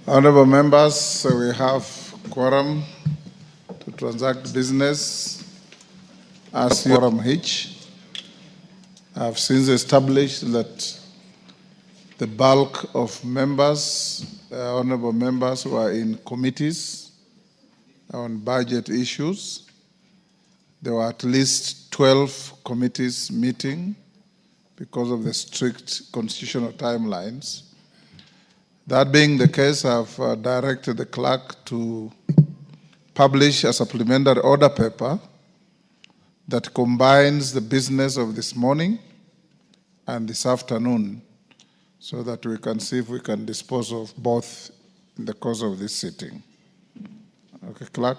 Honorable members, we have quorum to transact business as quorum H. I have since established that the bulk of members, honorable members who are in committees on budget issues. There were at least 12 committees meeting because of the strict constitutional timelines. That being the case, I've directed the clerk to publish a supplementary order paper that combines the business of this morning and this afternoon so that we can see if we can dispose of both in the course of this sitting. Okay, clerk.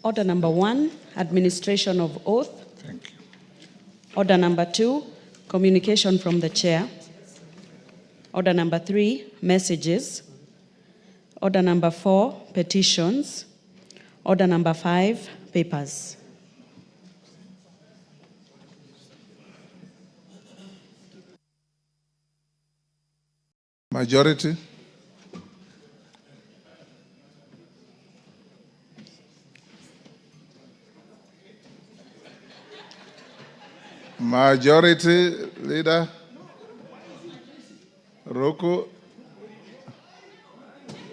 Order number 1, administration of oath. Thank you. Order number 2, communication from the chair. Order number 3, messages. Order number 4, petitions. Order number 5, papers. Majority. Majority leader. Ruku.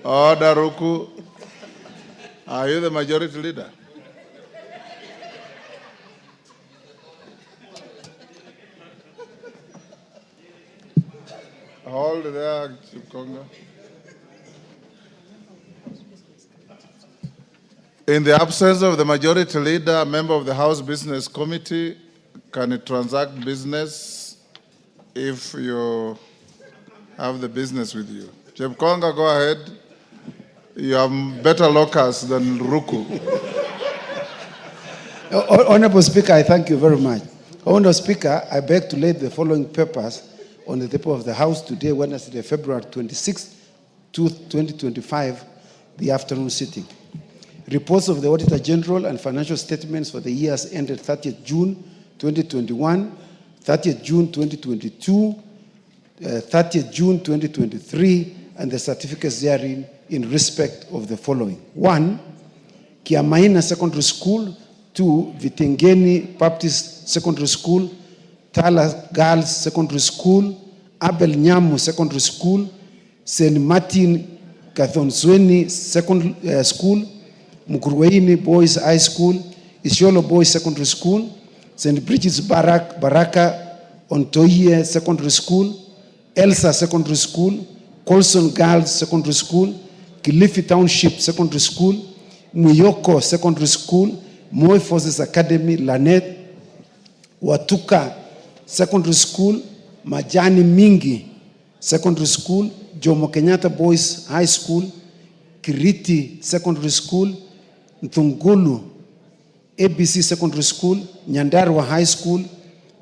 Order Ruku. Are you the majority leader? Hold there, Chukonga. In the absence of the majority leader, a member of the House Business Committee can transact business if you have the business with you. Chukonga, go ahead. You have better lockers than Ruku. Honorable Speaker, I thank you very much. Honorable Speaker, I beg to lay the following papers on the table of the House today, Wednesday, February 26, 2025, the afternoon sitting. Reports of the Auditor General and financial statements for the years ended 30th June 2021, 30th June 2022, 30th June 2023, and the certificates therein in respect of the following. 1, Kiamaina Secondary School. 2, Vitengeni Baptist Secondary School. Tala Girls Secondary School. Abel Nyamu Secondary School. St. Martin Gathonsweni Secondary School. Mukurweini Boys High School. Isiolo Boys Secondary School. St. Bridget's Baraka Ontoye Secondary School. Elsa Secondary School. Colson Girls Secondary School. Kilifi Township Secondary School. Muyoko Secondary School. Moi Forces Academy, Lanet. Watuka Secondary School. Majani Mingi Secondary School. Jomo Kenyatta Boys High School. Kiriti Secondary School. Ntungulu ABC Secondary School. Nyandarua High School.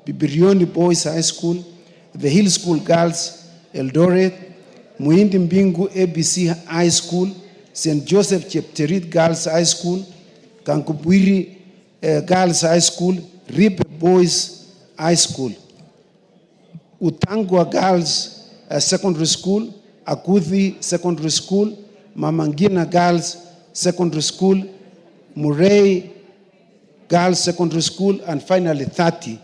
Bibirioni Boys High School. The Hill School Girls, Eldoret. Muindi Mbingu ABC High School. St. Joseph Chepterit Girls High School. Kankubwiri Girls High School. Ribe Boys High School. Utangwa Girls Secondary School. Akuthi Secondary School. Mamangina Girls Secondary School. Murray Girls Secondary School. And finally 30,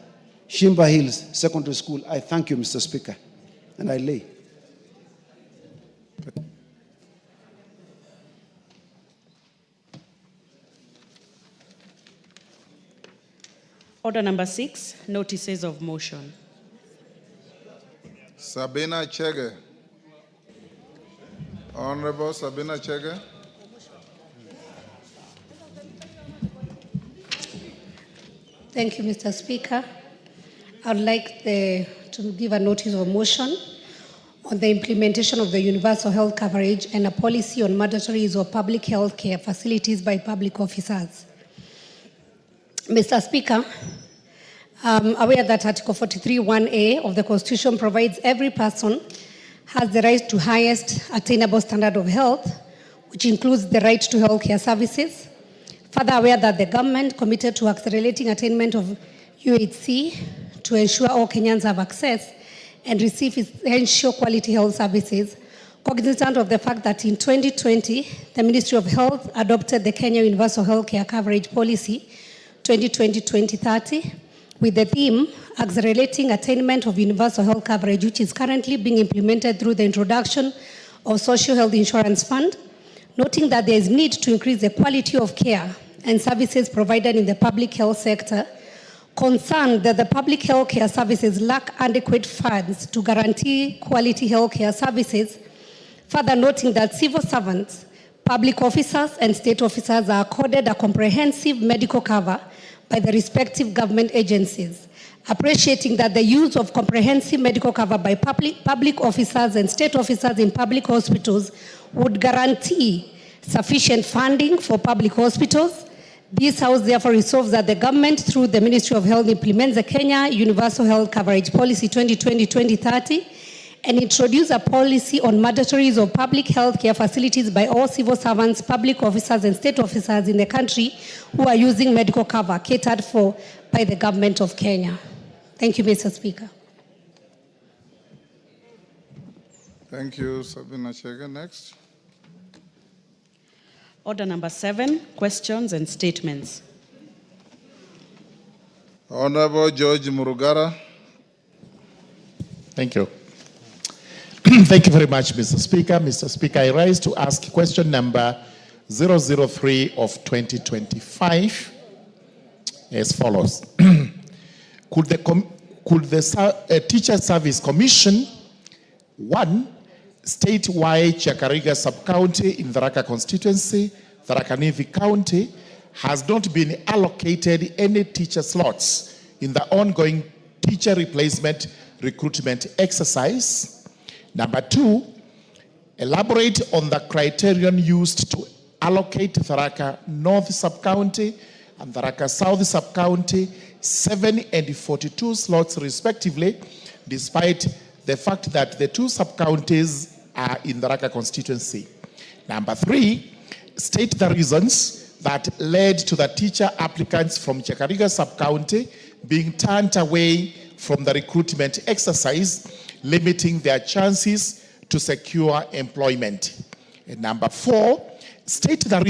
Shimba Hills Secondary School. I thank you, Mr. Speaker, and I lay. Order number 6, notices of motion. Sabina Chege. Honorable Sabina Chege. Thank you, Mr. Speaker. I would like to give a notice of motion on the implementation of the universal health coverage and a policy on mandatory use of public health care facilities by public officers. Mr. Speaker, I'm aware that Article 43(1)(a) of the Constitution provides every person has the right to highest attainable standard of health, which includes the right to health care services, Further aware that the government committed to accelerating attainment of UHC to ensure all Kenyans have access and receive essential quality health services, cognizant of the fact that in 2020, the Ministry of Health adopted the Kenya Universal Healthcare Coverage Policy 2020-2030 with the theme accelerating attainment of universal health coverage, which is currently being implemented through the introduction of Social Health Insurance Fund, noting that there is need to increase the quality of care and services provided in the public health sector, concerned that the public health care services lack adequate funds to guarantee quality health care services, further noting that civil servants, public officers, and state officers are accorded a comprehensive medical cover by the respective government agencies, appreciating that the use of comprehensive medical cover by public officers and state officers in public hospitals would guarantee sufficient funding for public hospitals. This House therefore resolves that the government, through the Ministry of Health, implements the Kenya Universal Health Coverage Policy 2020-2030 and introduce a policy on mandatories of public health care facilities by all civil servants, public officers, and state officers in the country who are using medical cover catered for by the government of Kenya. Thank you, Mr. Speaker. Thank you, Sabina Chege. Next. Order number 7, questions and statements. Honorable George Murugara. Thank you. Thank you very much, Mr. Speaker. Mr. Speaker, I rise to ask question number 003 of 2025 as follows. Could the Teacher Service Commission, 1, state why Chakariga Sub-County in Tharaka constituency, Tharaka Nithi County, has not been allocated any teacher slots in the ongoing teacher replacement recruitment exercise? Number 2, elaborate on the criterion used to allocate Tharaka North Sub-County and Tharaka South Sub-County 7 and 42 slots respectively, despite the fact that the 2 sub-counties are in the Tharaka constituency. Number 3, state the reasons that led to the teacher applicants from Chakariga Sub-County being turned away from the recruitment exercise, limiting their chances to secure employment. And number 4, state the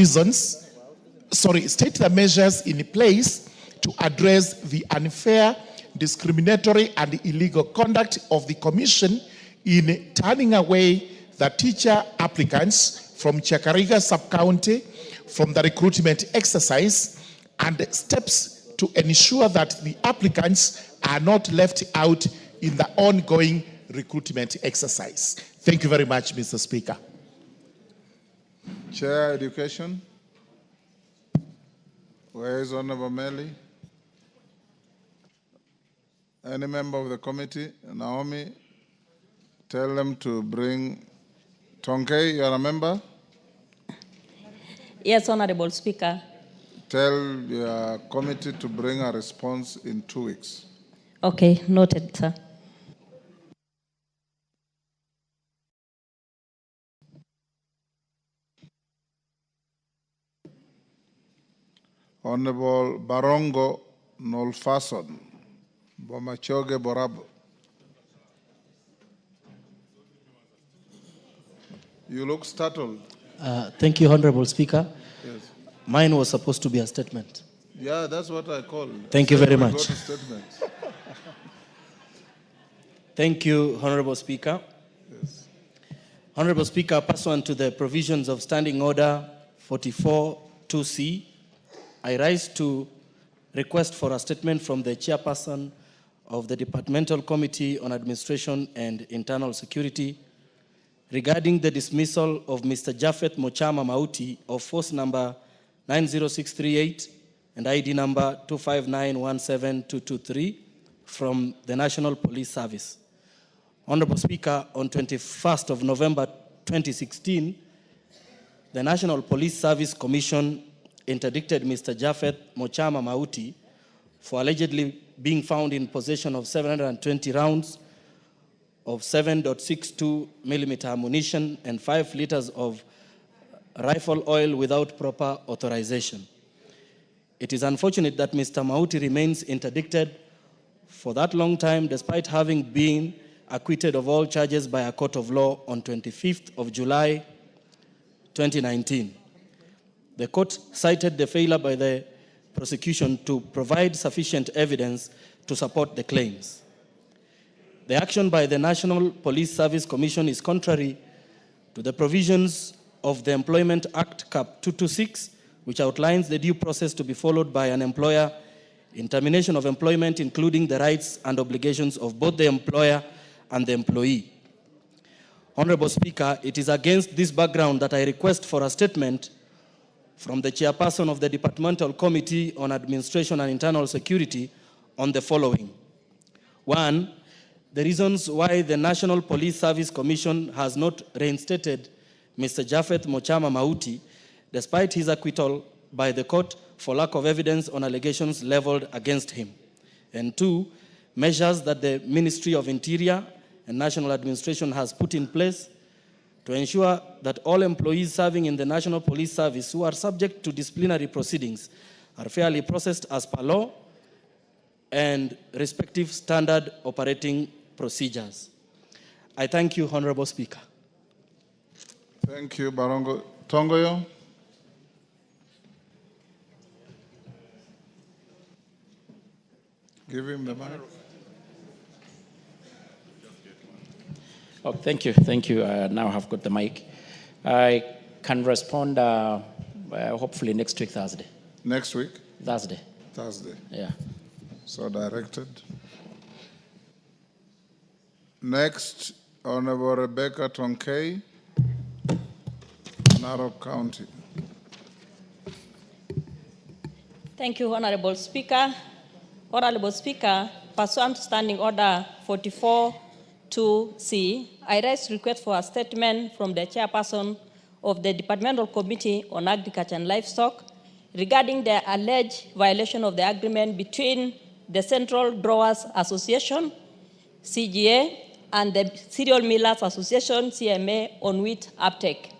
measures in place to address the unfair, discriminatory, and illegal conduct of the Commission in turning away the teacher applicants from Chakariga Sub-County from the recruitment exercise, and steps to ensure that the applicants are not left out in the ongoing recruitment exercise. Thank you very much, Mr. Speaker. Chair, Education. Where is Honorable Melly? Any member of the committee? Naomi, tell them to bring. Tonke, you are a member? Yes, Honorable Speaker. Tell your committee to bring a response in 2 weeks. Okay, noted, sir. Honorable Barongo Nolfason, Bomachoge Borabo. You look startled. Thank you, Honorable Speaker. Yes. Mine was supposed to be a statement. Yeah, that's what I call. Thank you very We much. go to statements. Thank you, Honorable Speaker. Yes. Honorable Speaker, pursuant to the provisions of Standing Order 44-2C, I rise to request for a statement from the Chairperson of the Departmental Committee on Administration and Internal Security regarding the dismissal of Mr. Japheth Mochama Mauti of force number 90638 and ID number 259172223 from the National Police Service. Honorable Speaker, on 21st of November 2016, the National Police Service Commission interdicted Mr. Japheth Mochama Mauti for allegedly being found in possession of 720 rounds of 7.62 millimeter ammunition and 5 liters of rifle oil without proper authorization. It is unfortunate that Mr. Mauti remains interdicted for that long time despite having been acquitted of all charges by a court of law on 25th of July 2019. The court cited the failure by the prosecution to provide sufficient evidence to support the claims. The action by the National Police Service Commission is contrary to the provisions of the Employment Act Cap 226, which outlines the due process to be followed by an employer in termination of employment, including the rights and obligations of both the employer and the employee. Honorable Speaker, it is against this background that I request for a statement from the chairperson of the Departmental Committee on Administration and Internal Security on the following. 1, the reasons why the National Police Service Commission has not reinstated Mr. Japheth Mochama Mauti, despite his acquittal by the court for lack of evidence on allegations leveled against him. And 2, measures that the Ministry of Interior and National Administration has put in place to ensure that all employees serving in the National Police Service who are subject to disciplinary proceedings are fairly processed as per law and respective standard operating procedures. I thank you, Honorable Speaker. Thank you, Barongo. Tongoyo. Give him the mic. Oh, thank you. Thank you. Now I've got the mic. I can respond hopefully next week, Thursday. Next week? Thursday. Thursday. Yeah. So directed. Next, Honorable Rebecca Tonkei, Narok County. Thank you, Honorable Speaker. Honorable Speaker, pursuant to Standing Order 44-2C, I raise request for a statement from the chairperson of the Departmental Committee on Agriculture and Livestock regarding the alleged violation of the agreement between the Central Growers Association, CGA, and the Cereal Millers Association, CMA, on wheat uptake.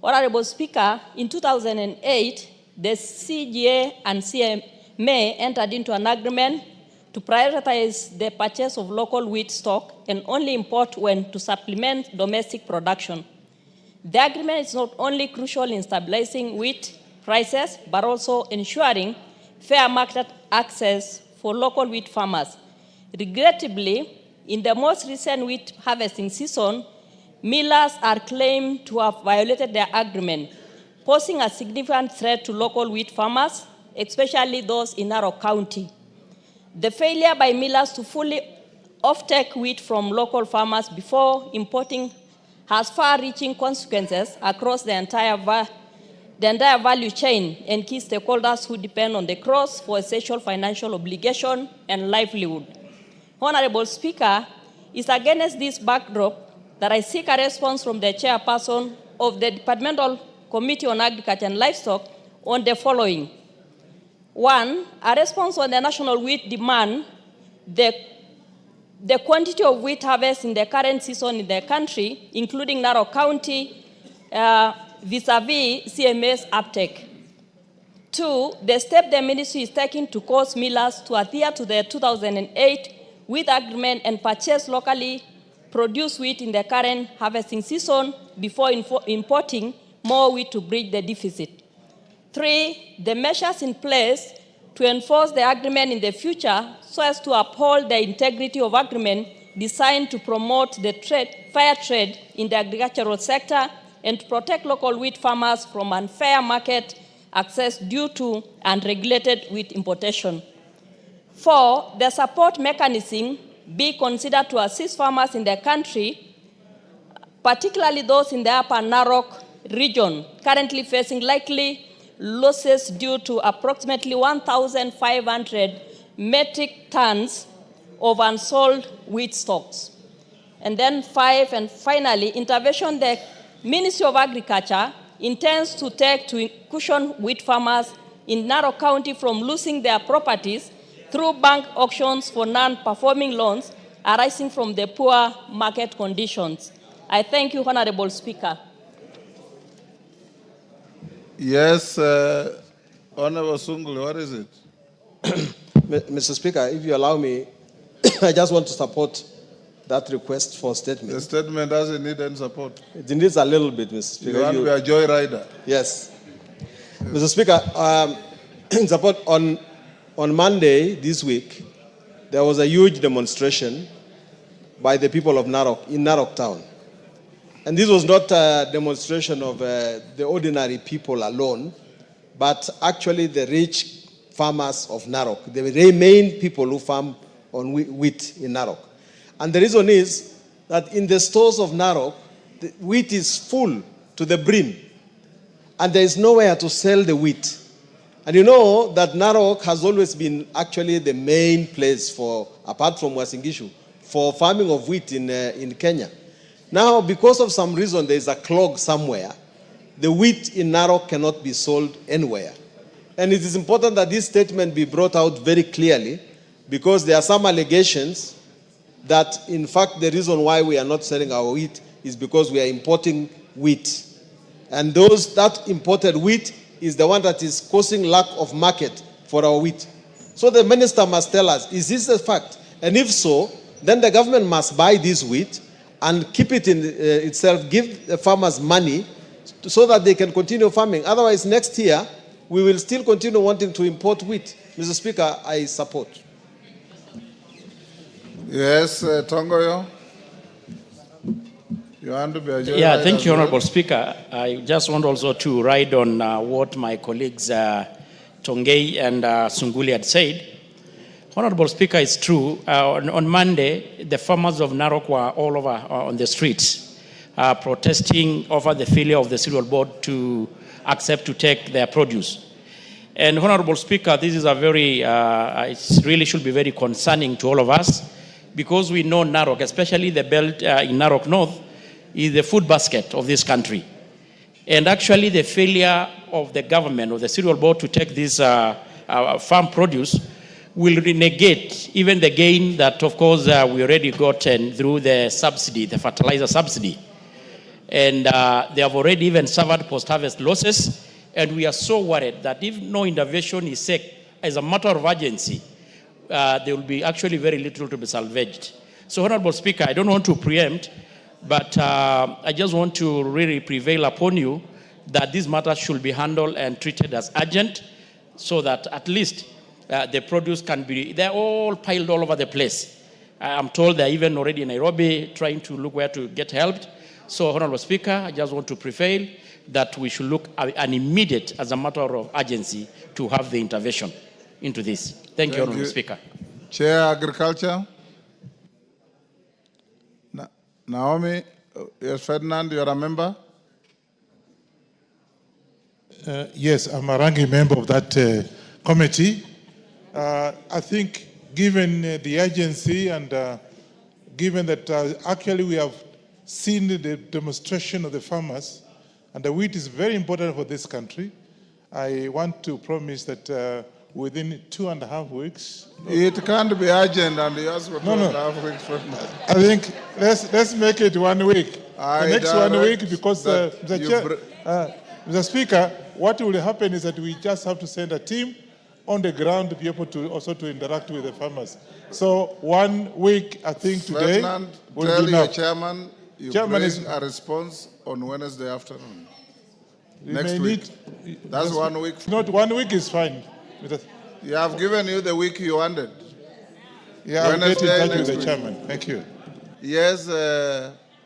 Honorable Speaker, in 2008, the CGA and CMA entered into an agreement to prioritize the purchase of local wheat stock and only import when to supplement domestic production. The agreement is not only crucial in stabilizing wheat prices, but also ensuring fair market access for local wheat farmers. Regrettably, in the most recent wheat harvesting season, millers are claimed to have violated their agreement, posing a significant threat to local wheat farmers, especially those in Narok County. The failure by millers to fully offtake wheat from local farmers before importing has far-reaching consequences across the entire value chain and key stakeholders who depend on the crops for essential financial obligation and livelihood. Honorable Speaker, it's against this backdrop that I seek a response from the chairperson of the Departmental Committee on Agriculture and Livestock on the following. 1, a response on the national wheat demand, the quantity of wheat harvest in the current season in the country, including Narok County, vis-a-vis CMA's uptake. 2, the step the ministry is taking to cause millers to adhere to the 2008 wheat agreement and purchase locally produced wheat in the current harvesting season before importing more wheat to bridge the deficit. 3, the measures in place to enforce the agreement in the future so as to uphold the integrity of agreement designed to promote the fair trade in the agricultural sector and to protect local wheat farmers from unfair market access due to unregulated wheat importation. 4, the support mechanism be considered to assist farmers in the country, particularly those in the upper Narok region, currently facing likely losses due to approximately 1,500 metric tons of unsold wheat stocks. And then 5, and finally, intervention the Ministry of Agriculture intends to take to cushion wheat farmers in Narok County from losing their properties through bank auctions for non-performing loans arising from the poor market conditions. I thank you, Honorable Speaker. Yes, Honorable Sungul, what is it? Mr. Speaker, if you allow me, I just want to support that request for statement. The statement doesn't need any support. It needs a little bit, Mr. Speaker. You want to be a joyrider? Yes. Mr. Speaker, in support, on Monday this week, there was a huge demonstration by the people of Narok, in Narok town. And this was not a demonstration of the ordinary people alone, but actually the rich farmers of Narok, the main people who farm on wheat in Narok. And the reason is that in the stores of Narok, the wheat is full to the brim, and there is nowhere to sell the wheat. And you know that Narok has always been actually the main place for, apart from Uasin Gishu, for farming of wheat in Kenya. Now, because of some reason, there is a clog somewhere. The wheat in Narok cannot be sold anywhere. And it is important that this statement be brought out very clearly, because there are some allegations that, in fact, the reason why we are not selling our wheat is because we are importing wheat. And that imported wheat is the one that is causing lack of market for our wheat. So the minister must tell us, is this a fact? And if so, then the government must buy this wheat and keep it in itself, give the farmers money so that they can continue farming. Otherwise, next year, we will still continue wanting to import wheat. Mr. Speaker, I support. Yes, Tongoyo. You want to be a joyrider? Yeah, thank you, Honorable Speaker. I just want also to ride on what my colleagues Tongei and Sunguli had said. Honorable Speaker, it's true. On Monday, the farmers of Narok were all over on the streets protesting over the failure of the cereal board to accept to take their produce. And Honorable Speaker, this is a very, it really should be very concerning to all of us, because we know Narok, especially the belt in Narok North, is the food basket of this country. And actually the failure of the government, of the cereal board, to take this farm produce will renegate even the gain that, of course, we already gotten through the subsidy, the fertilizer subsidy. And they have already even suffered post-harvest losses. And we are so worried that if no intervention is taken as a matter of urgency, there will be actually very little to be salvaged. So, Honorable Speaker, I don't want to preempt, but I just want to really prevail upon you that this matter should be handled and treated as urgent, so that at least the produce can be, they're all piled all over the place. I'm told they're even already in Nairobi trying to look where to get helped. So, Honorable Speaker, I just want to prevail that we should look at an immediate, as a matter of urgency, to have the intervention into this. Thank you, Honorable Speaker. Chair Agriculture. Naomi, yes, Ferdinand, you are a member? Yes, I'm a ranking member of that committee. I think given the urgency and given that actually we have seen the demonstration of the farmers, and the wheat is very important for this country, I want to promise that within 2.5 weeks. It can't be urgent, and you ask for 2.5 weeks from now. I think let's make it 1 week. The next 1 week, because Mr. Speaker, what will happen is that we just have to send a team on the ground to be able to also to interact with the farmers. So 1 week, I think today will tell be your enough. chairman you bring a response on Wednesday afternoon. Next week. That's 1 week. Not 1 week is fine. You have given you the week you wanted. Yeah, I'll get in touch with the week. chairman. Thank you. Yes,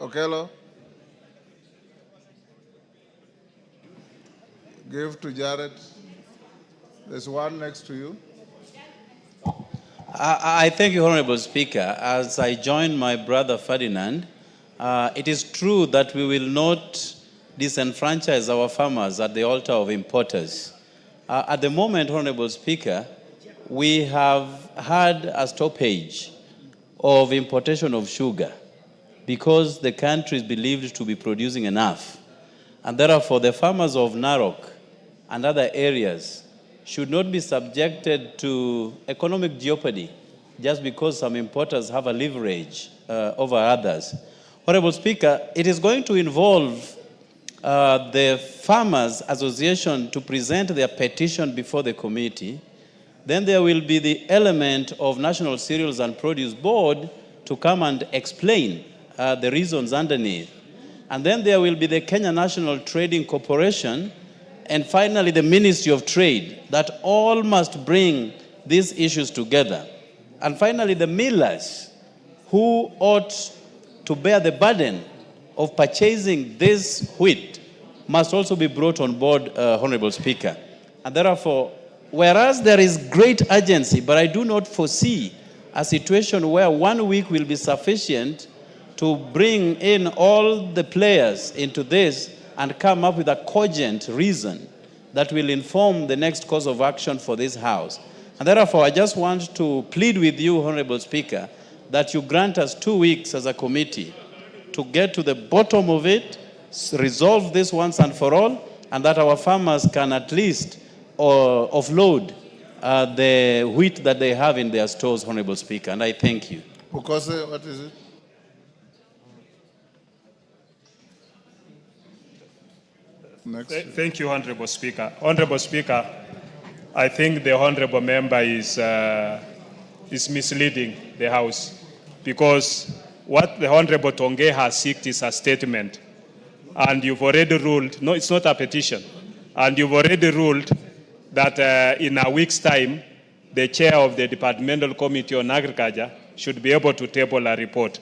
Okello. Give to Jared. There's one next to you. I thank you, Honorable Speaker. As I join my brother Ferdinand, it is true that we will not disenfranchise our farmers at the altar of importers. At the moment, Honorable Speaker, we have had a stoppage of importation of sugar because the country is believed to be producing enough. And therefore, the farmers of Narok and other areas should not be subjected to economic jeopardy just because some importers have a leverage over others. Honorable Speaker, it is going to involve the Farmers Association to present their petition before the committee. Then there will be the element of National Cereals and Produce Board to come and explain the reasons underneath. And then there will be the Kenya National Trading Corporation, and finally the Ministry of Trade, that all must bring these issues together. And finally the millers, who ought to bear the burden of purchasing this wheat, must also be brought on board, Honorable Speaker. And therefore, whereas there is great urgency, but I do not foresee a situation where 1 week will be sufficient to bring in all the players into this and come up with a cogent reason that will inform the next course of action for this House. And therefore, I just want to plead with you, Honorable Speaker, that you grant us 2 weeks as a committee to get to the bottom of it, resolve this once and for all, and that our farmers can at least offload the wheat that they have in their stores, Honorable Speaker. And I thank you. Because, what is it? Next. Thank you, Honorable Speaker. Honorable Speaker, I think the Honorable Member is misleading the House, because what the Honorable Tongay has sought is a statement. And you've already ruled, no, it's not a petition, and you've already ruled that in a week's time, the chair of the Departmental Committee on Agriculture should be able to table a report.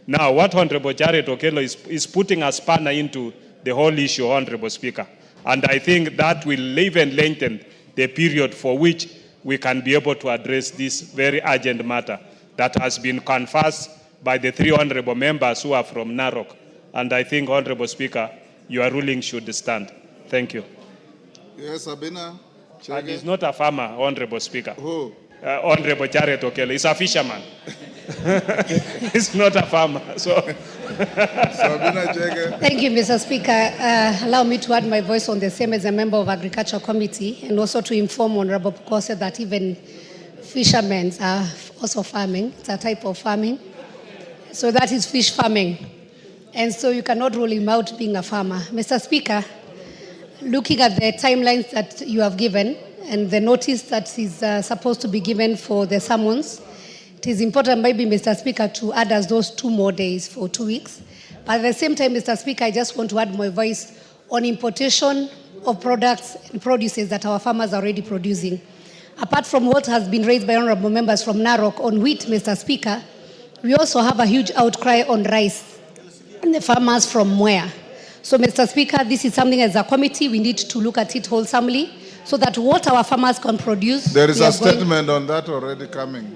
Now, what Honorable Jared Okello is putting a spanner into the whole issue, Honorable Speaker. And I think that will even lengthen the period for which we can be able to address this very urgent matter that has been confessed by the 3 honorable members who are from Narok. And I think, Honorable Speaker, your ruling should stand. Thank you. Yes, Sabina. And he's not a farmer, Honorable Speaker. Who? Honorable Jared Okello. He's a fisherman. He's not a farmer. So. Thank you, Mr. Speaker. Allow me to add my voice on the same as a member of Agriculture Committee, and also to inform Honorable Pukose that even fishermen are also farming. It's a type of farming. So that is fish farming. And so you cannot rule him out being a farmer. Mr. Speaker, looking at the timelines that you have given and the notice that is supposed to be given for the summons, it is important, maybe, Mr. Speaker, to add us those 2 more days for 2 weeks. But at the same time, Mr. Speaker, I just want to add my voice on importation of products and produces that our farmers are already producing. Apart from what has been raised by honorable members from Narok on wheat, Mr. Speaker, we also have a huge outcry on rice and the farmers from Mwea. So, Mr. Speaker, this is something as a committee we need to look at it wholesomely so that what our farmers can produce. There is a statement on that already coming.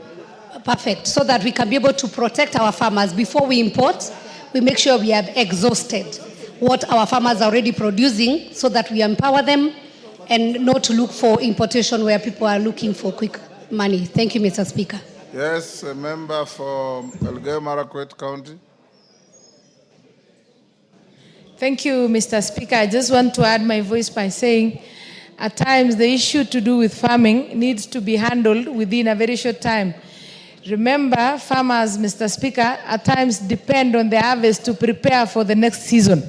Perfect. So that we can be able to protect our farmers before we import. We make sure we have exhausted what our farmers are already producing so that we empower them and not to look for importation where people are looking for quick money. Thank you, Mr. Speaker. Yes, a member for Elgeyo Marakwet County. Thank you, Mr. Speaker. I just want to add my voice by saying at times the issue to do with farming needs to be handled within a very short time. Remember, farmers, Mr. Speaker, at times depend on the harvest to prepare for the next season.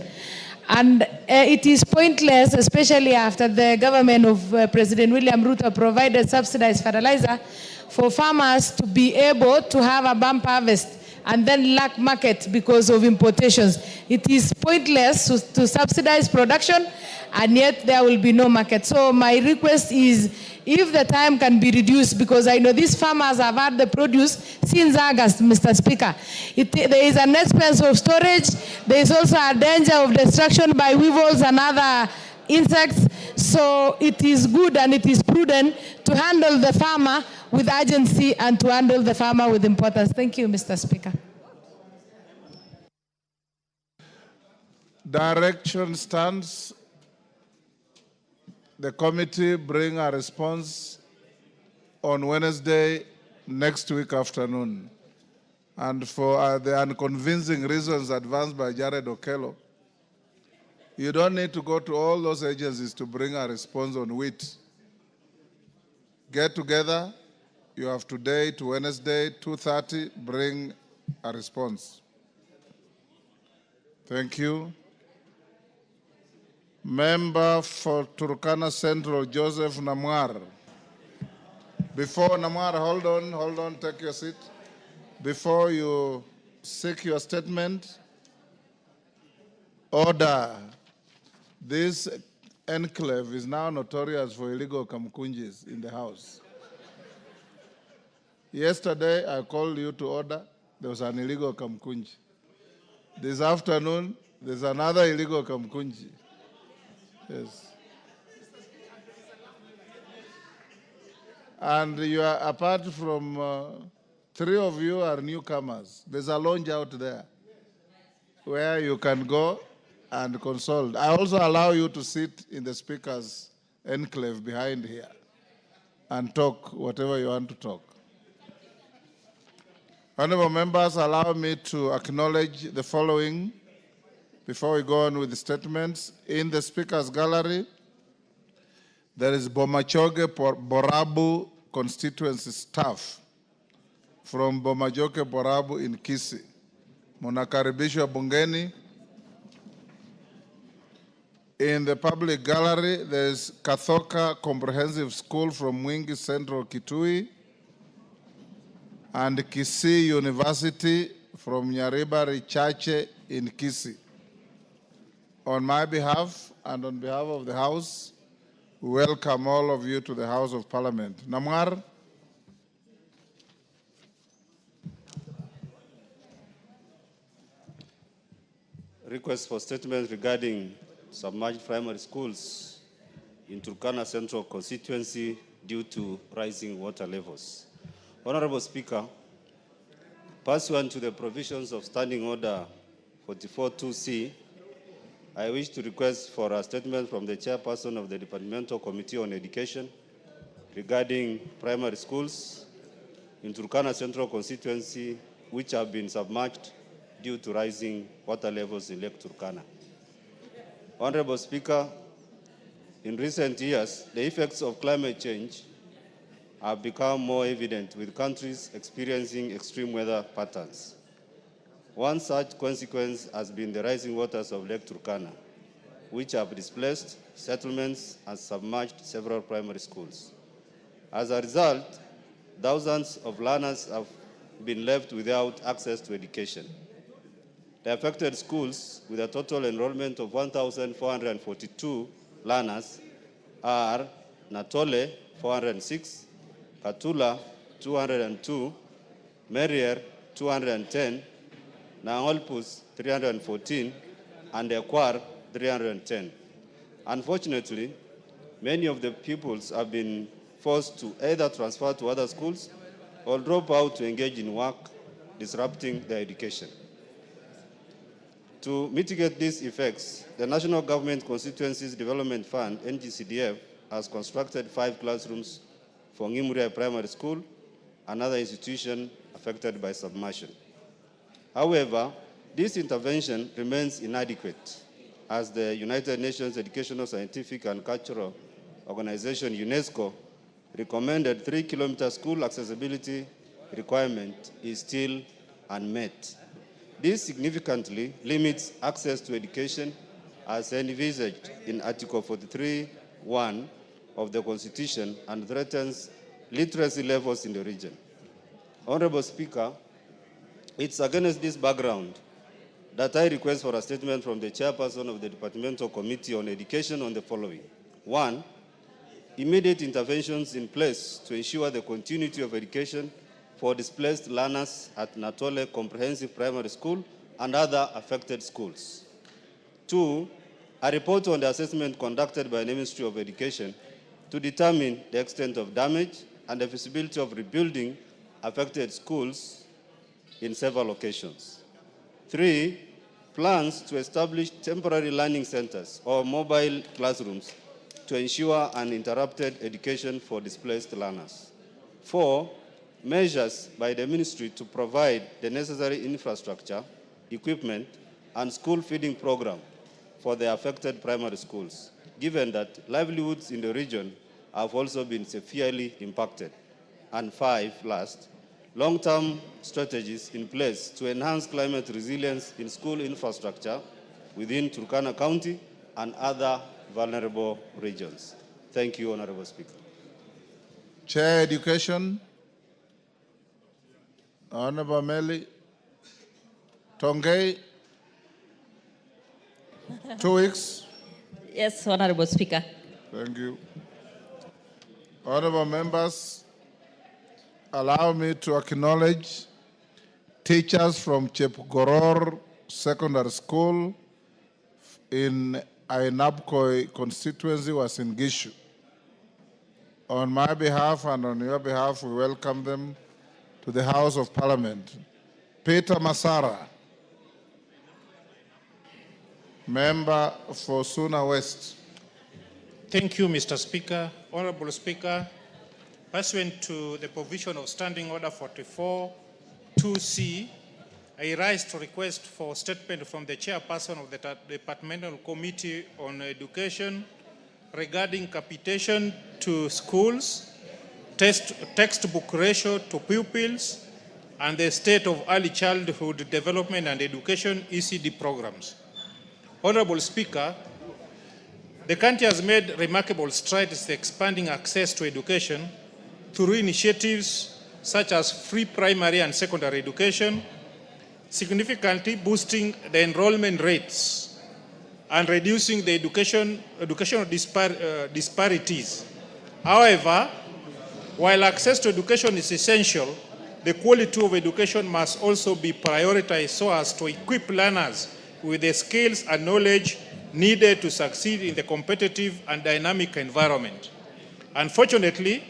And it is pointless, especially after the government of President William Ruto provided subsidized fertilizer, for farmers to be able to have a bump harvest and then lack market because of importations. It is pointless to subsidize production, and yet there will be no market. So my request is, if the time can be reduced, because I know these farmers have had the produce since August, Mr. Speaker. There is an expense of storage. There is also a danger of destruction by weevils and other insects. So it is good and it is prudent to handle the farmer with urgency and to handle the farmer with importance. Thank you, Mr. Speaker. Direction stands. The committee bring a response on Wednesday next week afternoon. And for the unconvincing reasons advanced by Jared Okello, you don't need to go to all those agencies to bring a response on wheat. Get together. You have today to Wednesday, 2:30, bring a response. Thank you. Member for Turkana Central, Joseph Namwar. Before Namwar, hold on, take your seat. Before you seek your statement, order. This enclave is now notorious for illegal kamkunjis in the house. Yesterday, I called you to order. There was an illegal kamkunji. This afternoon, there's another illegal kamkunji. Yes. And you are, apart from three of you are newcomers. There's a lounge out there where you can go and consult. I also allow you to sit in the speaker's enclave behind here and talk whatever you want to talk. Honorable members, allow me to acknowledge the following before we go on with the statements. In the speaker's gallery, there is Bomachoge Borabu constituency staff from Bomachoge Borabu in Kisii. Munakaribishwa bungeni. In the public gallery, there is Kathoka Comprehensive School from Mwingi Central Kitui and Kisii University from Nyaribari Chache in Kisii. On my behalf and on behalf of the House, we welcome all of you to the House of Parliament. Namwar. Request for statement regarding submerged primary schools in Turkana Central constituency due to rising water levels. Honorable Speaker, pursuant to the provisions of Standing Order 44-2C, I wish to request for a statement from the chairperson of the Departmental Committee on Education regarding primary schools in Turkana Central constituency which have been submerged due to rising water levels in Lake Turkana. Honorable Speaker, in recent years, the effects of climate change have become more evident with countries experiencing extreme weather patterns. One such consequence has been the rising waters of Lake Turkana, which have displaced settlements and submerged several primary schools. As a result, thousands of learners have been left without access to education. The affected schools, with a total enrollment of 1,442 learners, are Natole, 406, Katula, 202, Merier, 210, Nangolpus, 314, and Ekwar, 310. Unfortunately, many of the pupils have been forced to either transfer to other schools or drop out to engage in work, disrupting their education. To mitigate these effects, the National Government Constituencies Development Fund, NGCDF, has constructed 5 classrooms for Ngimuria Primary School, another institution affected by submersion. However, this intervention remains inadequate, as the United Nations Educational, Scientific and Cultural Organization, UNESCO, recommended 3-kilometer school accessibility requirement is still unmet. This significantly limits access to education as envisaged in Article 43(1) of the Constitution and threatens literacy levels in the region. Honorable Speaker, it's against this background that I request for a statement from the chairperson of the Departmental Committee on Education on the following. 1, immediate interventions in place to ensure the continuity of education for displaced learners at Natole Comprehensive Primary School and other affected schools. 2, a report on the assessment conducted by the Ministry of Education to determine the extent of damage and the feasibility of rebuilding affected schools in several locations. 3, plans to establish temporary learning centers or mobile classrooms to ensure uninterrupted education for displaced learners. 4, measures by the ministry to provide the necessary infrastructure, equipment, and school feeding program for the affected primary schools, given that livelihoods in the region have also been severely impacted. And 5, last, long-term strategies in place to enhance climate resilience in school infrastructure within Turkana County and other vulnerable regions. Thank you, Honorable Speaker. Chair Education, Honorable Meli Tongei, 2 weeks. Yes, Honorable Speaker. Thank you. Honorable members, allow me to acknowledge teachers from Chepgoror Secondary School in Ainabkoi constituency was in Gishu. On my behalf and on your behalf, we welcome them to the House of Parliament. Peter Masara, member for Suna West. Thank you, Mr. Speaker. Honorable Speaker, pursuant to the provision of Standing Order 44, 2C, I rise to request for statement from the chairperson of the Departmental Committee on Education regarding capitation to schools, textbook ratio to pupils, and the state of early childhood development and education ECD programs. Honorable Speaker, the country has made remarkable strides in expanding access to education through initiatives such as free primary and secondary education, significantly boosting the enrollment rates and reducing the educational disparities. However, while access to education is essential, the quality of education must also be prioritized so as to equip learners with the skills and knowledge needed to succeed in the competitive and dynamic environment. Unfortunately,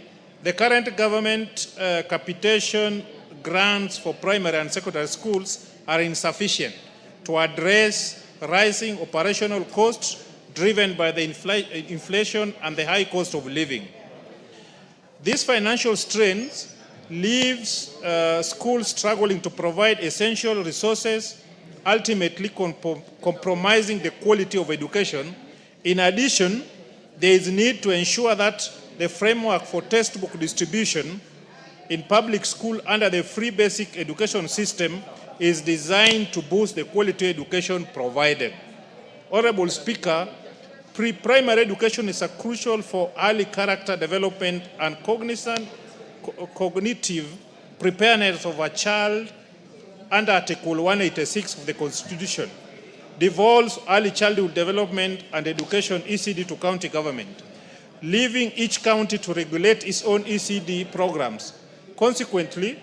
the current government capitation grants for primary and secondary schools are insufficient to address rising operational costs driven by the inflation and the high cost of living. These financial strains leaves schools struggling to provide essential resources, ultimately compromising the quality of education. In addition, there is need to ensure that the framework for textbook distribution in public school under the free basic education system is designed to boost the quality education provided. Honorable Speaker, pre-primary education is crucial for early character development and cognitive preparedness of a child under Article 186 of the Constitution, devolves early childhood development and education ECD to county government, leaving each county to regulate its own ECD programs. Consequently,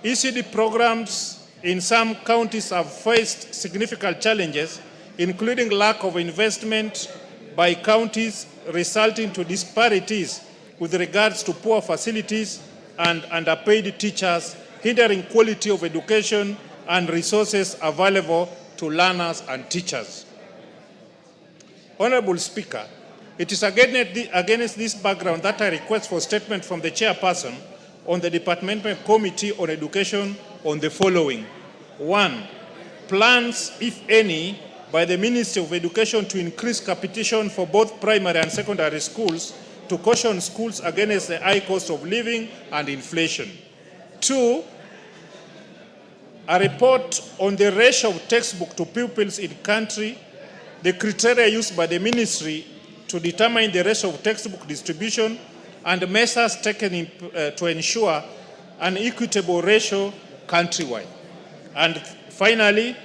ECD programs in some counties have faced significant challenges, including lack of investment by counties, resulting to disparities with regards to poor facilities and underpaid teachers, hindering quality of education and resources available to learners and teachers. Honorable Speaker, it is against this background that I request for statement from the chairperson on the Departmental Committee on Education on the following. 1. Plans, if any, by the Ministry of Education to increase capitation for both primary and secondary schools to caution schools against the high cost of living and inflation. 2. A report on the ratio of textbook to pupils in country, the criteria used by the ministry to determine the ratio of textbook distribution, and measures taken to ensure an equitable ratio countrywide. And finally,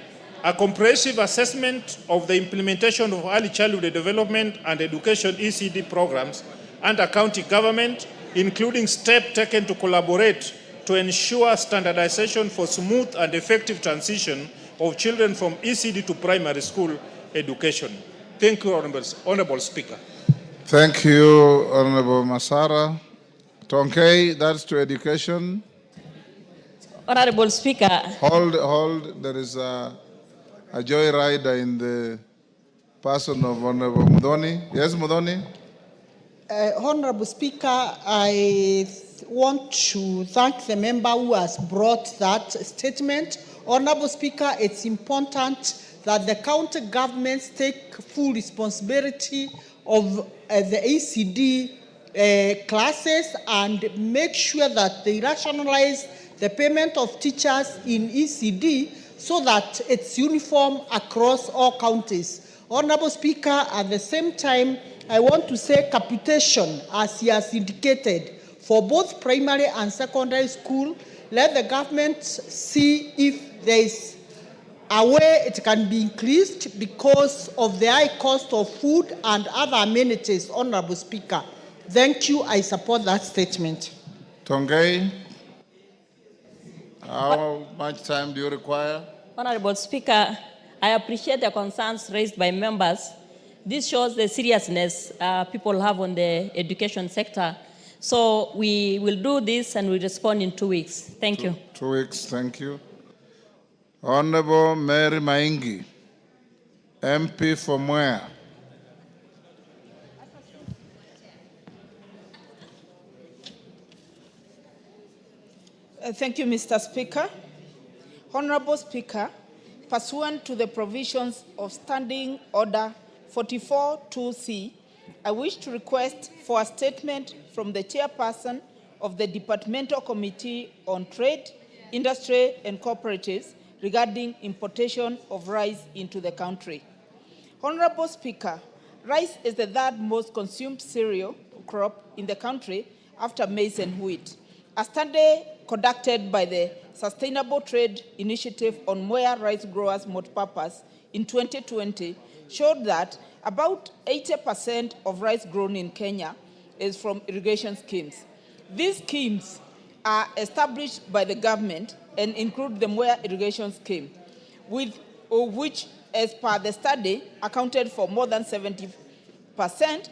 a comprehensive assessment of the implementation of early childhood development and education ECD programs under county government, including steps taken to collaborate to ensure standardization for smooth and effective transition of children from ECD to primary school education. Thank you, Honorable Speaker. Thank you, Honorable Masara. Tonkei, that's to education. Honorable Speaker. Hold. There is a joyrider in the person of Honorable Mudhoni. Yes, Mudhoni? Honorable Speaker, I want to thank the member who has brought that statement. Honorable Speaker, it's important that the county governments take full responsibility of the ECD classes and make sure that they rationalize the payment of teachers in ECD so that it's uniform across all counties. Honorable Speaker, at the same time, I want to say capitation, as he has indicated, for both primary and secondary school. Let the government see if there is a way it can be increased because of the high cost of food and other amenities, Honorable Speaker. Thank you. I support that statement. Tongay, how much time do you require? Honorable Speaker, I appreciate the concerns raised by members. This shows the seriousness people have on the education sector. So we will do this and we respond in 2 weeks. Thank you. 2 weeks, thank you. Honorable Mary Maingi, MP for Mwea. Thank you, Mr. Speaker. Honorable Speaker, pursuant to the provisions of Standing Order 44-2C, I wish to request for a statement from the chairperson of the Departmental Committee on Trade, Industry and Cooperatives regarding importation of rice into the country. Honorable Speaker, rice is the third most consumed cereal crop in the country after maize and wheat. A study conducted by the Sustainable Trade Initiative on Mwea Rice Growers Multipurpose in 2020 showed that about 80% of rice grown in Kenya is from irrigation schemes. These schemes are established by the government and include the Mwea irrigation scheme, which, as per the study, accounted for more than 70%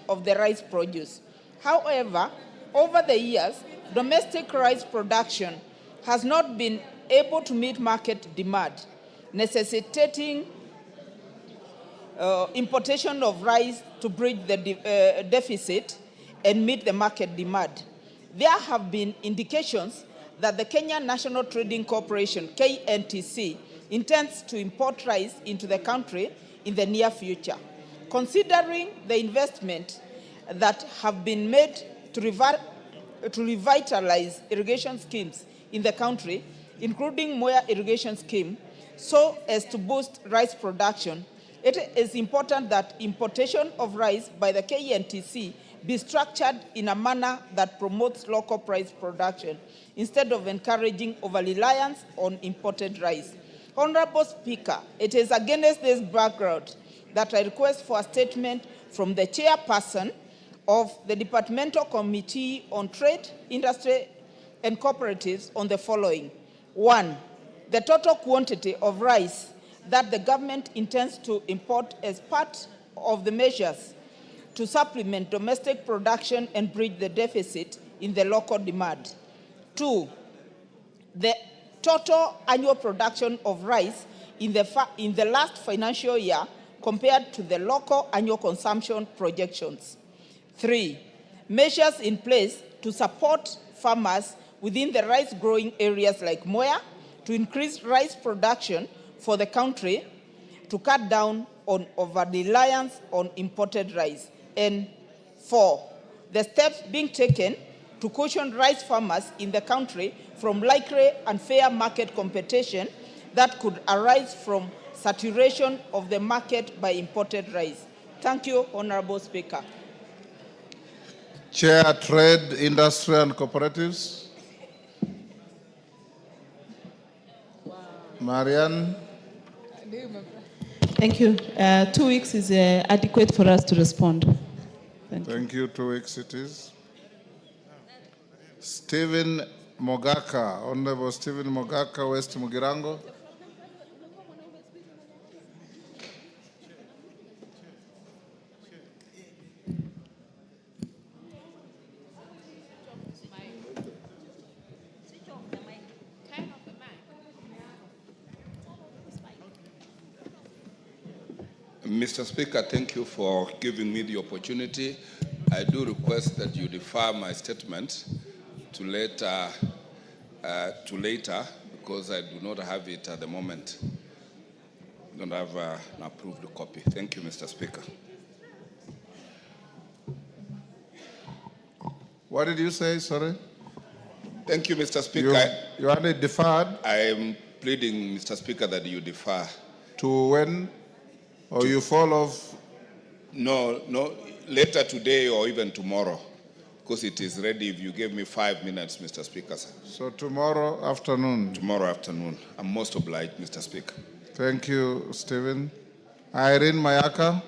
of the rice produce. However, over the years, domestic rice production has not been able to meet market demand, necessitating importation of rice to bridge the deficit and meet the market demand. There have been indications that the Kenya National Trading Corporation, KNTC, intends to import rice into the country in the near future. Considering the investment that have been made to revitalize irrigation schemes in the country, including Mwea irrigation scheme, so as to boost rice production, it is important that importation of rice by the KNTC be structured in a manner that promotes local price production instead of encouraging over-reliance on imported rice. Honorable Speaker, it is against this background that I request for a statement from the chairperson of the Departmental Committee on Trade, Industry and Cooperatives on the following. 1, the total quantity of rice that the government intends to import as part of the measures to supplement domestic production and bridge the deficit in the local demand. 2, the total annual production of rice in the last financial year compared to the local annual consumption projections. 3, measures in place to support farmers within the rice growing areas like Mwea to increase rice production for the country to cut down on over-reliance on imported rice. And 4, the steps being taken to caution rice farmers in the country from likely unfair market competition that could arise from saturation of the market by imported rice. Thank you, Honorable Speaker. Chair, Trade, Industry and Cooperatives. Marianne. Thank you. 2 weeks is adequate for us to respond. Thank you. 2 weeks it is. Stephen Mogaka, Honorable Stephen Mogaka, West Mugirango. Mr. Speaker, thank you for giving me the opportunity. I do request that you defer my statement to later, because I do not have it at the moment. I don't have an approved copy. Thank you, Mr. Speaker. What did you say? Sorry. Thank you, Mr. Speaker. You had it deferred? I am pleading, Mr. Speaker, that you defer. To when? Or you fall off No, later today or even tomorrow, because it is ready if you give me 5 minutes, Mr. Speaker. So tomorrow afternoon. Tomorrow afternoon. I'm most obliged, Mr. Speaker. Thank you, Stephen. Irene Mayaka.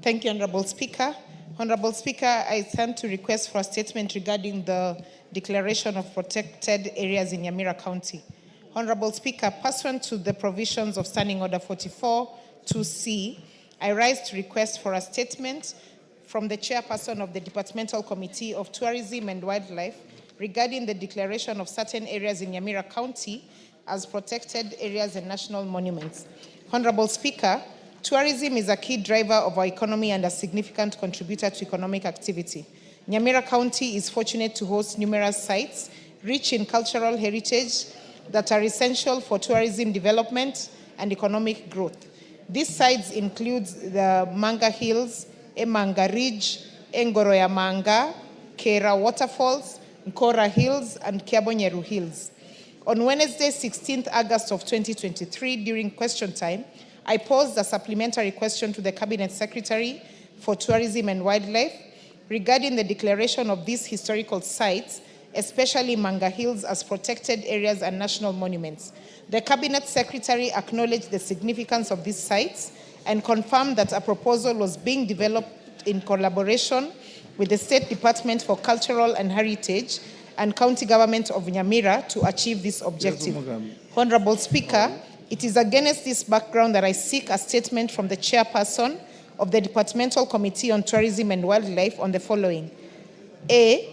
Thank you, Honorable Speaker. Honorable Speaker, I stand to request for a statement regarding the declaration of protected areas in Nyamira County. Honorable Speaker, pursuant to the provisions of Standing Order 44-2C, I rise to request for a statement from the chairperson of the Departmental Committee of Tourism and Wildlife regarding the declaration of certain areas in Nyamira County as protected areas and national monuments. Honorable Speaker, tourism is a key driver of our economy and a significant contributor to economic activity. Nyamira County is fortunate to host numerous sites rich in cultural heritage that are essential for tourism development and economic growth. These sites include the Manga Hills, Emanga Ridge, Engoroya Manga, Kera Waterfalls, Nkora Hills, and Kiabonyeru Hills. On Wednesday, 16th August of 2023, during question time, I posed a supplementary question to the Cabinet Secretary for Tourism and Wildlife regarding the declaration of these historical sites, especially Manga Hills, as protected areas and national monuments. The Cabinet Secretary acknowledged the significance of these sites and confirmed that a proposal was being developed in collaboration with the State Department for Cultural and Heritage and County Government of Nyamira to achieve this objective. Honorable Speaker, it is against this background that I seek a statement from the chairperson of the Departmental Committee on Tourism and Wildlife on the following. A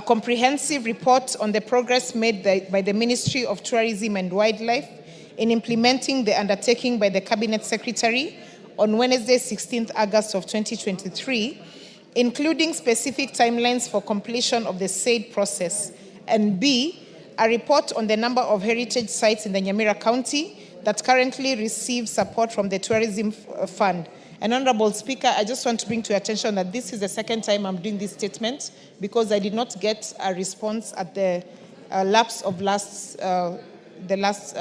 comprehensive report on the progress made by the Ministry of Tourism and Wildlife in implementing the undertaking by the Cabinet Secretary on Wednesday, 16th August of 2023, including specific timelines for completion of the said process. And B, a report on the number of heritage sites in the Nyamira County that currently receive support from the Tourism Fund. And Honorable Speaker, I just want to bring to your attention that this is the second time I'm doing this statement because I did not get a response at the lapse of the last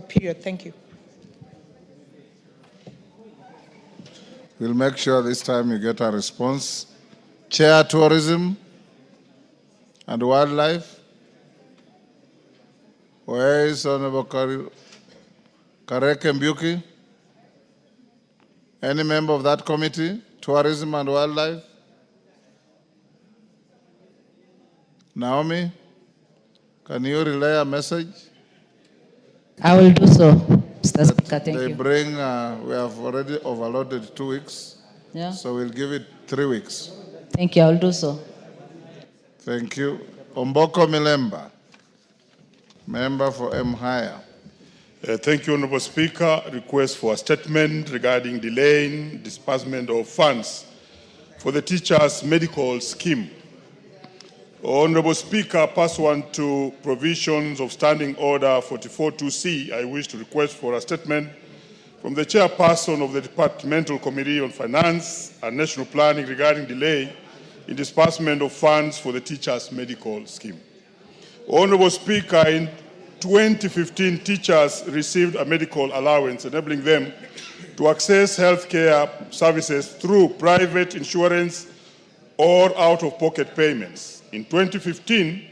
period. Thank you. We'll make sure this time you get a response. Chair Tourism and Wildlife. Where is Honorable Kareke Mbuki? Any member of that committee, Tourism and Wildlife? Naomi, can you relay a message? I will do so, Mr. Speaker. Thank you. They bring, we have already overloaded 2 weeks, Yeah. so we'll give it 3 weeks. Thank you. I will do so. Thank you. Omboko Milemba, member for Mhaya. Thank you, Honorable Speaker. Request for a statement regarding delaying disbursement of funds for the teachers' medical scheme. Honorable Speaker, pursuant to provisions of Standing Order 44-2C, I wish to request for a statement from the chairperson of the Departmental Committee on Finance and National Planning regarding delay in disbursement of funds for the teachers' medical scheme. Honorable Speaker, in 2015, teachers received a medical allowance, enabling them to access healthcare services through private insurance or out-of-pocket payments. In 2015,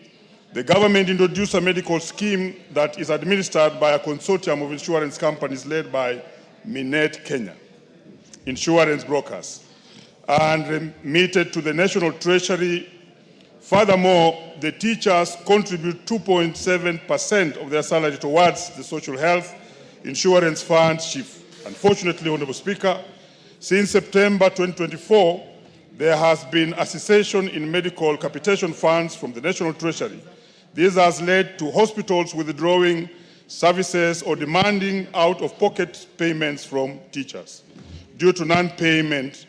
the government introduced a medical scheme that is administered by a consortium of insurance companies led by Minet Kenya insurance brokers and remitted to the National Treasury. Furthermore, the teachers contribute 2.7% of their salary towards the social health insurance fund, SHIF. Unfortunately, Honorable Speaker, since September 2024, there has been a cessation in medical capitation funds from the National Treasury. This has led to hospitals withdrawing services or demanding out-of-pocket payments from teachers due to non-payment.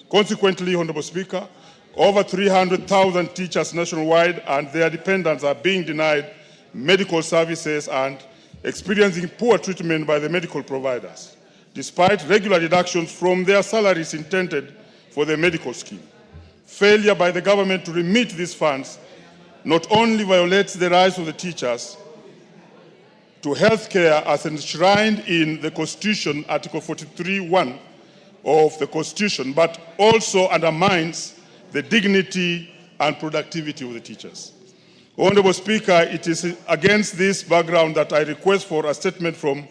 Consequently, Honorable Speaker, over 300,000 teachers nationwide and their dependents are being denied medical services and experiencing poor treatment by the medical providers, despite regular deductions from their salaries intended for the medical scheme. Failure by the government to remit these funds not only violates the rights of the teachers to healthcare as enshrined in the Constitution, Article 43(1) of the Constitution, but also undermines the dignity and productivity of the teachers. Honorable Speaker, it is against this background that I request for a statement from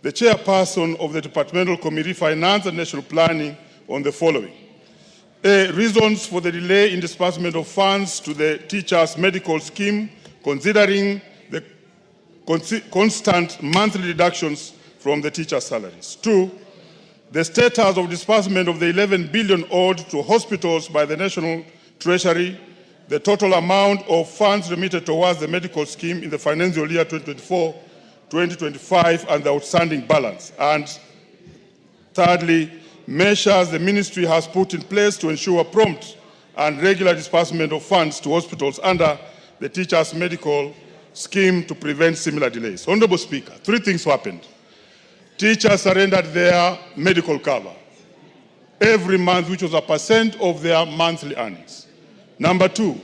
the chairperson of the Departmental Committee, Finance and National Planning, on the following. Reasons for the delay in disbursement of funds to the teachers' medical scheme, considering the constant monthly reductions from the teachers' salaries. 2, the status of disbursement of the 11 billion owed to hospitals by the National Treasury, the total amount of funds remitted towards the medical scheme in the financial year 2024-2025, and the outstanding balance. And thirdly, measures the ministry has put in place to ensure prompt and regular disbursement of funds to hospitals under the teachers' medical scheme to prevent similar delays. Honorable Speaker, 3 things happened. Teachers surrendered their medical cover every month, which was a % of their monthly earnings. Number 2,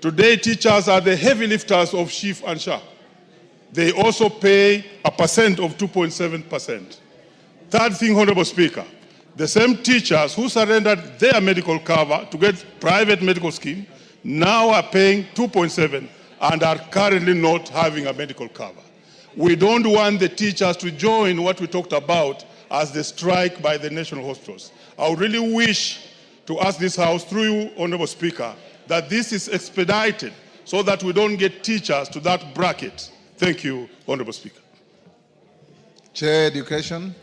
today teachers are the heavy lifters of SHIF and SHA. They also pay a % of 2.7%. Third thing, Honorable Speaker, the same teachers who surrendered their medical cover to get private medical scheme now are paying 2.7 and are currently not having a medical cover. We don't want the teachers to join what we talked about as the strike by the national hospitals. I would really wish to ask this House, through you, Honorable Speaker, that this is expedited so that we don't get teachers to that bracket. Thank you, Honorable Speaker. Chair, Education.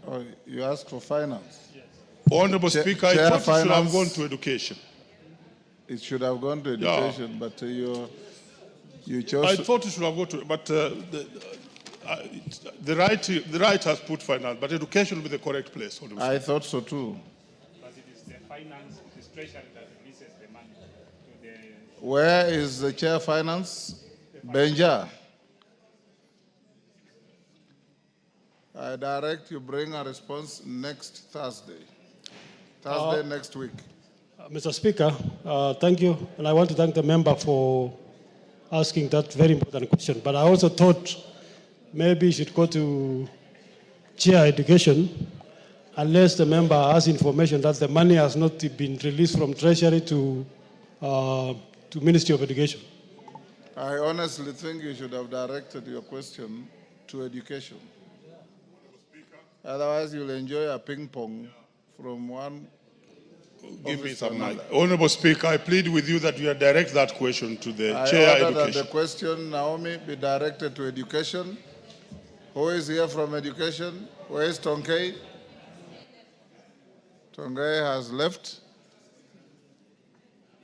Oh, you asked for finance. Yes. Honorable Speaker, Chair, I thought it should have gone to education. It should have gone to education, yeah. But you chose. I thought it should have gone to, but the right has put finance, but education will be the correct place. I thought so too. But it is the finance, it is treasury that releases the money to the. Where is the chair finance? Benja. I direct you bring a response next Thursday. Next week. Mr. Speaker, thank you. And I want to thank the member for asking that very important question. But I also thought maybe you should go to Chair Education unless the member has information that the money has not been released from Treasury to Ministry of Education. I honestly think you should have directed your question to Education. Otherwise, you'll enjoy a ping pong from one. Give me some mic. Honorable Speaker, I plead with you that you direct that question to the Chair Education. That the question, Naomi, be directed to Education. Who is here from Education? Where is Tonkei? Tonkei has left.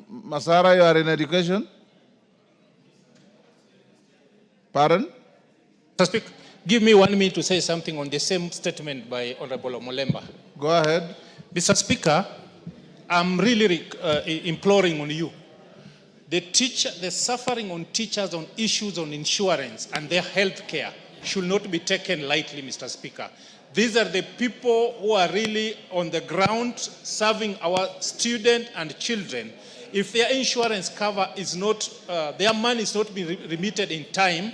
Masara, you are in Education? Pardon? Mr. Speaker, give me 1 minute to say something on the same statement by Honorable Molemba. Go ahead. Mr. Speaker, I'm really imploring on you. The suffering on teachers on issues on insurance and their health care should not be taken lightly, Mr. Speaker. These are the people who are really on the ground serving our students and children. If their insurance cover is not, their money is not being remitted in time,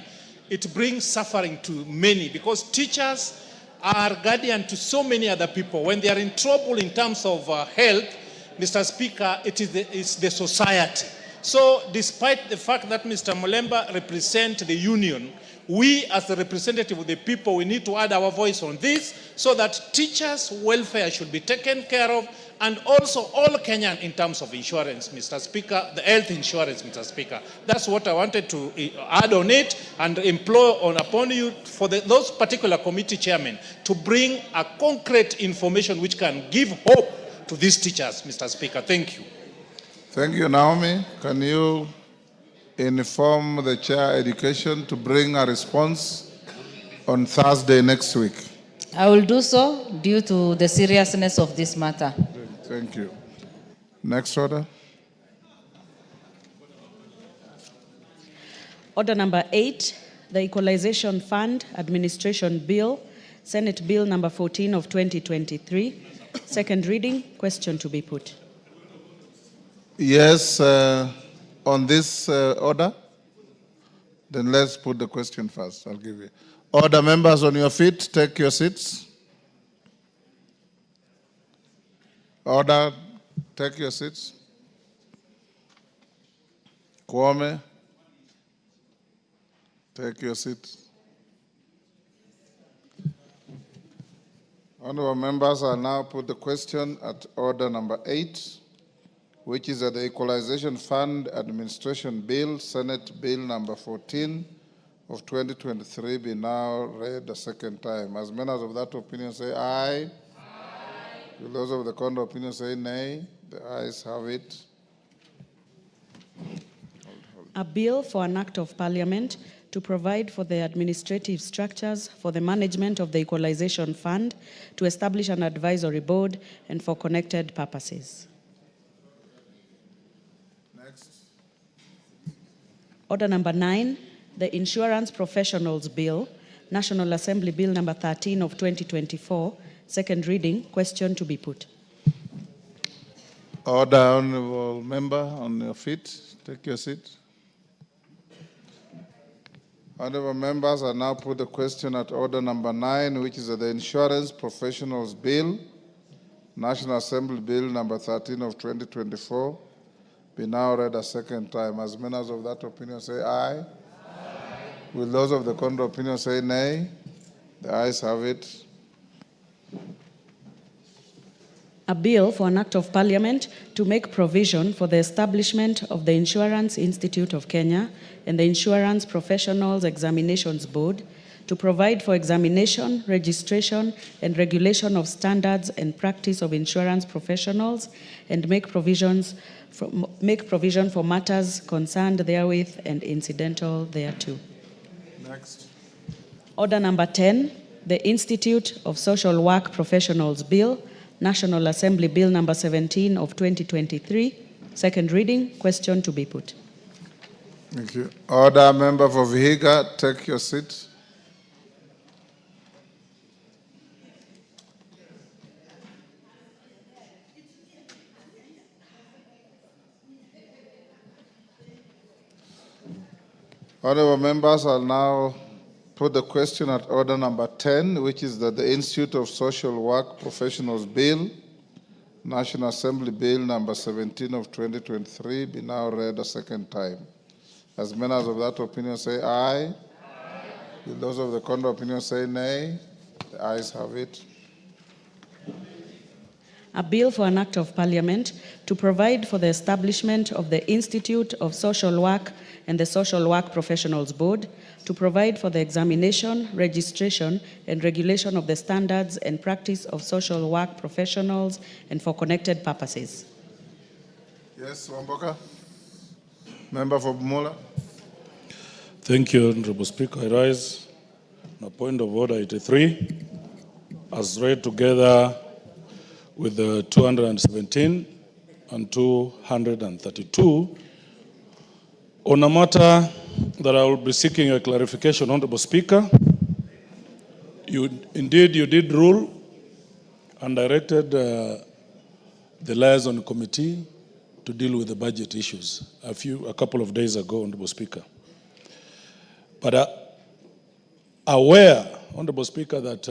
it brings suffering to many because teachers are guardian to so many other people. When they are in trouble in terms of health, Mr. Speaker, it's the society. So despite the fact that Mr. Molemba represents the union, we as the representative of the people, we need to add our voice on this so that teachers' welfare should be taken care of and also all Kenyan in terms of insurance, Mr. Speaker, the health insurance, Mr. Speaker. That's what I wanted to add on it and implore upon you for those particular committee chairmen to bring a concrete information which can give hope to these teachers, Mr. Speaker. Thank you. Thank you, Naomi. Can you inform the Chair Education to bring a response on Thursday next week? I will do so due to the seriousness of this matter. Thank you. Next order. Order number 8, the Equalization Fund Administration Bill, Senate Bill number 14 of 2023. Second reading, question to be put. Yes, on this order, Then let's put the question first. I'll give you. Order, members on your feet, take your seats. Order, take your seats. Kwame, take your seats. Honorable members, I now put the question at order number 8, which is that the Equalization Fund Administration Bill, Senate Bill number 14 of 2023 be now read a second time. As members of that opinion say aye. Will those of the contrary opinion say nay? The ayes have it. A bill for an act of parliament to provide for the administrative structures for the management of the Equalization Fund, to establish an advisory board, and for connected purposes. Next. Order number 9, the Insurance Professionals Bill, National Assembly Bill number 13 of 2024, second reading, question to be put. Order, honorable member on your feet, take your seat. Honorable members, I now put the question at order number 9, which is the Insurance Professionals Bill, National Assembly Bill number 13 of 2024, be now read a second time. As members of that opinion say aye. Will those of the contrary opinion say nay? The ayes have it. A bill for an act of parliament to make provision for the establishment of the Insurance Institute of Kenya and the Insurance Professionals Examinations Board, to provide for examination, registration, and regulation of standards and practice of insurance professionals, and make provision for matters concerned therewith and incidental thereto. Next. Order number 10, the Institute of Social Work Professionals Bill, National Assembly Bill number 17 of 2023, second reading, question to be put. Thank you. Order, member for Vihiga, take your seat. Honorable members, I'll now put the question at order number 10, which is that the Institute of Social Work Professionals Bill, National Assembly Bill number 17 of 2023, be now read a second time. As members of that opinion say aye. Will those of the contrary opinion say nay? The ayes have it. A bill for an act of parliament to provide for the establishment of the Institute of Social Work and the Social Work Professionals Board, to provide for the examination, registration, and regulation of the standards and practice of social work professionals, and for connected purposes. Yes, Wamboka. Member for Bumula. Thank you, Honorable Speaker. I rise on point of order 83, as read together with the 217 and 232, on a matter that I will be seeking a clarification, Honorable Speaker. You did rule and directed the liaison committee to deal with the budget issues a couple of days ago, Honorable Speaker. But aware, Honorable Speaker, that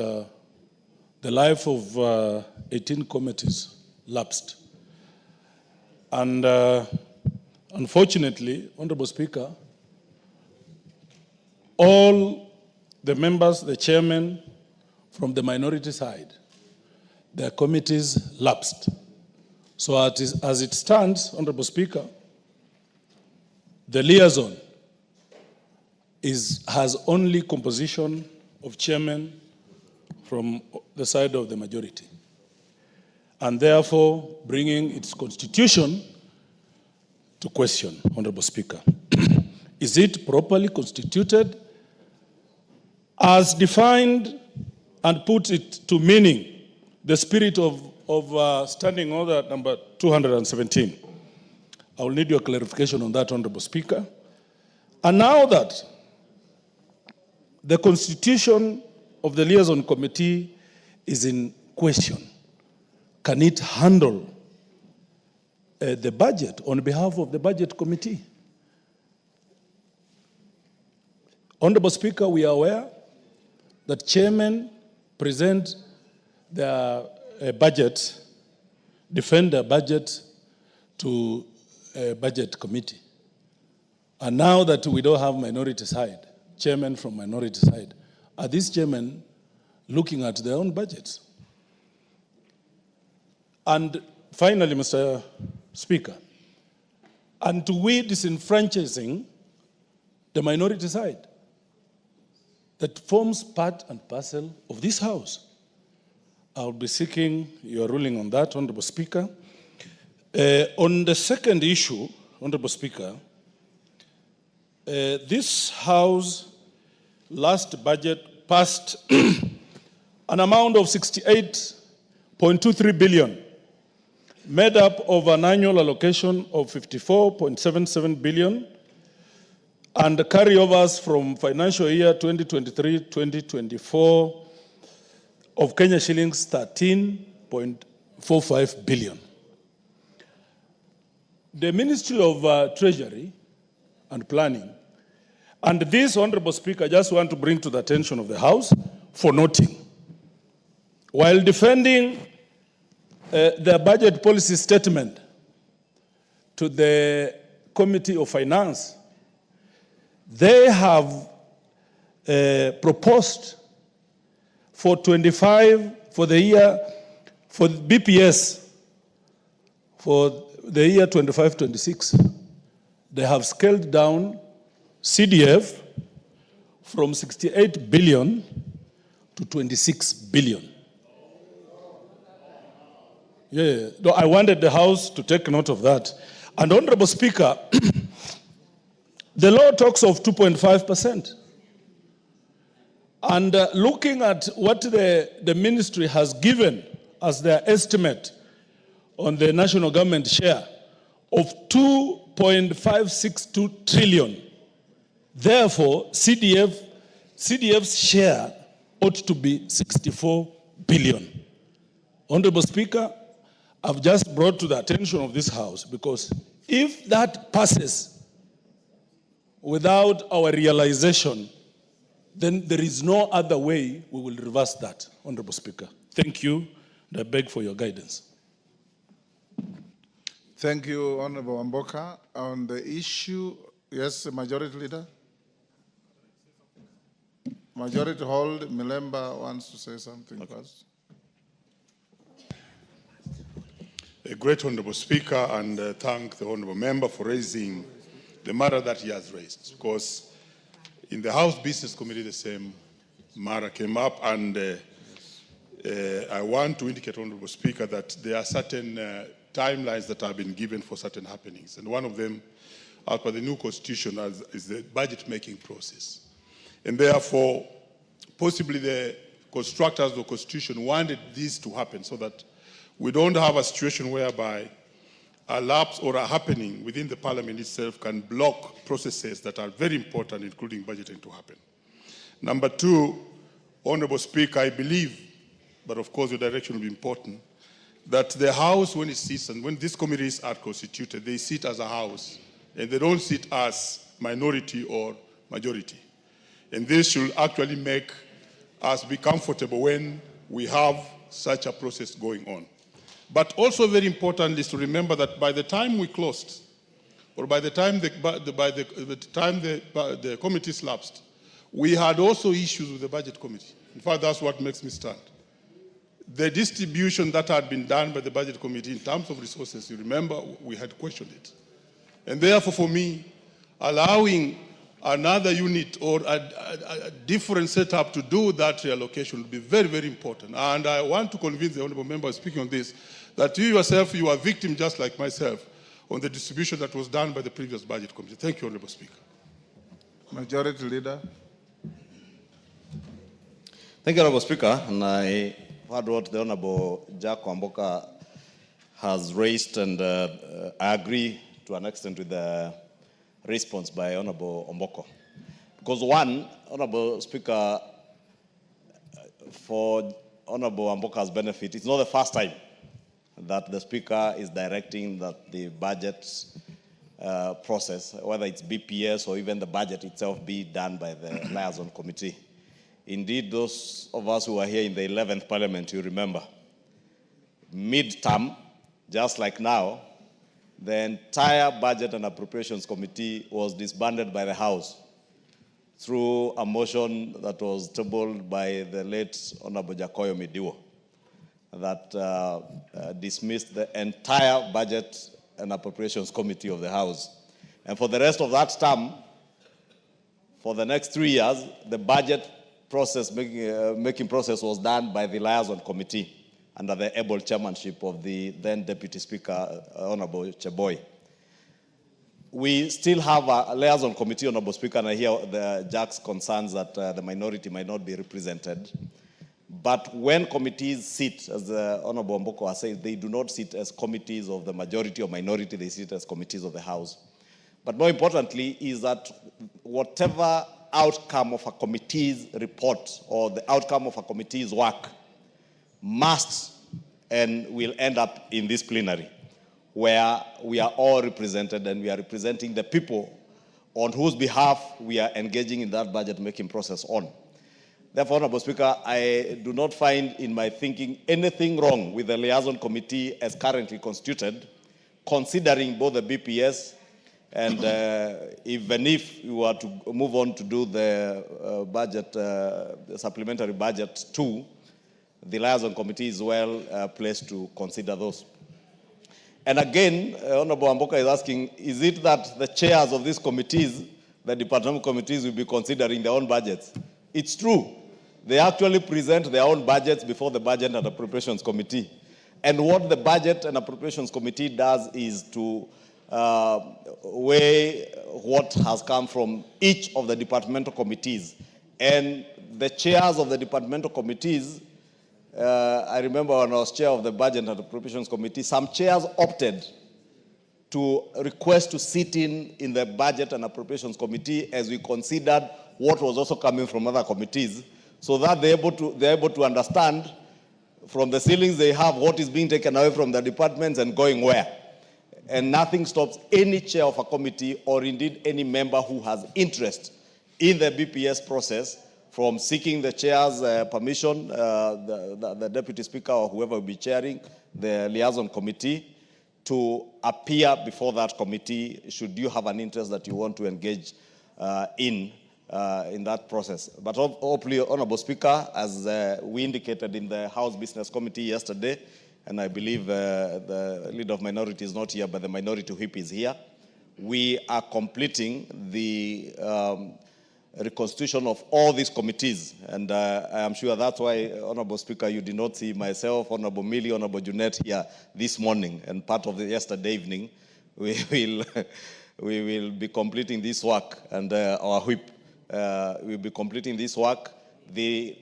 the life of 18 committees lapsed. And unfortunately, Honorable Speaker, all the members, the chairman from the minority side, their committees lapsed. So as it stands, Honorable Speaker, the liaison has only composition of chairman from the side of the majority, and therefore bringing its constitution to question, Honorable Speaker. Is it properly constituted as defined and put it to meaning the spirit of Standing Order number 217? I will need your clarification on that, Honorable Speaker. And now that the constitution of the liaison committee is in question, can it handle the budget on behalf of the budget committee? Honorable Speaker, we are aware that chairmen present their budget, defend their budget to a budget committee. And now that we don't have minority side, chairmen from minority side, are these chairmen looking at their own budgets? And finally, Mr. Speaker, and to we disenfranchising the minority side that forms part and parcel of this House. I'll be seeking your ruling on that, Honorable Speaker. On the second issue, Honorable Speaker, this House last budget passed an amount of 68.23 billion, made up of an annual allocation of 54.77 billion, and the carryovers from financial year 2023-2024 of Kenya shillings 13.45 billion. The Ministry of Treasury and Planning, and this, Honorable Speaker, I just want to bring to the attention of the House for noting, while defending their budget policy statement to the Committee of Finance, they have proposed for 25 for the year, for BPS, for the year 25-26, they have scaled down CDF from 68 billion to 26 billion. Yeah, I wanted the House to take note of that. And Honorable Speaker, the law talks of 2.5%. And looking at what the ministry has given as their estimate on the national government share of 2.562 trillion, therefore CDF's share ought to be 64 billion. Honorable Speaker, I've just brought to the attention of this House because if that passes without our realization, then there is no other way we will reverse that, Honorable Speaker. Thank you, and I beg for your guidance. Thank you, Honorable Amboka. On the issue, yes, Majority Leader? Majority Hold, Milemba wants to say something first. A great Honorable Speaker, and thank the Honorable Member for raising the matter that he has raised, because in the House Business Committee the same matter came up, and I want to indicate, Honorable Speaker, that there are certain timelines that have been given for certain happenings, and one of them, as per the new constitution, is the budget-making process. And therefore, possibly the constructors of the constitution wanted this to happen so that we don't have a situation whereby a lapse or a happening within the parliament itself can block processes that are very important, including budgeting, to happen. Number two, Honorable Speaker, I believe, but of course your direction will be important, that the House, when it sits and when these committees are constituted, they sit as a House and they don't sit as minority or majority. And this should actually make us be comfortable when we have such a process going on. But also very important is to remember that by the time we closed, or by the time the committee lapsed, we had also issues with the budget committee. In fact, that's what makes me stand. The distribution that had been done by the budget committee in terms of resources, you remember, we had questioned it. And therefore, for me, allowing another unit or a different setup to do that reallocation will be very, very important. And I want to convince the Honourable Member speaking on this, that you yourself, you are a victim just like myself on the distribution that was done by the previous budget committee. Thank you, Honourable Speaker. Majority Leader. Thank you, Honourable Speaker. And I heard what the Honourable Gachagua Amboka has raised, and I agree to an extent with the response by Honourable Omboko. Because one, Honourable Speaker, for Honourable Amboka's benefit, it's not the first time that the Speaker is directing that the budget process, whether it's BPS or even the budget itself, be done by the liaison committee. Indeed, those of us who were here in the 11th Parliament, you remember, mid-term, just like now, the entire Budget and Appropriations Committee was disbanded by the House through a motion that was tabled by the late Honorable Gachagua MPs that dismissed the entire Budget and Appropriations Committee of the House. And for the rest of that term, for the next 3 years, the budget process, making process was done by the liaison committee under the able chairmanship of the then Deputy Speaker, Honorable Cheboy. We still have a liaison committee, Honorable Speaker, and I hear Jack's concerns that the minority might not be represented. But when committees sit, as the Honorable Mboko has said, they do not sit as committees of the majority or minority, they sit as committees of the House. But more importantly is that whatever outcome of a committee's report or the outcome of a committee's work must and will end up in this plenary, where we are all represented and we are representing the people on whose behalf we are engaging in that budget-making process on. Therefore, Honorable Speaker, I do not find in my thinking anything wrong with the liaison committee as currently constituted, considering both the BPS and even if you were to move on to do the budget, the supplementary budget too, the liaison committee is well placed to consider those. And again, Honorable Mboka is asking, is it that the chairs of these committees, the departmental committees, will be considering their own budgets? It's true. They actually present their own budgets before the Budget and Appropriations Committee. And what the Budget and Appropriations Committee does is to weigh what has come from each of the departmental committees. And the chairs of the departmental committees, I remember when I was chair of the Budget and Appropriations Committee, some chairs opted to request to sit in the Budget and Appropriations Committee as we considered what was also coming from other committees, so that they're able to understand from the ceilings they have what is being taken away from the departments and going where. And nothing stops any chair of a committee or indeed any member who has interest in the BPS process from seeking the chair's permission, the deputy speaker or whoever will be chairing the liaison committee, to appear before that committee should you have an interest that you want to engage in that process. But hopefully, Honorable Speaker, as we indicated in the House Business Committee yesterday, and I believe the leader of minority is not here, but the minority whip is here, we are completing the reconstitution of all these committees. And I am sure that's why, Honorable Speaker, you did not see myself, Honorable Millie, Honorable Junet here this morning. And part of the yesterday evening, we will be completing this work, and our whip will be completing this work. The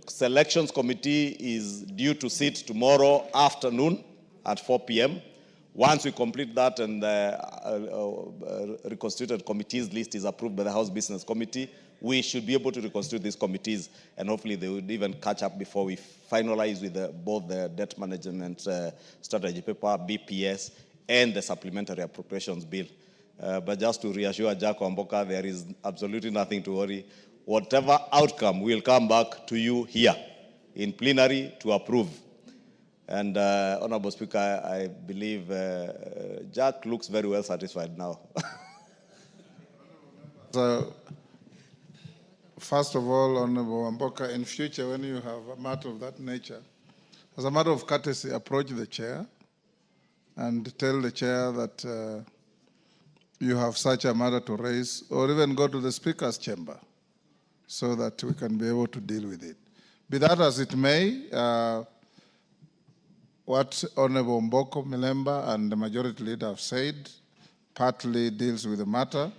Selections Committee is due to sit tomorrow afternoon at 4 p.m. Once we complete that and the reconstituted committees list is approved by the House Business Committee, we should be able to reconstitute these committees, and hopefully they would even catch up before we finalize with both the debt management strategy paper, BPS, and the supplementary appropriations bill. But just to reassure Gachagua Mboka, there is absolutely nothing to worry. Whatever outcome will come back to you here in plenary to approve. And Honorable Speaker, I believe Jack looks very well satisfied now. So, first of all, Honorable Mboka, in future when you have a matter of that nature, as a matter of courtesy, approach the chair and tell the chair that you have such a matter to raise, or even go to the Speaker's chamber so that we can be able to deal with it. Be that as it may, what Honorable Mboko Milemba and the Majority Leader have said partly deals with the matter,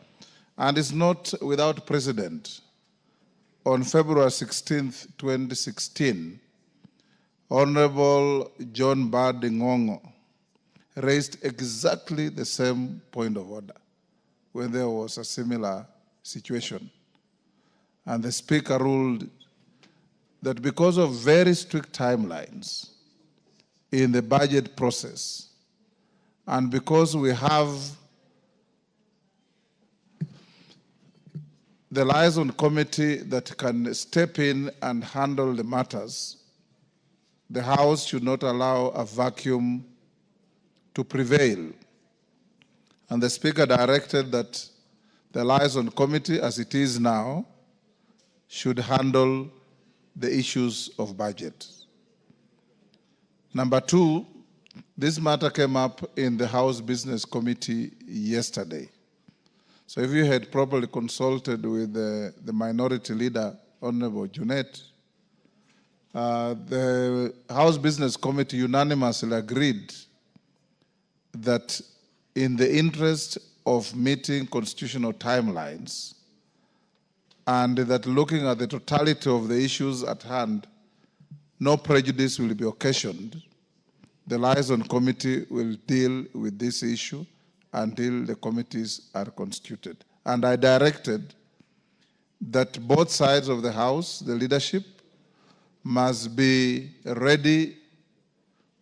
and is not without precedent. On February 16th, 2016, Honorable John Badingongo raised exactly the same point of order when there was a similar situation. And the Speaker ruled that because of very strict timelines in the budget process, and because we have the liaison committee that can step in and handle the matters, the House should not allow a vacuum to prevail. And the Speaker directed that the liaison committee, as it is now, should handle the issues of budget. Number two, this matter came up in the House Business Committee yesterday. So if you had properly consulted with the minority leader, Honorable Junet, the House Business Committee unanimously agreed that in the interest of meeting constitutional timelines and that looking at the totality of the issues at hand, no prejudice will be occasioned, the liaison committee will deal with this issue until the committees are constituted. And I directed that both sides of the House, the leadership, must be ready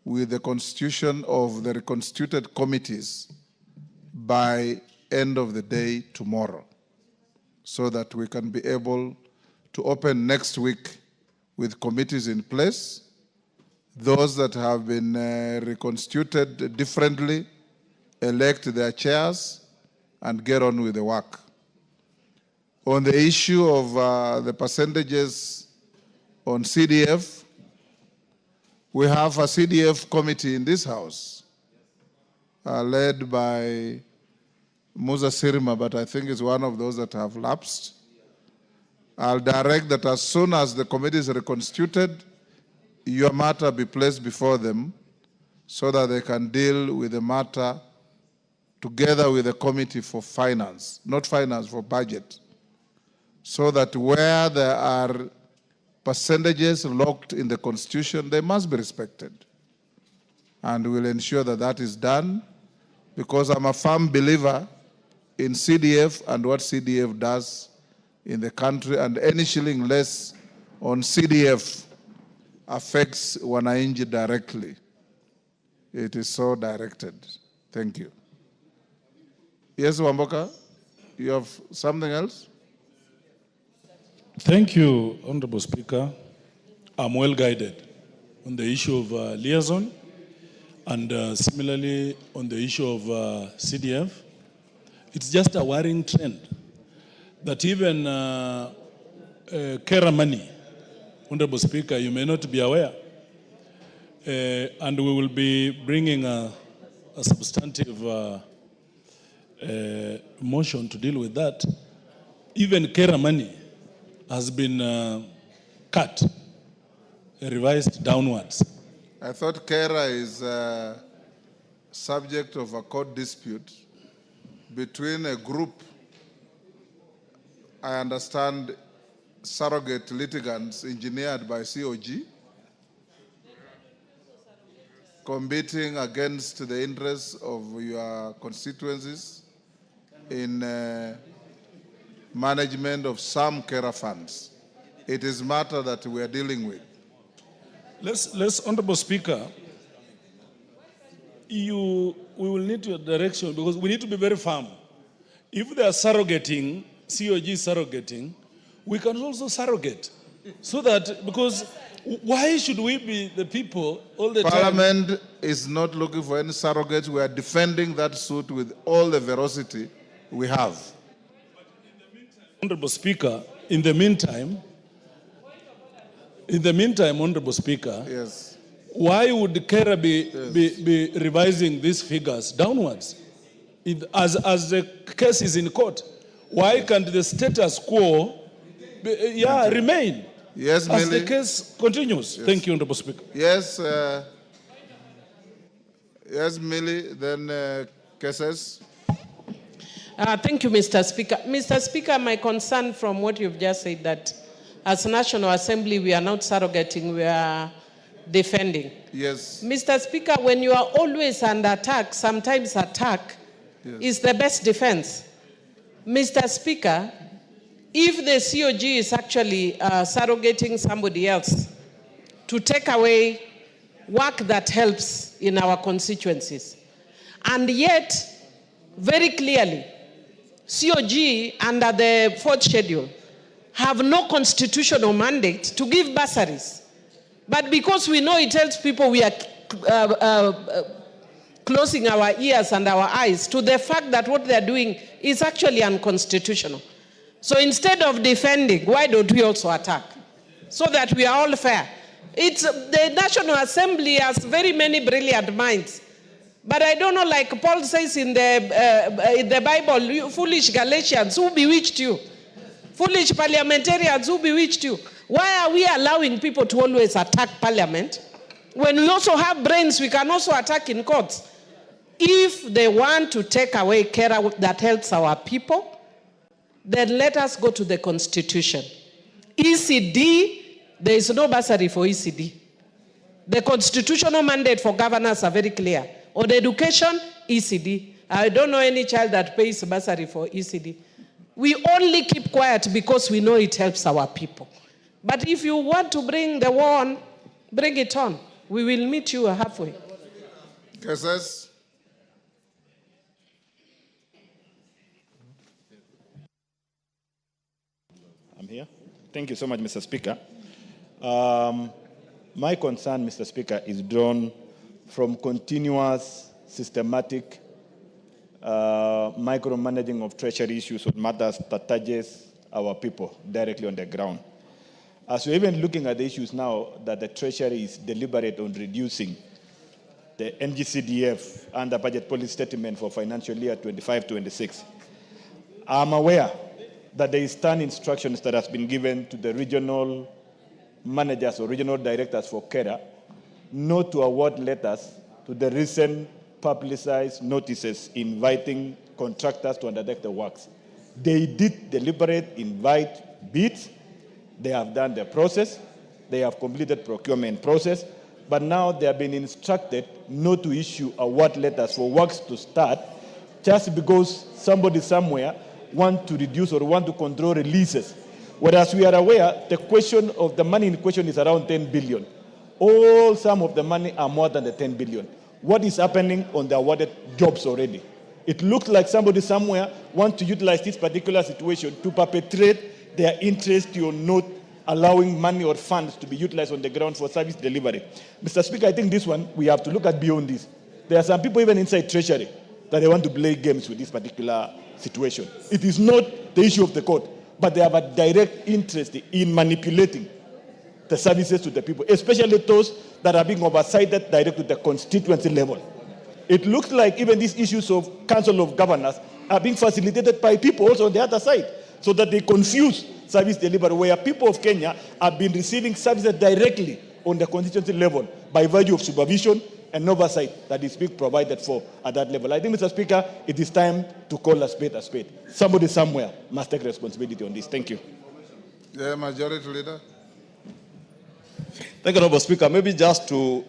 with the constitution of the reconstituted committees by end of the day tomorrow, so that we can be able to open next week with committees in place. Those that have been reconstituted differently, elect their chairs and get on with the work. On the issue of the percentages on CDF, we have a CDF committee in this House led by Musa Sirma, but I think it's one of those that have lapsed. I'll direct that as soon as the committee is reconstituted, your matter be placed before them so that they can deal with the matter together with the committee for finance, not finance, for budget, so that where there are percentages locked in the Constitution, they must be respected. And we'll ensure that that is done, because I'm a firm believer in CDF and what CDF does in the country, and any shilling less on CDF affects wananchi directly. It is so directed. Thank you. Yes, Wamboka, you have something else? Thank you, Honorable Speaker. I'm well guided on the issue of liaison, and similarly on the issue of CDF. It's just a worrying trend that even Kera money, Honorable Speaker, you may not be aware, and we will be bringing a substantive motion to deal with that. Even Kera money has been cut, revised downwards. I thought Kera is subject of a court dispute between a group, I understand, surrogate litigants engineered by COG, competing against the interests of your constituencies in management of some Kera funds. It is a matter that we are dealing with. Let's, Honorable Speaker, we will need your direction, because we need to be very firm. If they are surrogating, COG surrogating, we can also surrogate. So that, because why should we be the people all the time? Parliament is not looking for any surrogates. We are defending that suit with all the veracity we have. Honorable Speaker, in the meantime, Honorable Speaker, yes, why would Kera be revising these figures downwards? As the case is in court, why can't the status quo remain? Yes, as Millie. the case continues. Yes. Thank you, Honorable Speaker. Yes, yes, Millie, then cases. Thank you, Mr. Speaker. Mr. Speaker, my concern from what you've just said, that as National Assembly, we are not surrogating, we are defending. Yes. Mr. Speaker, when you are always under attack, sometimes attack is the best defense. Mr. Speaker, if the COG is actually surrogating somebody else to take away work that helps in our constituencies, and yet, very clearly, COG under the 4th schedule have no constitutional mandate to give bursaries. But because we know it helps people, we are closing our ears and our eyes to the fact that what they're doing is actually unconstitutional. So instead of defending, why don't we also attack? So that we are all fair. It's the National Assembly has very many brilliant minds. But I don't know, like Paul says in the Bible, you foolish Galatians, who bewitched you? Foolish parliamentarians, who bewitched you? Why are we allowing people to always attack parliament? When we also have brains, we can also attack in courts. If they want to take away care that helps our people, then let us go to the Constitution. ECD, there is no bursary for ECD. The constitutional mandate for governors are very clear. On education, ECD. I don't know any child that pays bursary for ECD. We only keep quiet because we know it helps our people. But if you want to bring the war on, bring it on. We will meet you halfway. Cases. I'm here. Thank you so much, Mr. Speaker. My concern, Mr. Speaker, is drawn from continuous, systematic micromanaging of treasury issues on matters that touches our people directly on the ground. As we're even looking at the issues now that the treasury is deliberate on reducing the NGCDF and the budget policy statement for financial year 25-26, I'm aware that there is stern instructions that has been given to the regional managers or regional directors for KERA not to award letters to the recent publicized notices inviting contractors to undertake the works. They did deliberate invite bids. They have done the process. They have completed procurement process. But now they have been instructed not to issue award letters for works to start just because somebody somewhere want to reduce or want to control releases. Whereas we are aware the question of the money in question is around 10 billion. All some of the money are more than the 10 billion. What is happening on the awarded jobs already? It looks like somebody somewhere wants to utilize this particular situation to perpetrate their interest in not allowing money or funds to be utilized on the ground for service delivery. Mr. Speaker, I think this one, we have to look at beyond this. There are some people even inside Treasury that they want to play games with this particular situation. It is not the issue of the court, but they have a direct interest in manipulating the services to the people, especially those that are being oversighted direct to the constituency level. It looks like even these issues of Council of Governors are being facilitated by people also on the other side, so that they confuse service delivery, where people of Kenya have been receiving services directly on the constituency level by virtue of supervision and oversight that is being provided for at that level. I think, Mr. Speaker, it is time to call a spade a spade. Somebody somewhere must take responsibility on this. Thank you. Yeah, Majority Leader. Thank you, Honorable Speaker. Maybe just to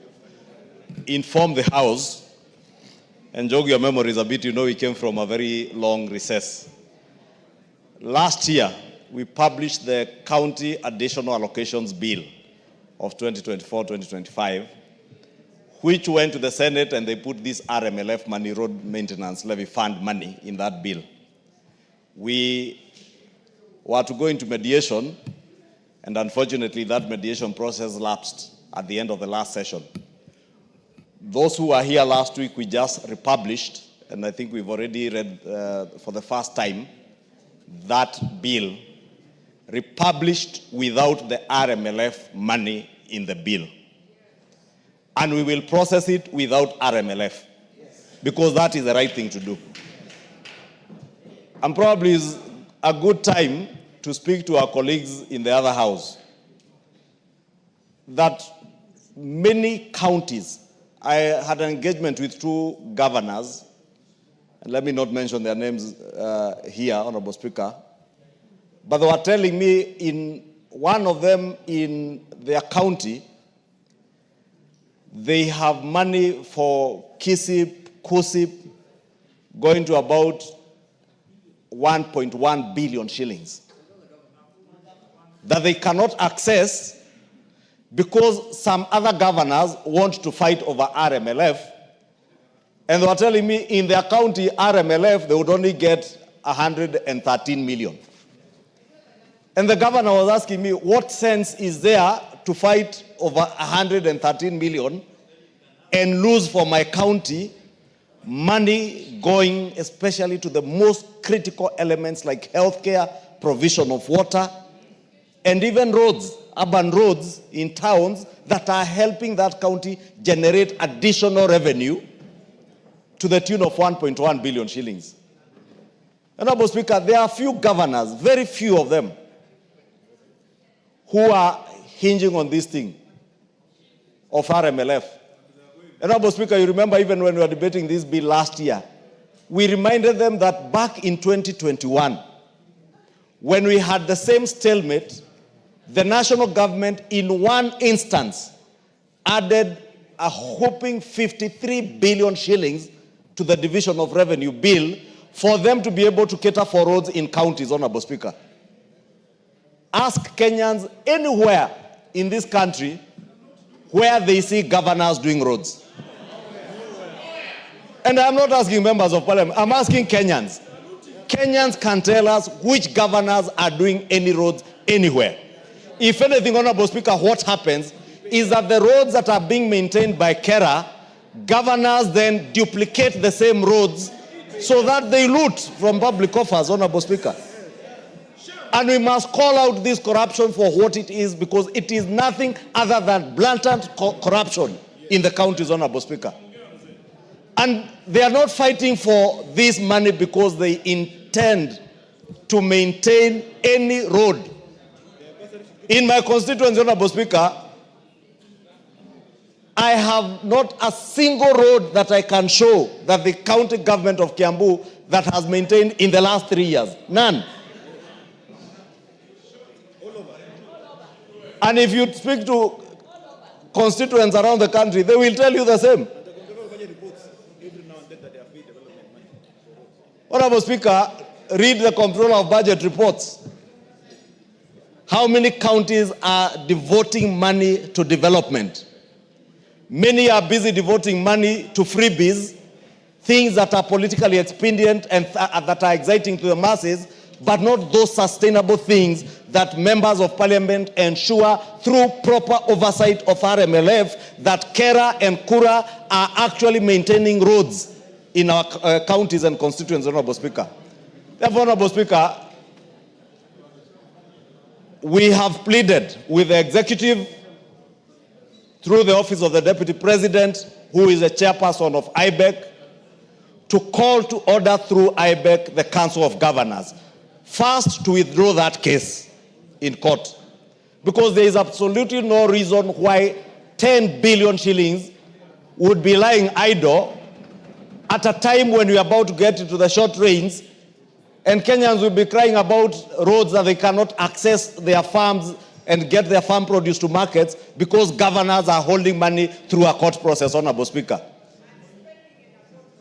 inform the House and jog your memories a bit, you know we came from a very long recess. Last year, we published the County Additional Allocations Bill of 2024-2025, which went to the Senate and they put this RMLF money, road maintenance levy fund money, in that bill. We were to go into mediation, and unfortunately that mediation process lapsed at the end of the last session. Those who were here last week, we just republished, and I think we've already read for the first time, that bill republished without the RMLF money in the bill. And we will process it without RMLF, because that is the right thing to do. And probably is a good time to speak to our colleagues in the other house that many counties, I had an engagement with two governors, and let me not mention their names here, Honorable Speaker, but they were telling me in one of them in their county, they have money for KUSIP going to about 1.1 billion shillings that they cannot access because some other governors want to fight over RMLF. And they were telling me in their county, RMLF, they would only get 113 million. And the governor was asking me, what sense is there to fight over 113 million and lose for my county money going especially to the most critical elements like healthcare, provision of water, and even roads, urban roads in towns that are helping that county generate additional revenue to the tune of 1.1 billion shillings. Honorable Speaker, there are few governors, very few of them, who are hinging on this thing of RMLF. Honorable Speaker, you remember even when we were debating this bill last year, we reminded them that back in 2021, when we had the same stalemate, the national government in one instance added a whopping 53 billion shillings to the division of revenue bill for them to be able to cater for roads in counties, Honorable Speaker. Ask Kenyans anywhere in this country where they see governors doing roads. And I'm not asking members of parliament, I'm asking Kenyans. Kenyans can tell us which governors are doing any roads anywhere. If anything, Honorable Speaker, what happens is that the roads that are being maintained by KERA, governors then duplicate the same roads so that they loot from public coffers, Honorable Speaker. And we must call out this corruption for what it is, because it is nothing other than blatant corruption in the counties, Honorable Speaker. And they are not fighting for this money because they intend to maintain any road. In my constituency, Honorable Speaker, I have not a single road that I can show that the county government of Kiambu that has maintained in the last 3 years. None. And if you speak to constituents around the country, they will tell you the same. Honorable Speaker, read the Comptroller of Budget reports. How many counties are devoting money to development? Many are busy devoting money to freebies, things that are politically expedient and that are exciting to the masses, but not those sustainable things that members of parliament ensure through proper oversight of RMLF that KERA and KURA are actually maintaining roads in our counties and constituencies, Honorable Speaker. Therefore, Honorable Speaker, we have pleaded with the executive through the office of the Deputy President, who is a chairperson of IBEC, to call to order through IBEC the Council of Governors. First, to withdraw that case in court, because there is absolutely no reason why 10 billion shillings would be lying idle at a time when we are about to get into the short rains, and Kenyans will be crying about roads that they cannot access their farms and get their farm produce to markets because governors are holding money through a court process, Honorable Speaker.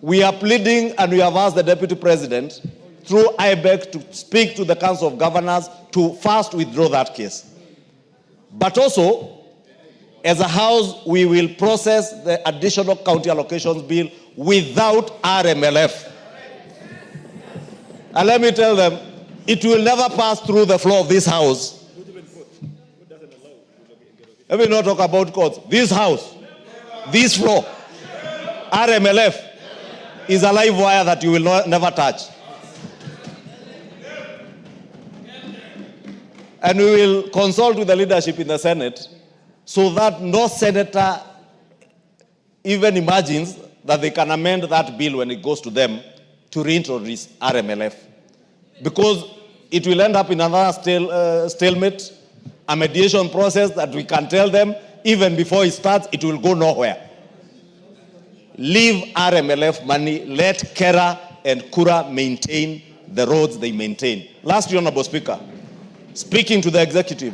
We are pleading, and we have asked the Deputy President through IBEC to speak to the Council of Governors to first withdraw that case. But also, as a House, we will process the additional county allocations bill without RMLF. And let me tell them, it will never pass through the floor of this House. Let me not talk about courts. This House, this floor, RMLF is a live wire that you will never touch. And we will consult with the leadership in the Senate so that no senator even imagines that they can amend that bill when it goes to them to reintroduce RMLF. Because it will end up in another stalemate, a mediation process that we can tell them, even before it starts, it will go nowhere. Leave RMLF money, let KERA and KURA maintain the roads they maintain. Lastly, Honorable Speaker, speaking to the executive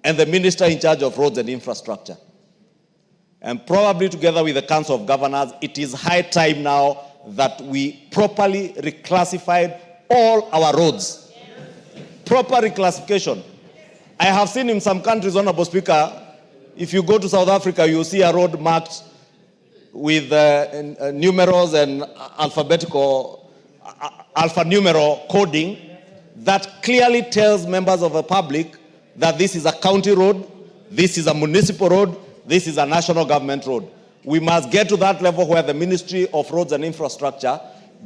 and the minister in charge of roads and infrastructure, and probably together with the Council of Governors, it is high time now that we properly reclassified all our roads. Proper reclassification. I have seen in some countries, Honorable Speaker, if you go to South Africa, you will see a road marked with numerals and alphabetical alphanumeric coding that clearly tells members of the public that this is a county road, this is a municipal road, this is a national government road. We must get to that level where the Ministry of Roads and Infrastructure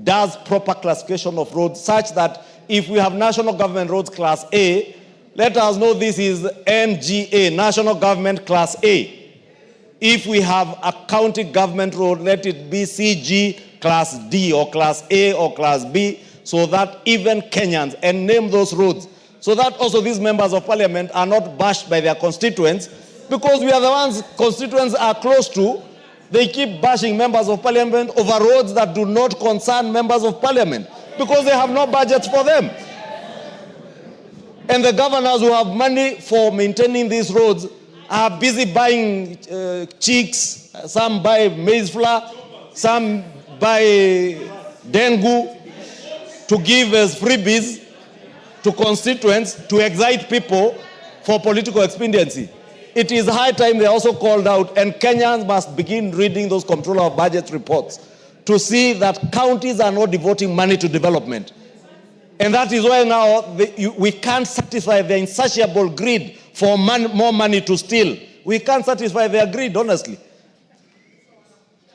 does proper classification of roads such that if we have national government roads class A, let us know this is NGA, National Government Class A. If we have a county government road, let it be CG Class D or Class A or Class B, so that even Kenyans, and name those roads, so that also these members of parliament are not bashed by their constituents, because we are the ones constituents are close to. They keep bashing members of parliament over roads that do not concern members of parliament, because they have no budgets for them. And the governors who have money for maintaining these roads are busy buying chicks. Some buy maize flour, some buy dengue to give as freebies to constituents to excite people for political expediency. It is high time they also called out, and Kenyans must begin reading those Comptroller of Budget reports to see that counties are not devoting money to development. And that is why now we can't satisfy their insatiable greed for more money to steal. We can't satisfy their greed, honestly.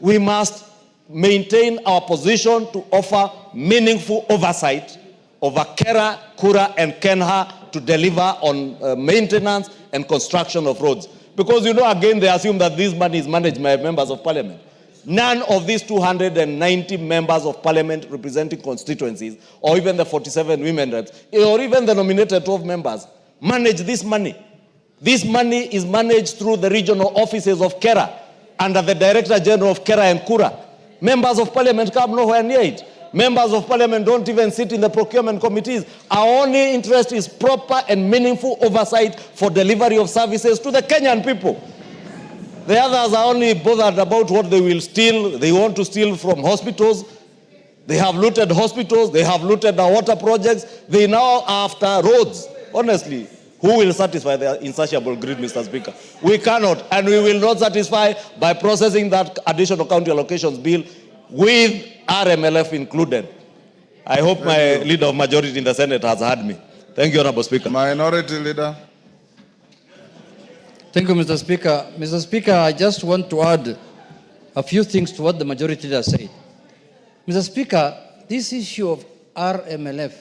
We must maintain our position to offer meaningful oversight over Kera, Kura, and Kenha to deliver on maintenance and construction of roads. Because, you know, again, they assume that this money is managed by members of parliament. None of these 290 members of parliament representing constituencies, or even the 47 women reps, or even the nominated 12 members, manage this money. This money is managed through the regional offices of Kera, under the Director General of Kera and Kura. Members of parliament come nowhere near it. Members of parliament don't even sit in the procurement committees. Our only interest is proper and meaningful oversight for delivery of services to the Kenyan people. The others are only bothered about what they will steal. They want to steal from hospitals. They have looted hospitals. They have looted our water projects. They now are after roads. Honestly, who will satisfy their insatiable greed, Mr. Speaker? We cannot, and we will not satisfy by processing that additional county allocations bill with RMLF included. I hope my leader of majority in the Senate has heard me. Thank you, Honorable Speaker. Minority Leader. Thank you, Mr. Speaker. Mr. Speaker, I just want to add a few things to what the majority leader said. Mr. Speaker, this issue of RMLF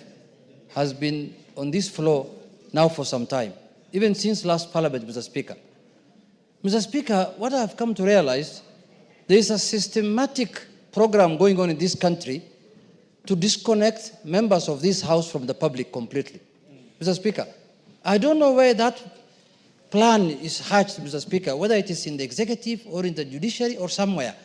has been on this floor now for some time, even since last Parliament, Mr. Speaker. Mr. Speaker, what I have come to realize, there is a systematic program going on in this country to disconnect members of this House from the public completely. Mr. Speaker, I don't know where that plan is hatched, Mr. Speaker, whether it is in the executive or in the judiciary or somewhere.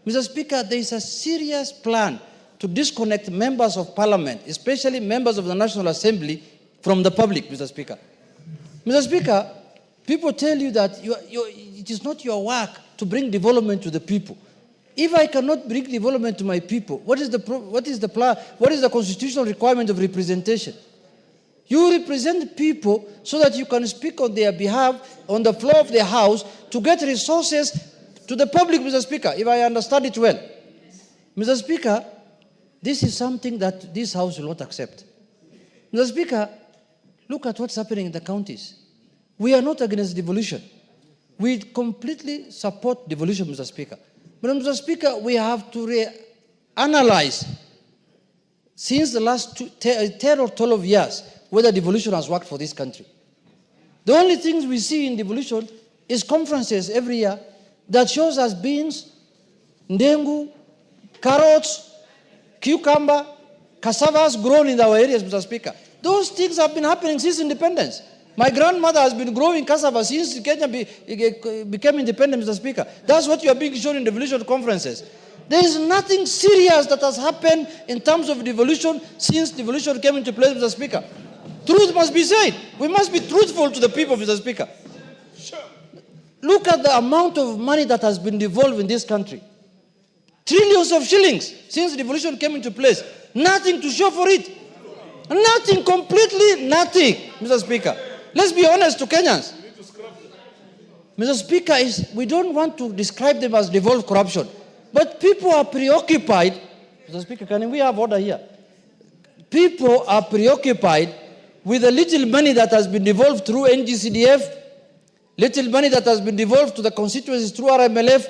Mr. Speaker, there is a serious plan to disconnect members of parliament, especially members of the National Assembly, from the public, Mr. Speaker. Mr. Speaker, people tell you that it is not your work to bring development to the people. If I cannot bring development to my people, what is the plan? What is the constitutional requirement of representation? You represent people so that you can speak on their behalf on the floor of the House to get resources to the public, Mr. Speaker, if I understand it well. Mr. Speaker, this is something that this House will not accept. Mr. Speaker, look at what's happening in the counties. We are not against devolution. We completely support devolution, Mr. Speaker. But, Mr. Speaker, we have to reanalyze since the last 10 or 12 years whether devolution has worked for this country. The only things we see in devolution is conferences every year that shows us beans, ndengu, carrots, cucumber, cassavas grown in our areas, Mr. Speaker. Those things have been happening since independence. My grandmother has been growing cassava since Kenya became independent, Mr. Speaker. That's what you are being shown in devolution conferences. There is nothing serious that has happened in terms of devolution since devolution came into place, Mr. Speaker. Truth must be said. We must be truthful to the people, Mr. Speaker. Look at the amount of money that has been devolved in this country. Trillions of shillings since devolution came into place. Nothing to show for it. Nothing, completely nothing, Mr. Speaker. Let's be honest to Kenyans. Mr. Speaker, we don't want to describe them as devolved corruption. But people are preoccupied. Mr. Speaker, can we have order here? people are preoccupied with the little money that has been devolved through NGCDF, little money that has been devolved to the constituencies through RMLF,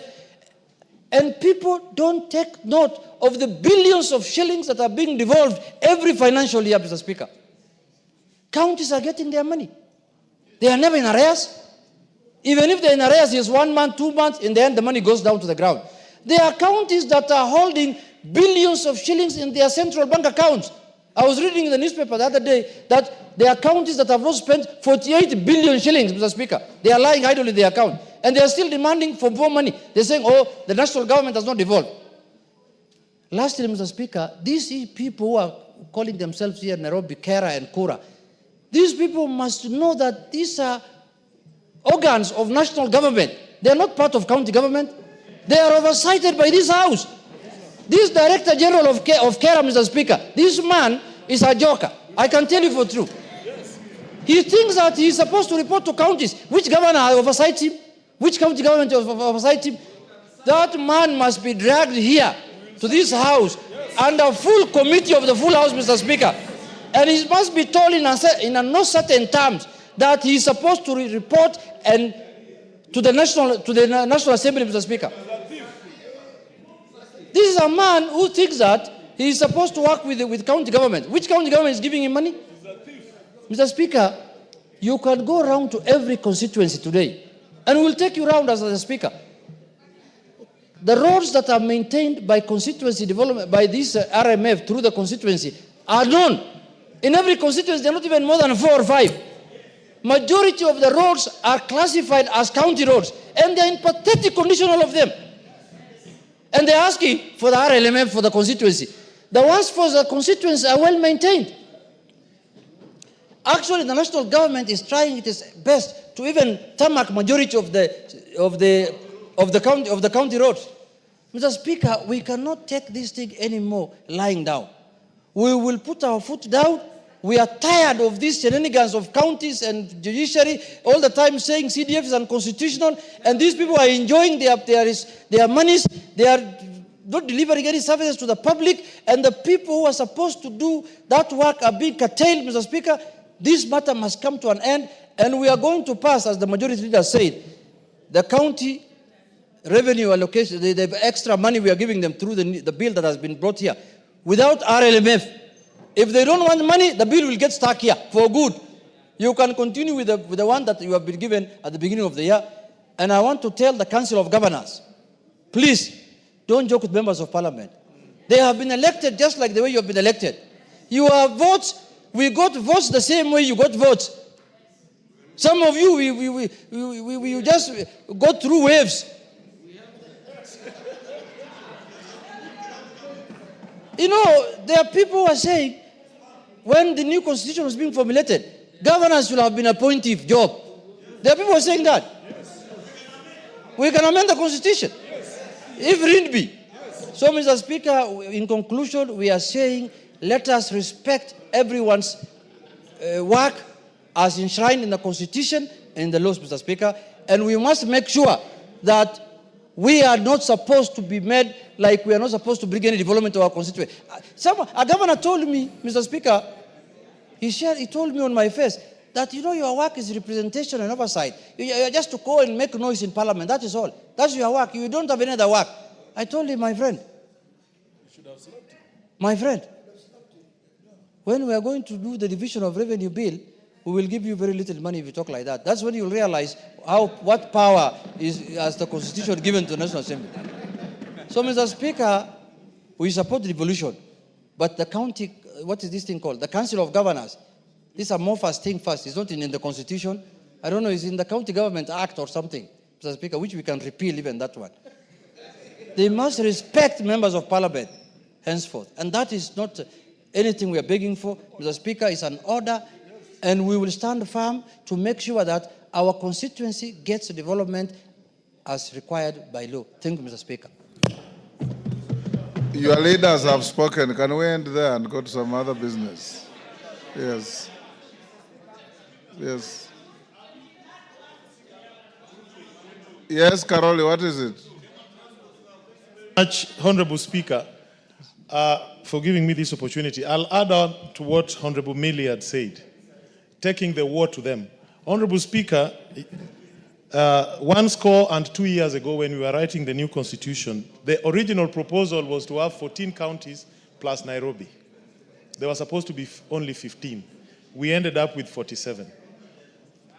and people don't take note of the billions of shillings that are being devolved every financial year, Mr. Speaker. Counties are getting their money. They are never in arrears. Even if they're in arrears, it's 1 month, 2 months, in the end the money goes down to the ground. There are counties that are holding billions of shillings in their central bank accounts. I was reading in the newspaper the other day that there are counties that have not spent 48 billion shillings, Mr. Speaker. They are lying idle in their account. And they are still demanding for more money. They're saying, oh, the national government has not devolved. Lastly, Mr. Speaker, these people who are calling themselves here Nairobi, Kera and Kura, these people must know that these are organs of national government. They are not part of county government. They are oversighted by this house. This Director General of Kera, Mr. Speaker, this man is a joker. I can tell you for true. He thinks that he is supposed to report to counties. Which governor oversights him? Which county government oversights him? That man must be dragged here to this house under full committee of the full house, Mr. Speaker. And he must be told in no certain terms that he is supposed to report and to the National Assembly, Mr. Speaker. This is a man who thinks that he is supposed to work with county government. Which county government is giving him money? Mr. Speaker, you can go around to every constituency today, and we'll take you around as a speaker. The roads that are maintained by constituency development, by this RMF through the constituency, are known. In every constituency, they're not even more than 4 or 5. Majority of the roads are classified as county roads, and they're in pathetic condition, all of them. And they're asking for the RLMF for the constituency. The ones for the constituency are well maintained. Actually, the national government is trying its best to even tarmac majority of the county roads. Mr. Speaker, we cannot take this thing anymore lying down. We will put our foot down. We are tired of these shenanigans of counties and judiciary all the time saying CDF is unconstitutional, and these people are enjoying their monies. They are not delivering any services to the public, and the people who are supposed to do that work are being curtailed, Mr. Speaker. This matter must come to an end, and we are going to pass, as the majority leader said, the county revenue allocation, the extra money we are giving them through the bill that has been brought here, without RLMF. If they don't want money, the bill will get stuck here for good. You can continue with the one that you have been given at the beginning of the year. And I want to tell the Council of Governors, please, don't joke with members of Parliament. They have been elected just like the way you have been elected. Your votes, we got votes the same way you got votes. Some of you, we just go through waves. You know, there are people who are saying, when the new constitution was being formulated, governors should have been appointed job. There are people who are saying that. Yes. We can amend the constitution, if need be. Yes. So, Mr. Speaker, in conclusion, we are saying, let us respect everyone's work as enshrined in the constitution and the laws, Mr. Speaker, and we must make sure that we are not supposed to be made like we are not supposed to bring any development to our constituency. A governor told me, Mr. Speaker, he told me on my face that, you know, your work is representation and oversight. You're just to go and make noise in Parliament. That is all. That's your work. You don't have any other work. I told him, my friend, when we are going to do the division of revenue bill, we will give you very little money if you talk like that. That's when you'll realize what power is as the constitution given to the National Assembly. So, Mr. Speaker, we support the devolution, but the county, what is this thing called? The Council of Governors. This amorphous thing first. It's not in the constitution. I don't know, it's in the County Government Act or something, Mr. Speaker, which we can repeal even that one. They must respect members of Parliament henceforth. And that is not anything we are begging for. Mr. Speaker, it's an order. And we will stand firm to make sure that our constituency gets development as required by law. Thank you, Mr. Speaker. Your leaders have spoken. Can we end there and go to some other business? Yes. Yes. Yes, Caroli, what is it? Honorable Speaker, for giving me this opportunity. I'll add on to what Honorable Millie had said, taking the war to them. Honorable Speaker, 12 years ago when we were writing the new constitution, the original proposal was to have 14 counties plus Nairobi. There were supposed to be only 15. We ended up with 47.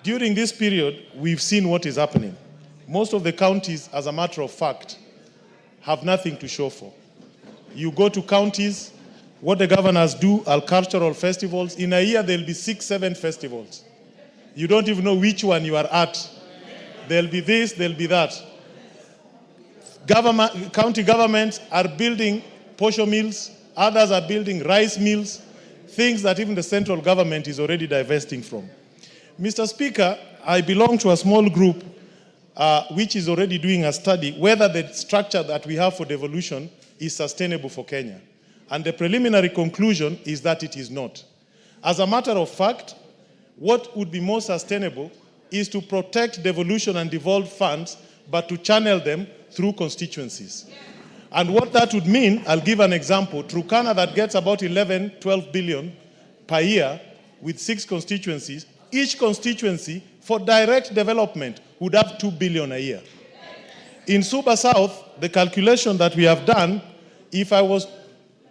During this period, we've seen what is happening. Most of the counties, as a matter of fact, have nothing to show for. You go to counties, what the governors do are cultural festivals. In a year, there'll be 6-7 festivals. You don't even know which one you are at. There'll be this, there'll be that. County governments are building posho mills, others are building rice mills, things that even the central government is already divesting from. Mr. Speaker, I belong to a small group which is already doing a study whether the structure that we have for devolution is sustainable for Kenya. And the preliminary conclusion is that it is not. As a matter of fact, what would be more sustainable is to protect devolution and devolved funds, but to channel them through constituencies. And what that would mean, I'll give an example. Turkana, that gets about 11-12 billion per year with 6 constituencies, each constituency for direct development would have 2 billion a year. In Suba South, the calculation that we have done, if I was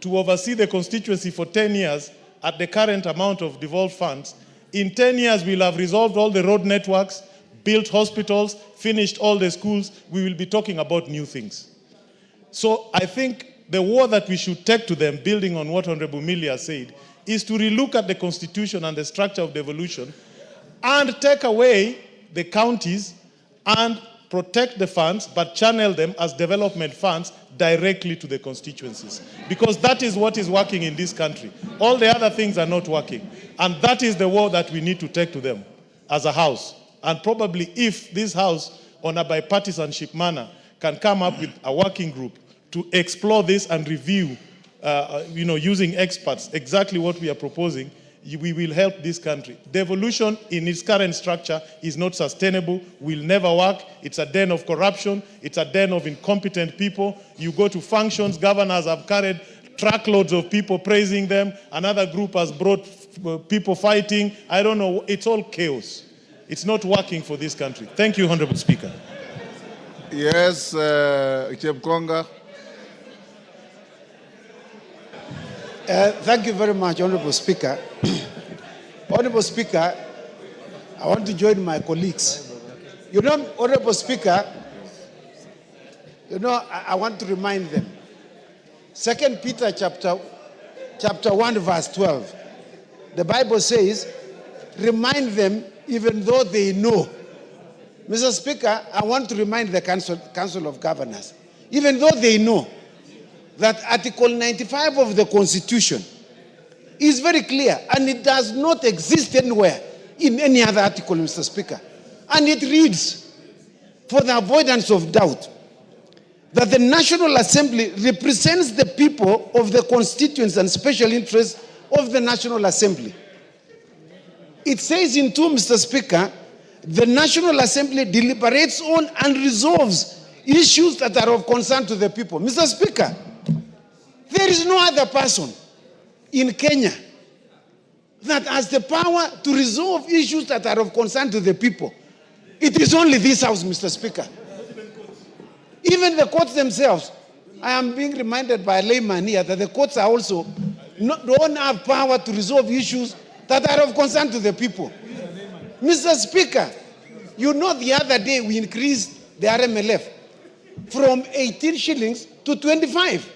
to oversee the constituency for 10 years at the current amount of devolved funds, in 10 years we'll have resolved all the road networks, built hospitals, finished all the schools. We will be talking about new things. So I think the war that we should take to them, building on what Honorable Milia said, is to relook at the constitution and the structure of devolution and take away the counties and protect the funds, but channel them as development funds directly to the constituencies. Because that is what is working in this country. All the other things are not working. And that is the war that we need to take to them as a house. And probably if this house, on a bipartisanship manner, can come up with a working group to explore this and review, using experts, exactly what we are proposing, we will help this country. Devolution in its current structure is not sustainable, will never work. It's a den of corruption. It's a den of incompetent people. You go to functions, governors have carried truckloads of people praising them. Another group has brought people fighting. I don't know. It's all chaos. It's not working for this country. Thank you, Honorable Speaker. Yes, Chepkonga. Thank you very much, Honorable Speaker. Honorable Speaker, I want to join my colleagues. Honorable Speaker, I want to remind them. 2 Peter chapter 1, verse 12. The Bible says, remind them even though they know. Mr. Speaker, I want to remind the Council of Governors, even though they know that Article 95 of the Constitution is very clear, and it does not exist anywhere in any other article, Mr. Speaker. And it reads, for the avoidance of doubt, that the National Assembly represents the people of the constituents and special interests of the National Assembly. It says in 2, Mr. Speaker, the National Assembly deliberates on and resolves issues that are of concern to the people. Mr. Speaker, there is no other person in Kenya that has the power to resolve issues that are of concern to the people. It is only this House, Mr. Speaker. Even the courts themselves, I am being reminded by a layman here that the courts are also don't have power to resolve issues that are of concern to the people. Mr. Speaker, the other day we increased the RMLF from 18 shillings to 25.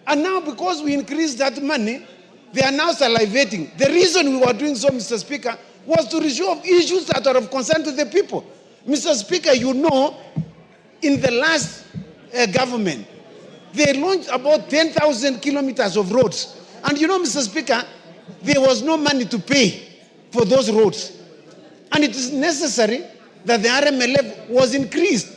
And now because we increased that money, they are now salivating. The reason we were doing so, Mr. Speaker, was to resolve issues that are of concern to the people. Mr. Speaker, in the last government, they launched about 10,000 kilometers of roads. And Mr. Speaker, there was no money to pay for those roads. And it is necessary that the RMLF was increased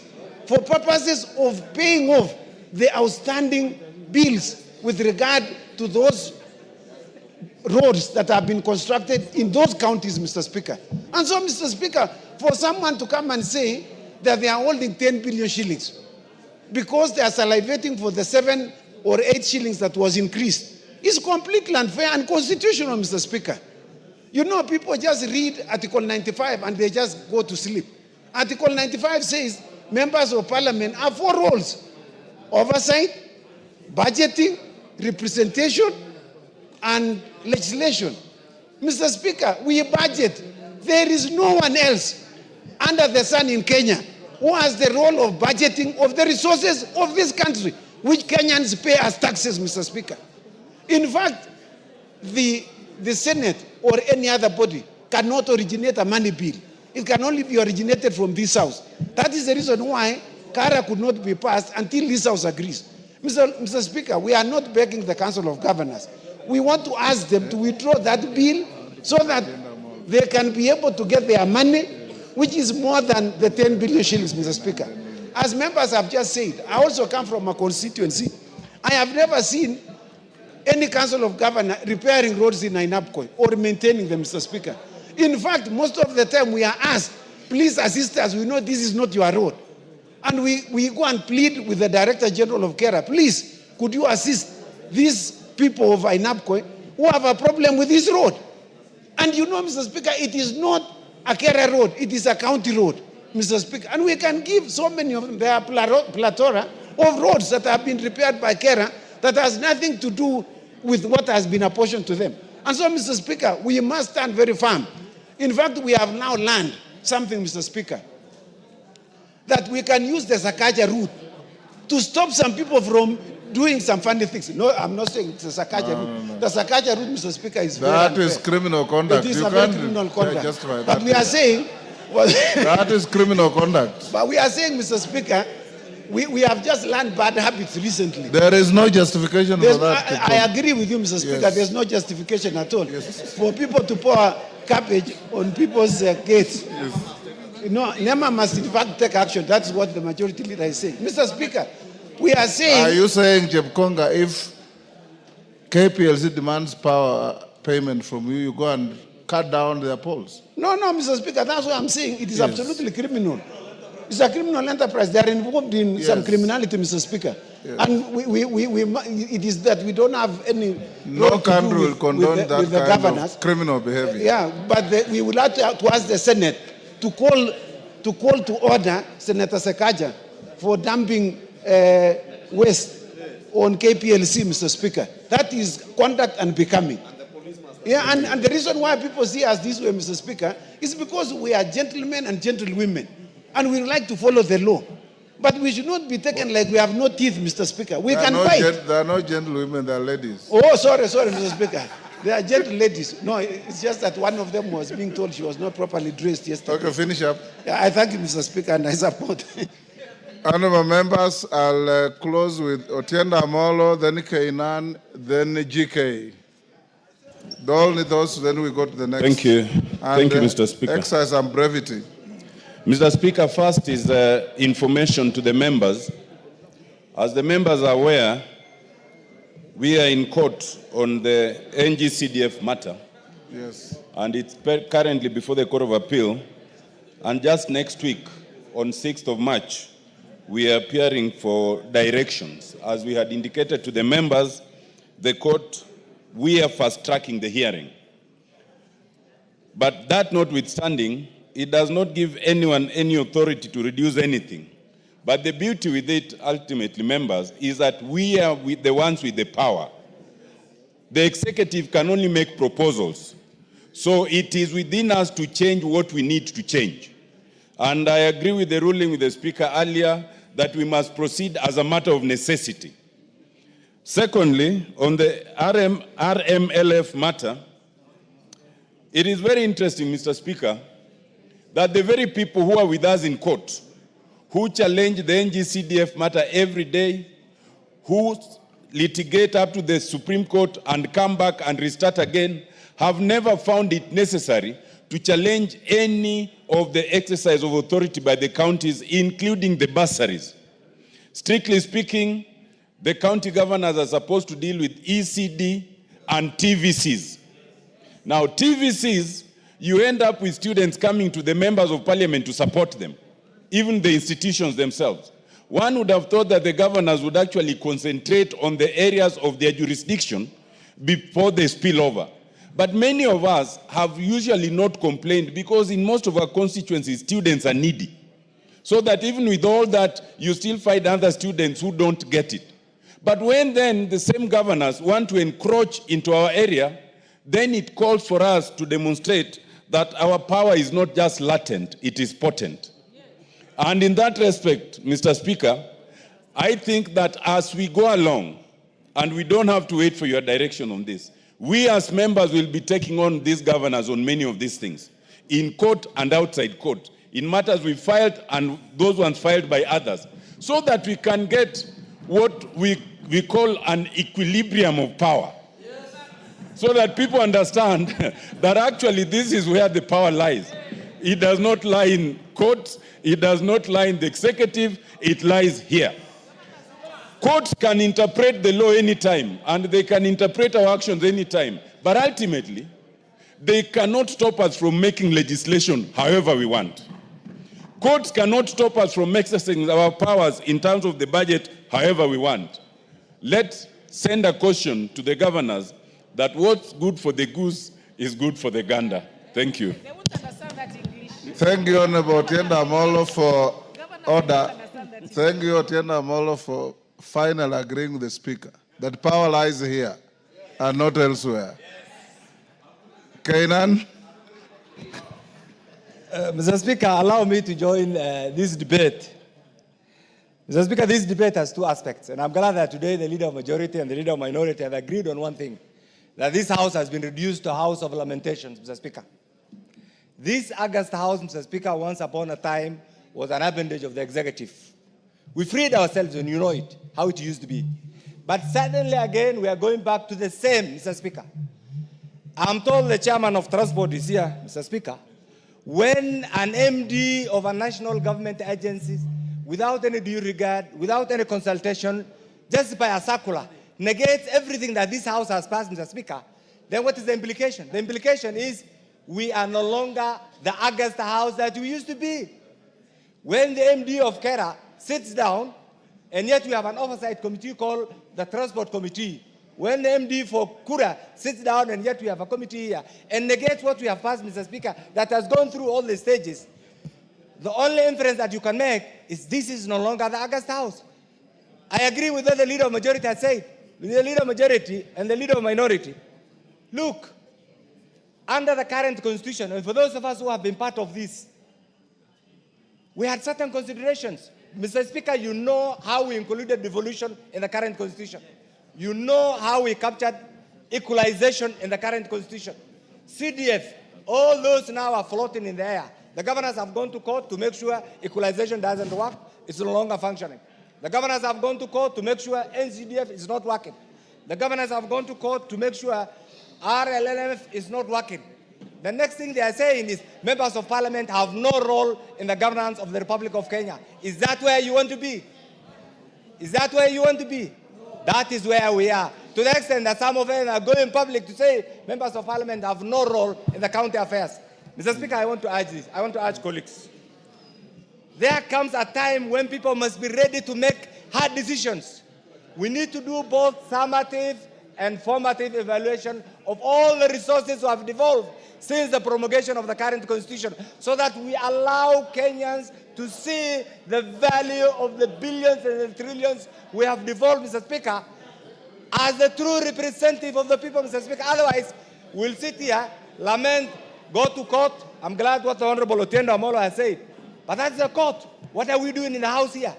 for purposes of paying off the outstanding bills with regard to those roads that have been constructed in those counties, Mr. Speaker. And so, Mr. Speaker, for someone to come and say that they are holding 10 billion shillings because they are salivating for the 7 or 8 shillings that was increased is completely unfair and unconstitutional, Mr. Speaker. You know, people just read Article 95 and they just go to sleep. Article 95 says members of parliament have 4 roles: oversight, budgeting, representation, and legislation. Mr. Speaker, we budget. There is no one else under the sun in Kenya who has the role of budgeting of the resources of this country, which Kenyans pay as taxes, Mr. Speaker. In fact, the Senate or any other body cannot originate a money bill. It can only be originated from this house. That is the reason why Kara could not be passed until this house agrees. Mr. Speaker, we are not begging the Council of Governors. We want to ask them to withdraw that bill so that they can be able to get their money, which is more than the 10 billion shillings, Mr. Speaker. As members have just said, I also come from a constituency. I have never seen any Council of Governors repairing roads in Nairobi or maintaining them, Mr. Speaker. In fact, most of the time we are asked, please assist us, we know this is not your road. And we go and plead with the Director General of Kera, please, could you assist these people of Ainabkoi who have a problem with this road? And you know, Mr. Speaker, it is not a Kera road, it is a county road, Mr. Speaker. And we can give so many of them, there are plethora of roads that have been repaired by Kera that has nothing to do with what has been apportioned to them. And so, Mr. Speaker, we must stand very firm. In fact, we have now learned something, Mr. Speaker, that we can use the Sakaja route to stop some people from doing some funny things. No, I'm not saying it's a Sakaja route. No. The Sakaja route, Mr. Speaker, is very unfair. That is criminal conduct. It is you a very criminal conduct. Justify but we are saying... that is criminal conduct. But we are saying, Mr. Speaker, we have just learned bad habits recently. There is no justification for that. I agree with you, Mr. Speaker. Yes. There's no justification at all. Yes. For people to pour cabbage on people's gates. Yes. You know, NEMA must in fact take action. That's what the majority leader is saying. Mr. Speaker, we are saying... Are you saying, Jebkonga, if KPLC demands power payment from you, you go and cut down their polls? No, Mr. Speaker, that's what I'm saying. It is absolutely criminal. It's a criminal enterprise. They are involved in some criminality, Mr. Speaker. Yes. And it is that we don't have any... No country will condone that kind of criminal behavior. Yeah, but we would like to ask the Senate to call to order Senator Sakaja for dumping waste on KPLC, Mr. Speaker. That is conduct unbecoming. And the reason why people see us this way, Mr. Speaker, is because we are gentlemen and gentlewomen. And we like to follow the law. But we should not be taken like we have no teeth, Mr. Speaker. We can fight. There are no gentlewomen, there are ladies. Oh, sorry, Mr. Speaker. They are gentle ladies. No, it's just that one of them was being told she was not properly dressed yesterday. Okay, finish up. Yeah, I thank you, Mr. Speaker, and I support. Honourable members, I'll close with Otienda Amolo, then Kainan, then GK. Only those, then we go to the next. Thank you. Thank you, Mr. Speaker. Exercise some brevity. Mr. Speaker, first is information to the members. As the members are aware, we are in court on the NGCDF matter. Yes. And it's currently before the Court of Appeal. And just next week, on 6th of March, we are appearing for directions. As we had indicated to the members, the court, we are fast-tracking the hearing. But that notwithstanding, it does not give anyone any authority to reduce anything. But the beauty with it, ultimately, members, is that we are the ones with the power. The executive can only make proposals. So it is within us to change what we need to change. And I agree with the ruling with the Speaker earlier that we must proceed as a matter of necessity. Secondly, on the RMLF matter, it is very interesting, Mr. Speaker, that the very people who are with us in court, who challenge the NGCDF matter every day, who litigate up to the Supreme Court and come back and restart again, have never found it necessary to challenge any of the exercise of authority by the counties, including the bursaries. Strictly speaking, the county governors are supposed to deal with ECD and TVCs. Now, TVCs, you end up with students coming to the members of parliament to support them, even the institutions themselves. One would have thought that the governors would actually concentrate on the areas of their jurisdiction before they spill over. But many of us have usually not complained because in most of our constituencies, students are needy. So that even with all that, you still find other students who don't get it. But when then the same governors want to encroach into our area, then it calls for us to demonstrate that our power is not just latent, it is potent. And in that respect, Mr. Speaker, I think that as we go along, and we don't have to wait for your direction on this, we as members will be taking on these governors on many of these things, in court and outside court, in matters we filed and those ones filed by others, so that we can get what we call an equilibrium of power. So that people understand that actually this is where the power lies. It does not lie in courts, it does not lie in the executive, it lies here. Courts can interpret the law anytime, and they can interpret our actions anytime, but ultimately, they cannot stop us from making legislation however we want. Courts cannot stop us from exercising our powers in terms of the budget however we want. Let's send a caution to the governors that what's good for the goose is good for the gander. Thank you. They won't understand that English. Thank you, Honorable Otienda Amolo, for order. Thank you, Otienda Amolo, for finally agreeing with the Speaker that power lies here and not elsewhere. Kainan? Mr. Speaker, allow me to join this debate. Mr. Speaker, this debate has two aspects, and I'm glad that today the leader of majority and the leader of minority have agreed on one thing, that this house has been reduced to a house of lamentations, Mr. Speaker. This August House, Mr. Speaker, once upon a time was an appendage of the executive. We freed ourselves, and you know it, how it used to be. But suddenly again, we are going back to the same, Mr. Speaker. I'm told the chairman of transport is here, Mr. Speaker. When an MD of a national government agency, without any due regard, without any consultation, just by a circular, negates everything that this House has passed, Mr. Speaker, then what is the implication? The implication is we are no longer the August House that we used to be. When the MD of Kera sits down, and yet we have an oversight committee called the Transport Committee. When the MD for Kura sits down, and yet we have a committee here, and negates what we have passed, Mr. Speaker, that has gone through all the stages, the only inference that you can make is this is no longer the August House. I agree with what the leader of majority has said. With the leader of majority and the leader of minority. Look, under the current constitution, and for those of us who have been part of this, we had certain considerations. Mr. Speaker, you know how we included devolution in the current constitution. You know how we captured equalization in the current constitution. CDF, all those now are floating in the air. The governors have gone to court to make sure equalization doesn't work. It's no longer functioning. The governors have gone to court to make sure NCDF is not working. The governors have gone to court to make sure RLNF is not working. The next thing they are saying is members of parliament have no role in the governance of the Republic of Kenya. Is that where you want to be? Is that where you want to be? That is where we are. To the extent that some of them are going public to say members of parliament have no role in the county affairs. Mr. Speaker, I want to urge this. I want to urge colleagues. There comes a time when people must be ready to make hard decisions. We need to do both summative and formative evaluation of all the resources that have devolved since the promulgation of the current constitution, so that we allow Kenyans to see the value of the billions and the trillions we have devolved, Mr. Speaker, as the true representative of the people, Mr. Speaker. Otherwise, we'll sit here, lament, go to court. I'm glad what the Honorable Otienda Amolo has said. But that's the court. What are we doing in the House here?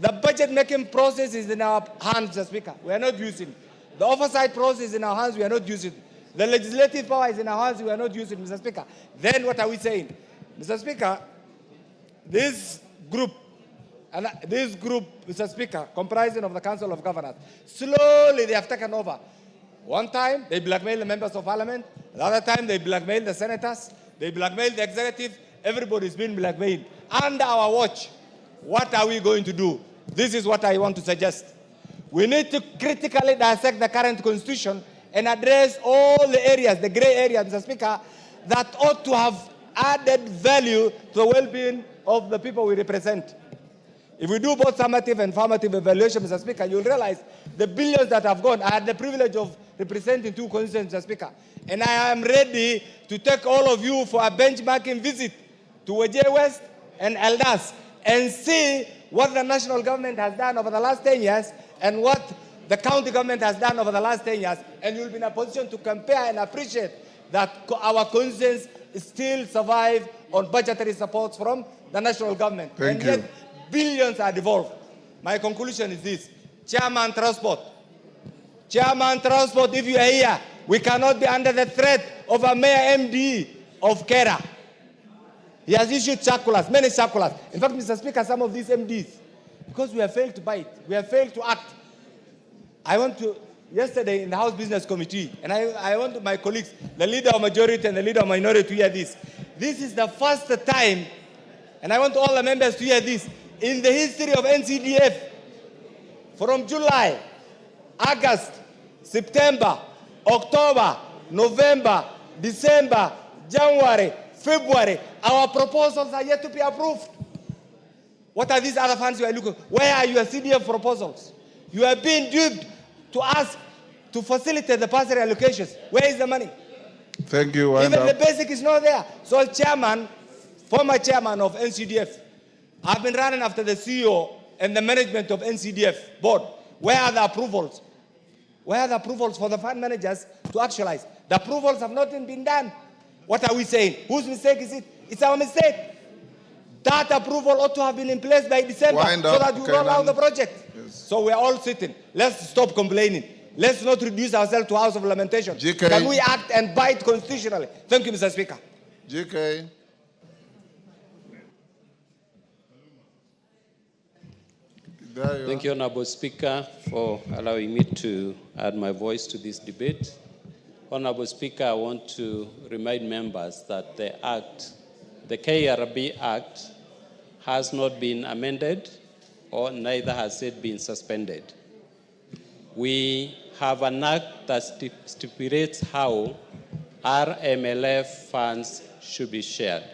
The budget-making process is in our hands, Mr. Speaker. We are not using it. The oversight process is in our hands. We are not using it. The legislative power is in our hands. We are not using it, Mr. Speaker. Then what are we saying? Mr. Speaker, this group, Mr. Speaker, comprising of the Council of Governors, slowly they have taken over. One time, they blackmail the members of parliament. The other time, they blackmail the senators. They blackmail the executive. Everybody's been blackmailed. Under our watch, what are we going to do? This is what I want to suggest. We need to critically dissect the current constitution and address all the areas, the gray areas, Mr. Speaker, that ought to have added value to the well-being of the people we represent. If we do both summative and formative evaluation, Mr. Speaker, you'll realize the billions that have gone. I had the privilege of representing 2 constituencies, Mr. Speaker, and I am ready to take all of you for a benchmarking visit to Wajir West and Eldas and see what the national government has done over the last 10 years and what the county government has done over the last 10 years, and you'll be in a position to compare and appreciate that our constituencies still survive on budgetary supports from the national government. Thank and you. Yet, billions are devolved. My conclusion is this. Chairman Transport, if you are here, we cannot be under the threat of a Mayor MD of Kera. He has issued circulars, many circulars. In fact, Mr. Speaker, some of these MDs, because we have failed to bite, we have failed to act. I went to, yesterday in the House Business Committee, and I want my colleagues, the leader of majority and the leader of minority, to hear this. This is the first time, and I want all the members to hear this, in the history of NCDF, from July, August, September, October, November, December, January, February, our proposals are yet to be approved. What are these other funds you are looking? Where are your CDF proposals? You are being duped to ask to facilitate the bursary allocations. Where is the money? Thank you. Wind Even up. the basic is not there. So chairman, former chairman of NCDF, I've been running after the CEO and the management of NCDF board. Where are the approvals? Where are the approvals for the fund managers to actualize? The approvals have not been done. What are we saying? Whose mistake is it? It's our mistake. That approval ought to have been in place by December so that we roll out the project. Yes. So we are all sitting. Let's stop complaining. Let's not reduce ourselves to a house of lamentation. GK. Can we act and bite constitutionally? Thank you, Mr. Speaker. GK. Thank you, Honorable Speaker, for allowing me to add my voice to this debate. Honorable Speaker, I want to remind members that the Act, the KRB Act, has not been amended, or neither has it been suspended. We have an act that stipulates how RMLF funds should be shared.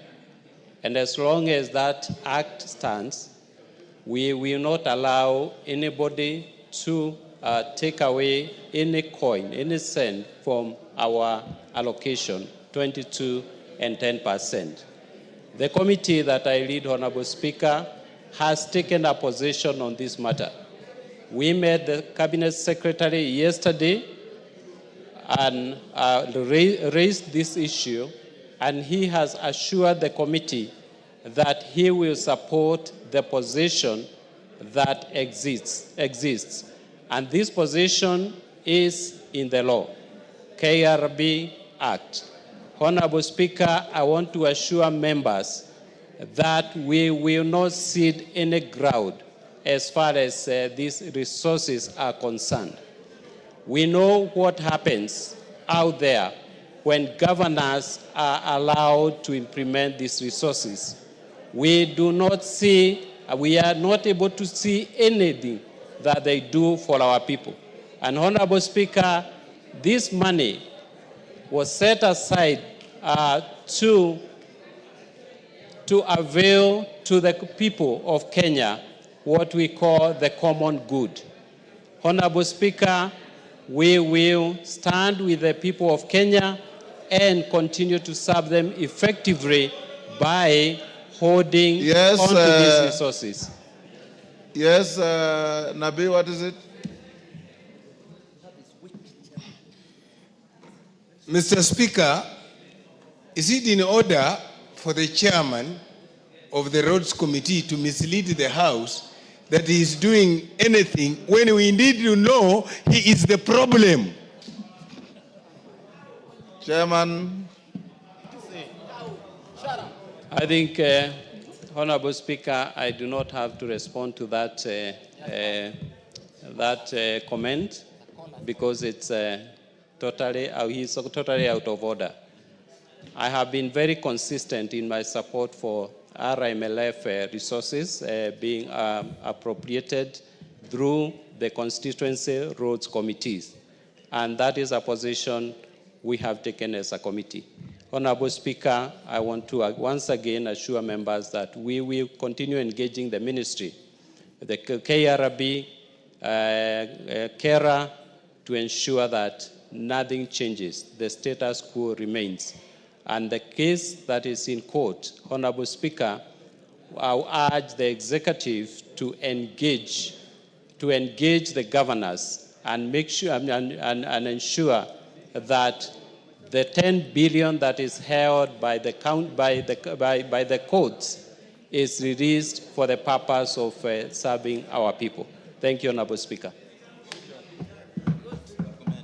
And as long as that act stands, we will not allow anybody to take away any coin, any cent from our allocation, 22 and 10%. The committee that I lead, Honorable Speaker, has taken a position on this matter. We met the Cabinet Secretary yesterday and raised this issue, and he has assured the committee that he will support the position that exists. And this position is in the law, KRB Act. Honorable Speaker, I want to assure members that we will not cede any ground as far as these resources are concerned. We know what happens out there when governors are allowed to implement these resources. We do not see, we are not able to see anything that they do for our people. And Honorable Speaker, this money was set aside to avail to the people of Kenya what we call the common good. Honorable Speaker, we will stand with the people of Kenya and continue to serve them effectively by holding onto these resources. Yes, Nabi, what is it? Mr. Speaker, is it in order for the chairman of the Roads Committee to mislead the House that he is doing anything when we need to know he is the problem? Chairman. I think, Honorable Speaker, I do not have to respond to that, comment because it's he's totally out of order. I have been very consistent in my support for RMLF resources being appropriated through the constituency roads committees. And that is a position we have taken as a committee. Honorable Speaker, I want to once again assure members that we will continue engaging the ministry the KRB, KERA, to ensure that nothing changes, the status quo remains. And the case that is in court, Honorable Speaker, I urge the executive to engage the governors and make sure and ensure that the 10 billion that is held by the courts is released for the purpose of serving our people. Thank you, Honorable Speaker.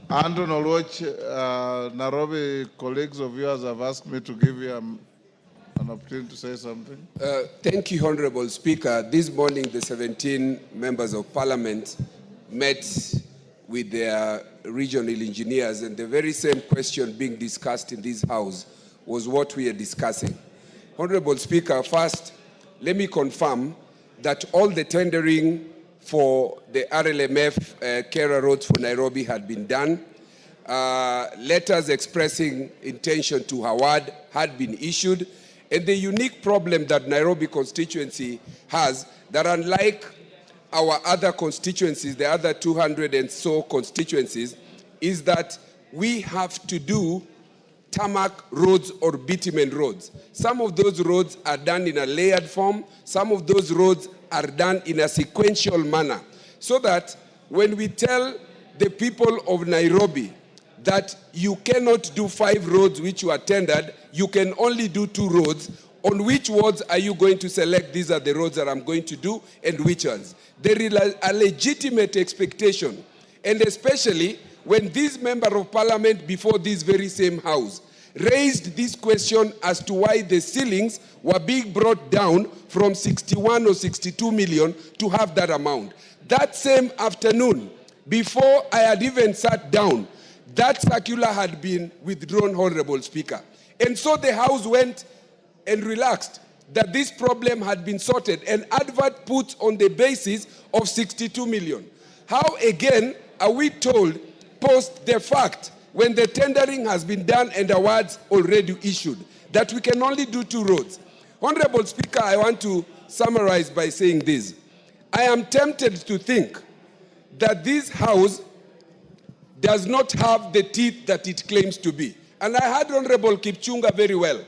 Andrew Noloch, Nairobi colleagues of yours have asked me to give you an opportunity to say something. Thank you, Honorable Speaker. This morning, the 17 members of Parliament met with their regional engineers, and the very same question being discussed in this House was what we are discussing. Honorable Speaker, first, let me confirm that all the tendering for the RLMF Kera roads for Nairobi had been done. Letters expressing intention to award had been issued. And the unique problem that Nairobi constituency has, that unlike our other constituencies, the other 200 and so constituencies, is that we have to do tarmac roads or bitumen roads. Some of those roads are done in a layered form. Some of those roads are done in a sequential manner. So that when we tell the people of Nairobi that you cannot do 5 roads which you are tendered, you can only do 2 roads, on which wards are you going to select? These are the roads that I'm going to do, and which ones? There is a legitimate expectation, and especially when this member of parliament before this very same house raised this question as to why the ceilings were being brought down from 61 or 62 million to have that amount. That same afternoon, before I had even sat down, that circular had been withdrawn, Honorable Speaker. And so the House went and relaxed that this problem had been sorted, and advert put on the basis of 62 million. How again are we told post the fact, when the tendering has been done and awards already issued, that we can only do 2 roads? Honorable Speaker, I want to summarize by saying this. I am tempted to think that this House does not have the teeth that it claims to be. And I heard Honorable Kipchunga very well.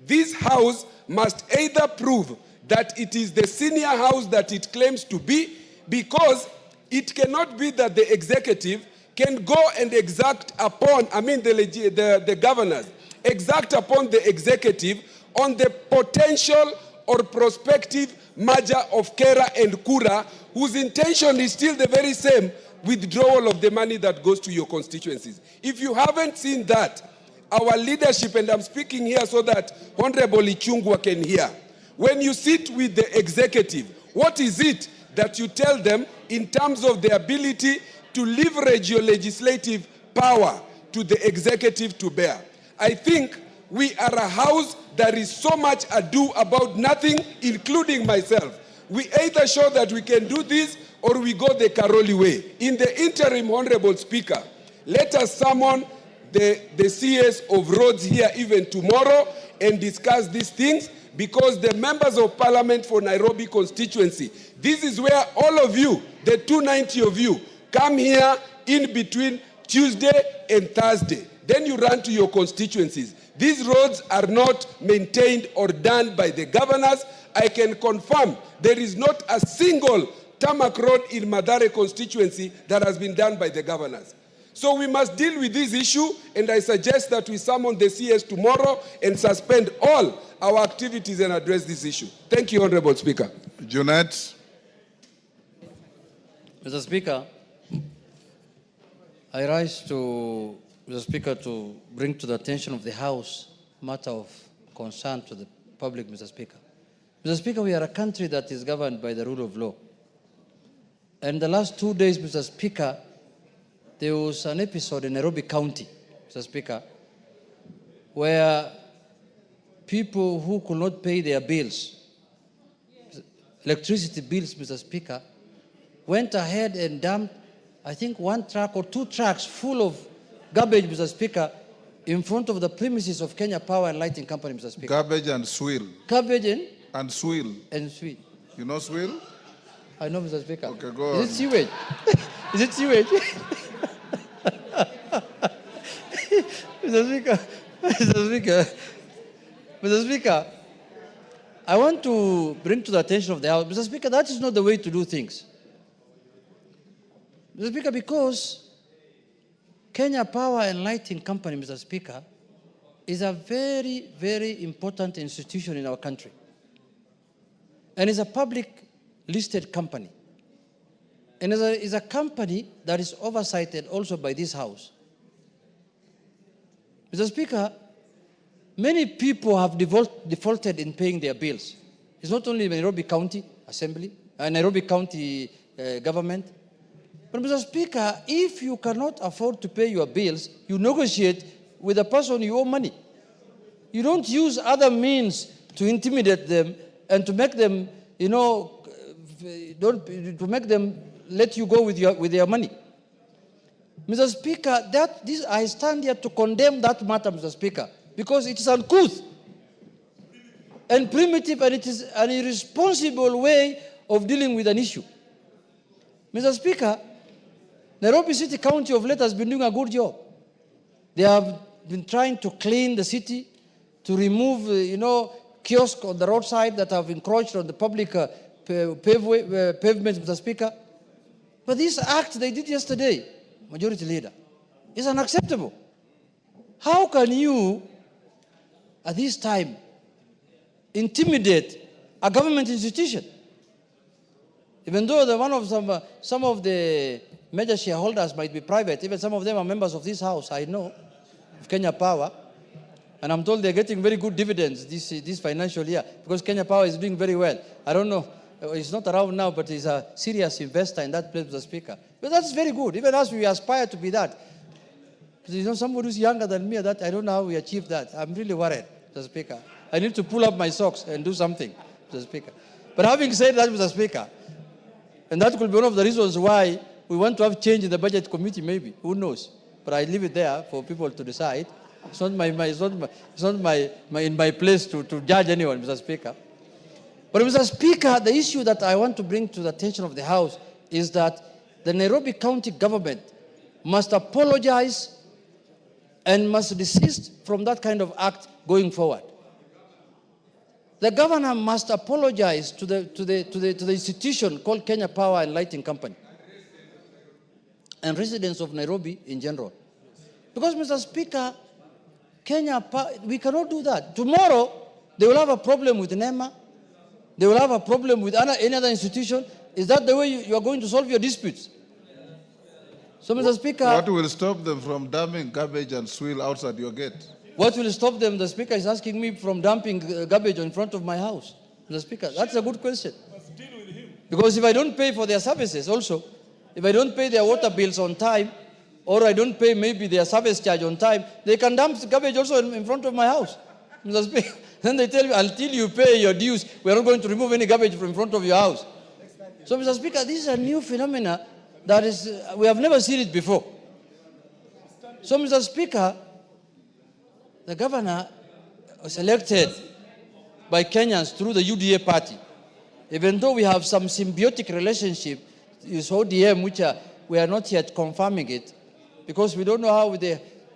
This House must either prove that it is the senior house that it claims to be, because it cannot be that the executive can go and exact upon, the governors, exact upon the executive on the potential or prospective merger of Kera and Kura, whose intention is still the very same, withdrawal of the money that goes to your constituencies. If you haven't seen that, our leadership, and I'm speaking here so that Honorable Ichungwa can hear, when you sit with the executive, what is it that you tell them in terms of the ability to leverage your legislative power to the executive to bear? I think we are a house that is so much ado about nothing, including myself. We either show that we can do this or we go the Karoli way. In the interim, Honorable Speaker, let us summon the CS of roads here even tomorrow and discuss these things, because the members of parliament for Nairobi constituency, this is where all of you, the 290 of you, come here in between Tuesday and Thursday. Then you run to your constituencies. These roads are not maintained or done by the governors. I can confirm there is not a single tarmac road in Mathare constituency that has been done by the governors. So we must deal with this issue, and I suggest that we summon the CS tomorrow and suspend all our activities and address this issue. Thank you, Honorable Speaker. Junet. Mr. Speaker, I rise to, Mr. Speaker, to bring to the attention of the House matter of concern to the public, Mr. Speaker. Mr. Speaker, we are a country that is governed by the rule of law. And the last 2 days, Mr. Speaker, there was an episode in Nairobi County, Mr. Speaker, where people who could not pay their bills, electricity bills, Mr. Speaker, went ahead and dumped, I think, 1 truck or 2 trucks full of garbage, Mr. Speaker, in front of the premises of Kenya Power and Lighting Company, Mr. Speaker. Garbage and swill. Garbage and swill. And swill. You know swill? I know, Mr. Speaker. Okay, go on. Is it sewage? Is it sewage? Mr. Speaker, Mr. Speaker, I want to bring to the attention of the House, Mr. Speaker, that is not the way to do things. Mr. Speaker, because Kenya Power and Lighting Company, Mr. Speaker, is a very, very important institution in our country. And is a public listed company. And is a company that is oversighted also by this House. Mr. Speaker, many people have defaulted in paying their bills. It's not only Nairobi County Assembly, Nairobi County government. But Mr. Speaker, if you cannot afford to pay your bills, you negotiate with the person you owe money. You don't use other means to intimidate them and to make them, to make them let you go with their money. Mr. Speaker, I stand here to condemn that matter, Mr. Speaker, because it is uncouth and primitive, and it is an irresponsible way of dealing with an issue. Mr. Speaker, Nairobi City County of late has been doing a good job. They have been trying to clean the city, to remove, kiosks on the roadside that have encroached on the public pavements, Mr. Speaker. But this act they did yesterday, Majority Leader, is unacceptable. How can you, at this time, intimidate a government institution? Even though some of the major shareholders might be private, even some of them are members of this House, I know, of Kenya Power, and I'm told they're getting very good dividends this financial year because Kenya Power is doing very well. I don't know, he's not around now, but he's a serious investor in that place, Mr. Speaker. But that's very good. Even as we aspire to be that. Somebody who's younger than me, that I don't know how we achieve that. I'm really worried, Mr. Speaker. I need to pull up my socks and do something, Mr. Speaker. But having said that, Mr. Speaker, and that could be one of the reasons why we want to have change in the budget committee, maybe. Who knows? But I leave it there for people to decide. It's not in my place to judge anyone, Mr. Speaker. But Mr. Speaker, the issue that I want to bring to the attention of the House is that the Nairobi County government must apologize and must desist from that kind of act going forward. The governor must apologize to the institution called Kenya Power and Lighting Company and residents of Nairobi in general. Because, Mr. Speaker, we cannot do that. Tomorrow, they will have a problem with NEMA. They will have a problem with any other institution. Is that the way you are going to solve your disputes? So, Mr. Speaker... What will stop them from dumping garbage and swill outside your gate? What will stop them? The Speaker is asking me from dumping garbage in front of my house. Mr. Speaker, that's a good question. Because if I don't pay for their services also, if I don't pay their water bills on time, or I don't pay maybe their service charge on time, they can dump garbage also in front of my house. Mr. Speaker, then they tell me, until you pay your dues, we are not going to remove any garbage from in front of your house. So, Mr. Speaker, this is a new phenomena that is, we have never seen it before. So, Mr. Speaker, the governor was elected by Kenyans through the UDA party. Even though we have some symbiotic relationship with ODM, which we are not yet confirming it, because we don't know how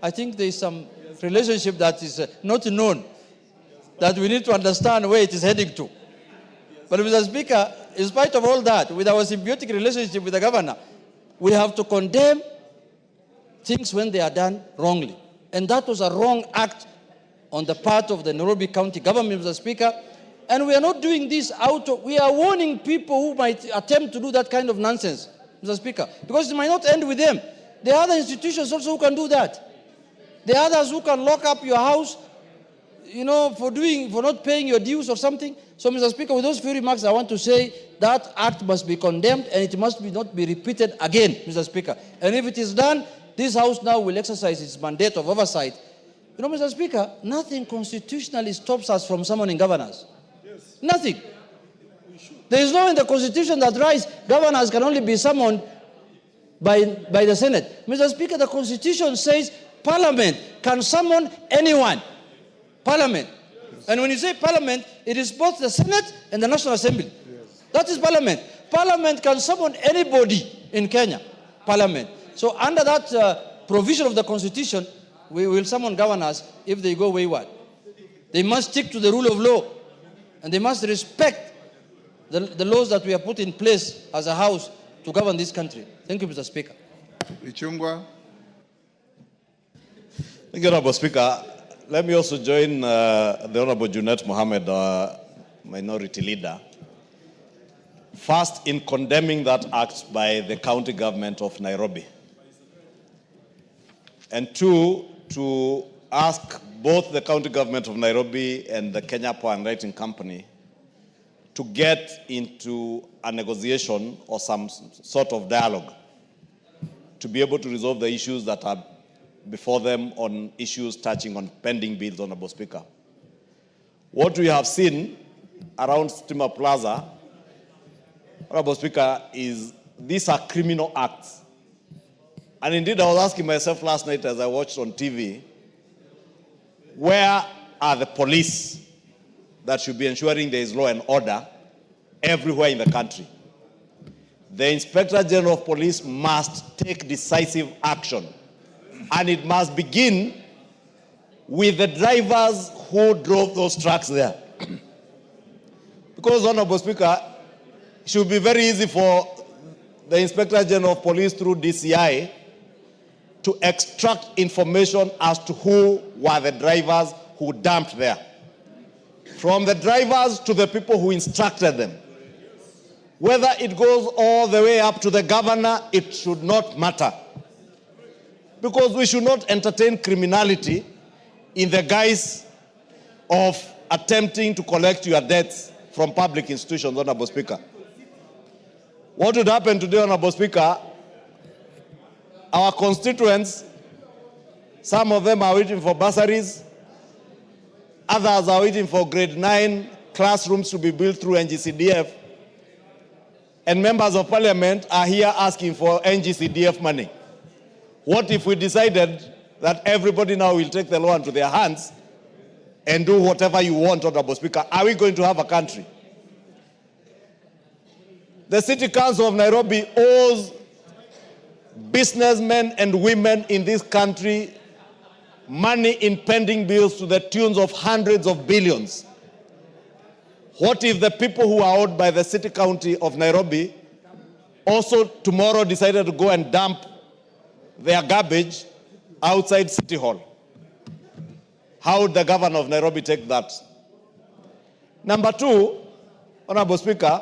I think there is some relationship that is not known, that we need to understand where it is heading to. But Mr. Speaker, in spite of all that, with our symbiotic relationship with the governor, we have to condemn things when they are done wrongly. And that was a wrong act on the part of the Nairobi County government, Mr. Speaker. And we are not doing this we are warning people who might attempt to do that kind of nonsense, Mr. Speaker, because it might not end with them. There are other institutions also who can do that. There are others who can lock up your house, for not paying your dues or something. So, Mr. Speaker, with those few remarks, I want to say that act must be condemned and it must not be repeated again, Mr. Speaker. And if it is done, this House now will exercise its mandate of oversight. Mr. Speaker, nothing constitutionally stops us from summoning governors. Yes. Nothing. There is no in the Constitution that writes governors can only be summoned by the Senate. Mr. Speaker, the Constitution says Parliament can summon anyone. Parliament. Yes. And when you say Parliament, it is both the Senate and the National Assembly. Yes. That is Parliament. Parliament can summon anybody in Kenya, Parliament. So under that provision of the Constitution, we will summon governors if they go wayward. They must stick to the rule of law, and they must respect the laws that we have put in place as a house to govern this country. Thank you, Mr. Speaker. Ichungwa. Thank you, Honorable Speaker. Let me also join the Honorable Junet Mohammed, Minority Leader, first in condemning that act by the county government of Nairobi, and two, to ask both the county government of Nairobi and the Kenya Power and Lighting Company to get into a negotiation or some sort of dialogue to be able to resolve the issues that are before them on issues touching on pending bills, Honorable Speaker. What we have seen around Stima Plaza, Honorable Speaker, is these are criminal acts. And indeed, I was asking myself last night as I watched on TV, where are the police that should be ensuring there is law and order everywhere in the country? The Inspector General of Police must take decisive action. And it must begin with the drivers who drove those trucks there. Because, Honorable Speaker, it should be very easy for the Inspector General of Police through DCI to extract information as to who were the drivers who dumped there. From the drivers to the people who instructed them. Whether it goes all the way up to the governor, it should not matter. Because we should not entertain criminality in the guise of attempting to collect your debts from public institutions, Honorable Speaker. What would happen today, Honorable Speaker? Our constituents, some of them are waiting for bursaries, others are waiting for grade 9 classrooms to be built through NGCDF, and members of parliament are here asking for NGCDF money. What if we decided that everybody now will take the law into their hands and do whatever you want, Honorable Speaker? Are we going to have a country? The City Council of Nairobi owes businessmen and women in this country money in pending bills to the tunes of hundreds of billions. What if the people who are owed by the City County of Nairobi also tomorrow decided to go and dump their garbage outside City Hall? How would the governor of Nairobi take that? Number two, Honorable Speaker,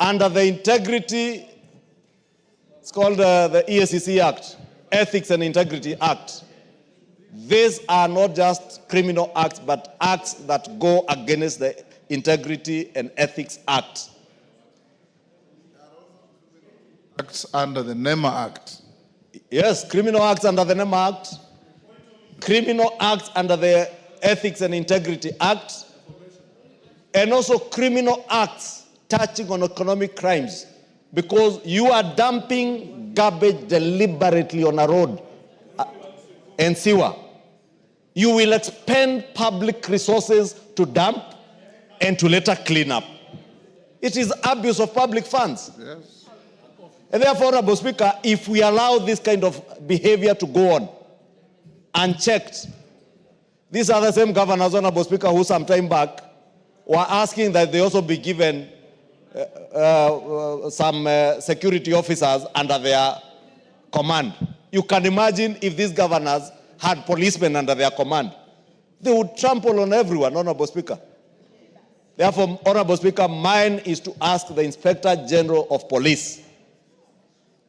under the integrity, it's called the EACC Act, Ethics and Integrity Act. These are not just criminal acts, but acts that go against the Integrity and Ethics Act. Acts under the NEMA Act. Yes, criminal acts under the NEMA Act, criminal acts under the Ethics and Integrity Act, and also criminal acts touching on economic crimes, because you are dumping garbage deliberately on a road and sewer. You will expend public resources to dump and to later clean up. It is abuse of public funds. Yes. And therefore, Honorable Speaker, if we allow this kind of behavior to go on unchecked, these are the same governors, Honorable Speaker, who some time back were asking that they also be given some security officers under their command. You can imagine if these governors had policemen under their command. They would trample on everyone, Honorable Speaker. Therefore, Honorable Speaker, mine is to ask the Inspector General of Police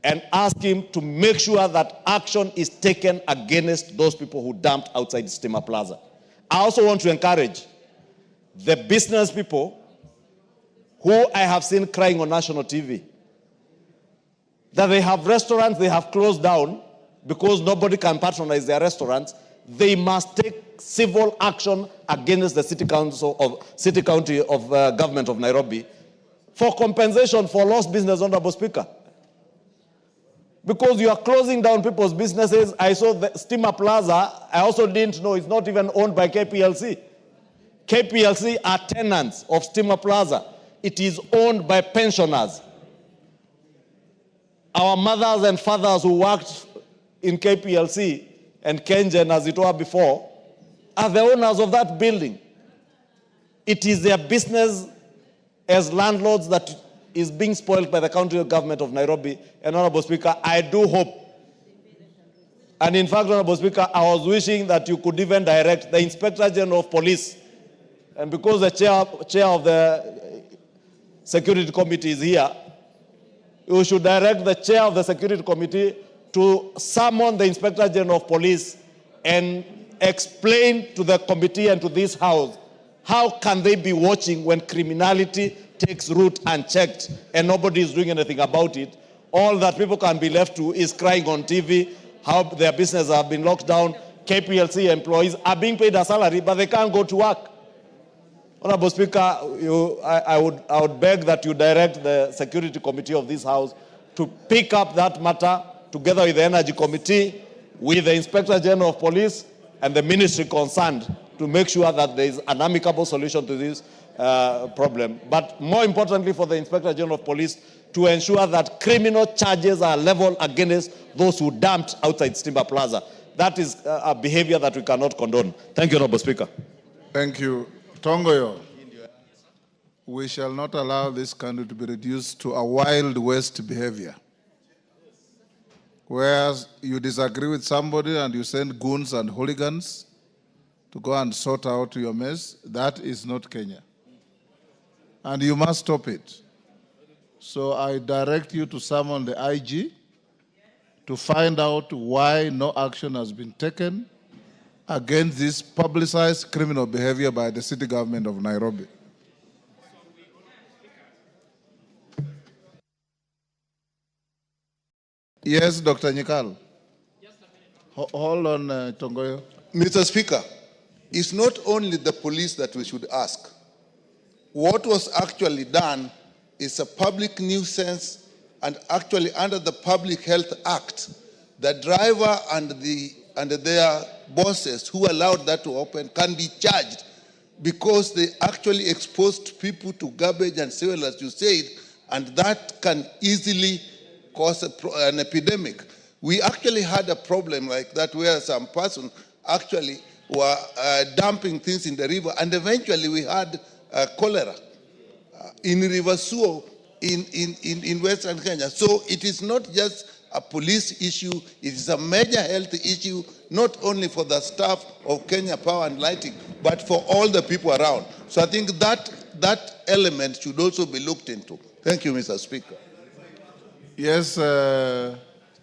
and ask him to make sure that action is taken against those people who dumped outside Stima Plaza. I also want to encourage the business people who I have seen crying on national TV, that they have restaurants they have closed down because nobody can patronize their restaurants. They must take civil action against the City County of Government of Nairobi for compensation for lost business, Honorable Speaker. Because you are closing down people's businesses. I saw the Stima Plaza. I also didn't know it's not even owned by KPLC. KPLC are tenants of Stima Plaza. it is owned by pensioners. Our mothers and fathers who worked in KPLC and Kengen, as it were before, are the owners of that building. It is their business as landlords that is being spoiled by the county government of Nairobi. And Honorable Speaker, I do hope, and in fact, Honorable Speaker, I was wishing that you could even direct the Inspector General of Police, and because the chair of the Security Committee is here, you should direct the chair of the Security Committee to summon the Inspector General of Police and explain to the committee and to this House how can they be watching when criminality takes root unchecked and nobody is doing anything about it. All that people can be left to is crying on TV how their businesses have been locked down. KPLC employees are being paid a salary, but they can't go to work. Honorable Speaker, I would beg that you direct the Security Committee of this House to pick up that matter together with the Energy Committee, with the Inspector General of Police and the ministry concerned to make sure that there is an amicable solution to this problem. But more importantly for the Inspector General of Police to ensure that criminal charges are leveled against those who dumped outside Timber Plaza. That is a behavior that we cannot condone. Thank you, Honorable Speaker. Thank you. Tongoyo, we shall not allow this country to be reduced to a Wild West behavior, where you disagree with somebody and you send goons and hooligans to go and sort out your mess. That is not Kenya. And you must stop it. So I direct you to summon the IG to find out why no action has been taken against this publicized criminal behavior by the city government of Nairobi. Yes, Dr. Nyikal. Hold on, Tongoyo. Mr. Speaker, it's not only the police that we should ask. What was actually done is a public nuisance, and actually under the Public Health Act, the driver and their bosses who allowed that to open can be charged because they actually exposed people to garbage and sewage, as you said, and that can easily cause an epidemic. We actually had a problem like that where some person actually were dumping things in the river, and eventually we had cholera in River Suo in Western Kenya. So it is not just a police issue, it is a major health issue, not only for the staff of Kenya Power and Lighting, but for all the people around. So I think that element should also be looked into. Thank you, Mr. Speaker. Yes,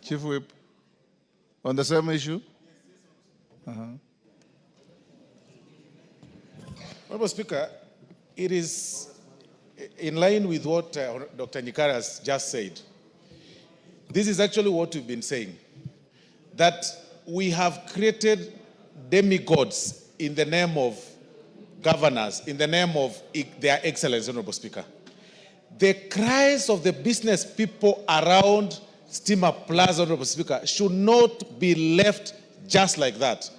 Chief Whip. On the same issue? Honorable Speaker, it is in line with what Dr. Nyikara has just said. This is actually what we've been saying, that we have created demigods in the name of governors, in the name of their excellence, Honorable Speaker. The cries of the business people around Steamer Plaza, Honorable Speaker, should not be left just like that.